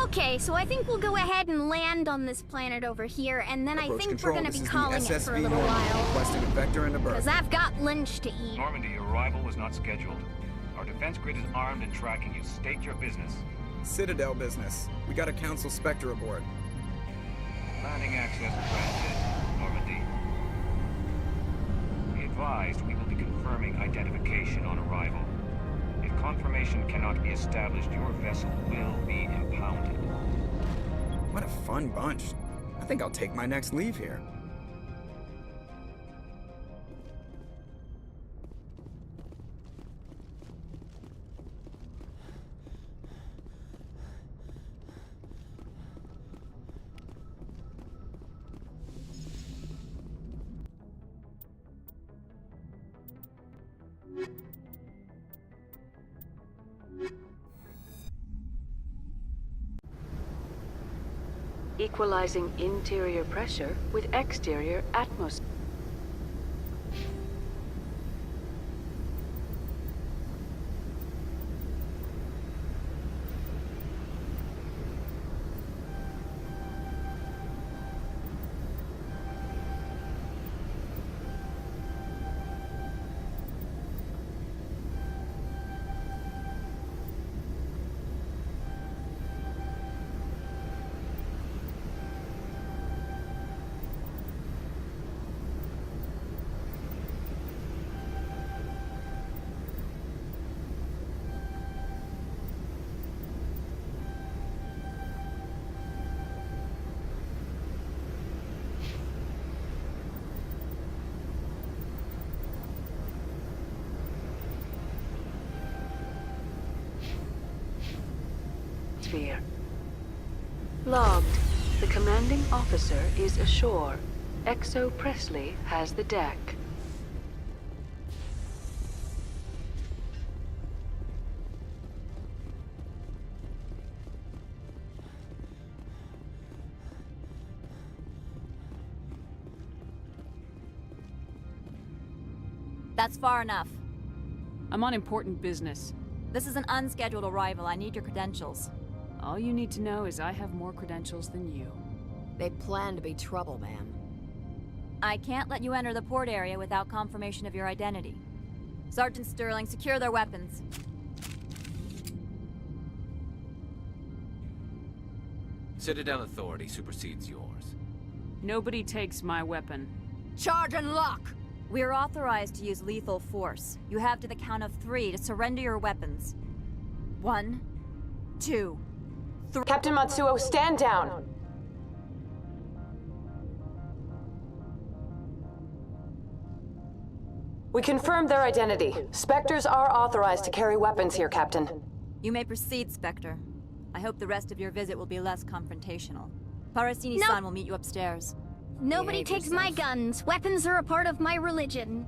Okay, so I think we'll go ahead and land on this planet over here, and then I think we're gonna be calling it for a little while. Requesting a vector and a bird. Because I've got lunch to eat. Normandy, your arrival was not scheduled. Our defense grid is armed and tracking you. State your business. Citadel business. We got a Council Spectre aboard. Landing access granted, Normandy. Be advised, we will be confirming identification on arrival. If confirmation cannot be established, your vessel will be impounded. What a fun bunch. I think I'll take my next leave here. Equalizing interior pressure with exterior atmosphere. Logged. The commanding officer is ashore. XO Presley has the deck. That's far enough. I'm on important business. This is an unscheduled arrival. I need your credentials. All you need to know is I have more credentials than you. They plan to be trouble, ma'am. I can't let you enter the port area without confirmation of your identity. Sergeant Sterling, secure their weapons. Citadel authority supersedes yours. Nobody takes my weapon. Charge and lock! We're authorized to use lethal force. You have to the count of 3 to surrender your weapons. 1, 2, 3. Captain Matsuo, stand down! We confirmed their identity. Spectres are authorized to carry weapons here, Captain. You may proceed, Spectre. I hope the rest of your visit will be less confrontational. Parasini-san will meet you upstairs. Nobody Behave takes my yourself. guns. Weapons are a part of my religion.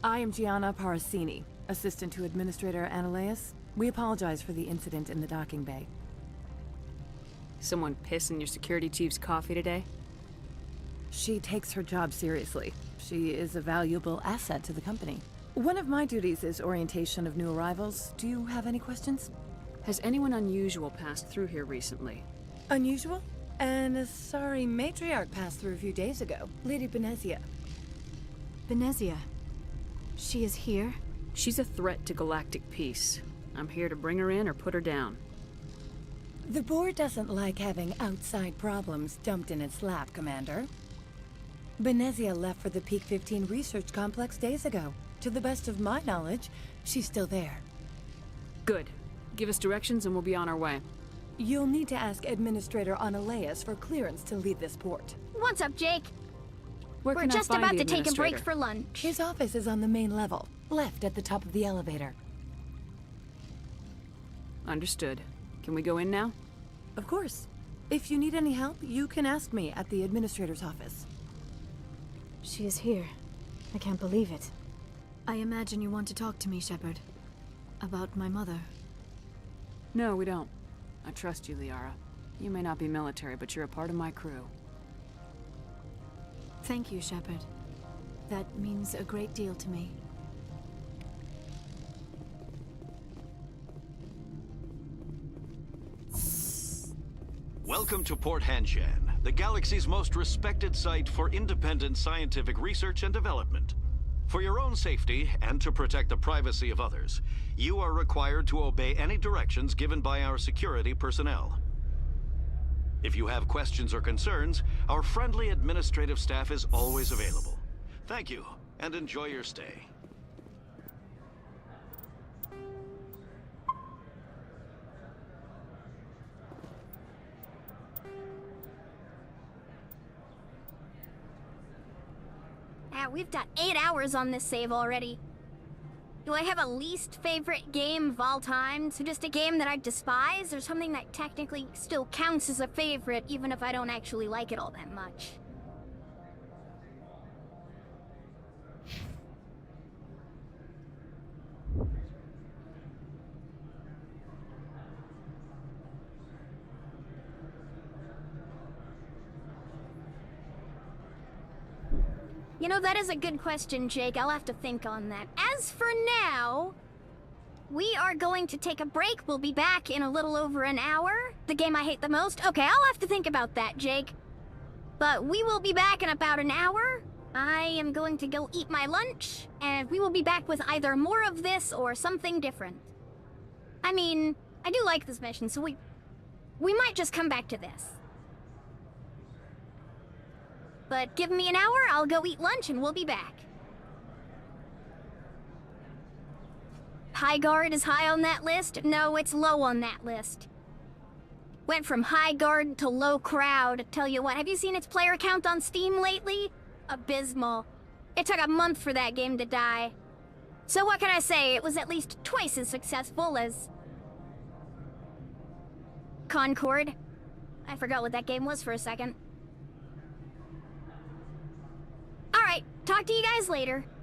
I am Gianna Parasini, assistant to Administrator Ananias. We apologize for the incident in the docking bay. Someone piss in your security chief's coffee today? She takes her job seriously. She is a valuable asset to the company. One of my duties is orientation of new arrivals. Do you have any questions? Has anyone unusual passed through here recently? Unusual? An Asari matriarch passed through a few days ago. Lady Benezia. Benezia? She is here? She's a threat to galactic peace. I'm here to bring her in or put her down. The board doesn't like having outside problems dumped in its lap, Commander. Benezia left for the Peak 15 research complex days ago. To the best of my knowledge, she's still there. Good. Give us directions and we'll be on our way. You'll need to ask Administrator Ananias for clearance to leave this port. What's up, Jake? Where We're can I just find about the to take a break administrator? for lunch. His office is on the main level, left at the top of the elevator. Understood. Can we go in now? Of course. If you need any help, you can ask me at the Administrator's office. She is here. I can't believe it. I imagine you want to talk to me, Shepard. About my mother. No, we don't. I trust you, Liara. You may not be military, but you're a part of my crew. Thank you, Shepard. That means a great deal to me. Welcome to Port Hanshan, the galaxy's most respected site for independent scientific research and development. For your own safety and to protect the privacy of others, you are required to obey any directions given by our security personnel. If you have questions or concerns, our friendly administrative staff is always available. Thank you, and enjoy your stay. We've got 8 hours on this save already. Do I have a least favorite game of all time? So just a game that I despise, or something that technically still counts as a favorite, even if I don't actually like it all that much? You know, that is a good question, Jake. I'll have to think on that. As for now, we are going to take a break. We'll be back in a little over an hour. The game I hate the most? Okay, I'll have to think about that, Jake. But we will be back in about an hour. I am going to go eat my lunch, and we will be back with either more of this or something different. I mean, I do like this mission, so we might just come back to this. But give me an hour, I'll go eat lunch, and we'll be back. High guard is high on that list? No, it's low on that list. Went from high guard to low crowd. Tell you what, have you seen its player count on Steam lately? Abysmal. It took a month for that game to die. So what can I say? It was at least twice as successful as Concord. I forgot what that game was for a second. Alright, talk to you guys later.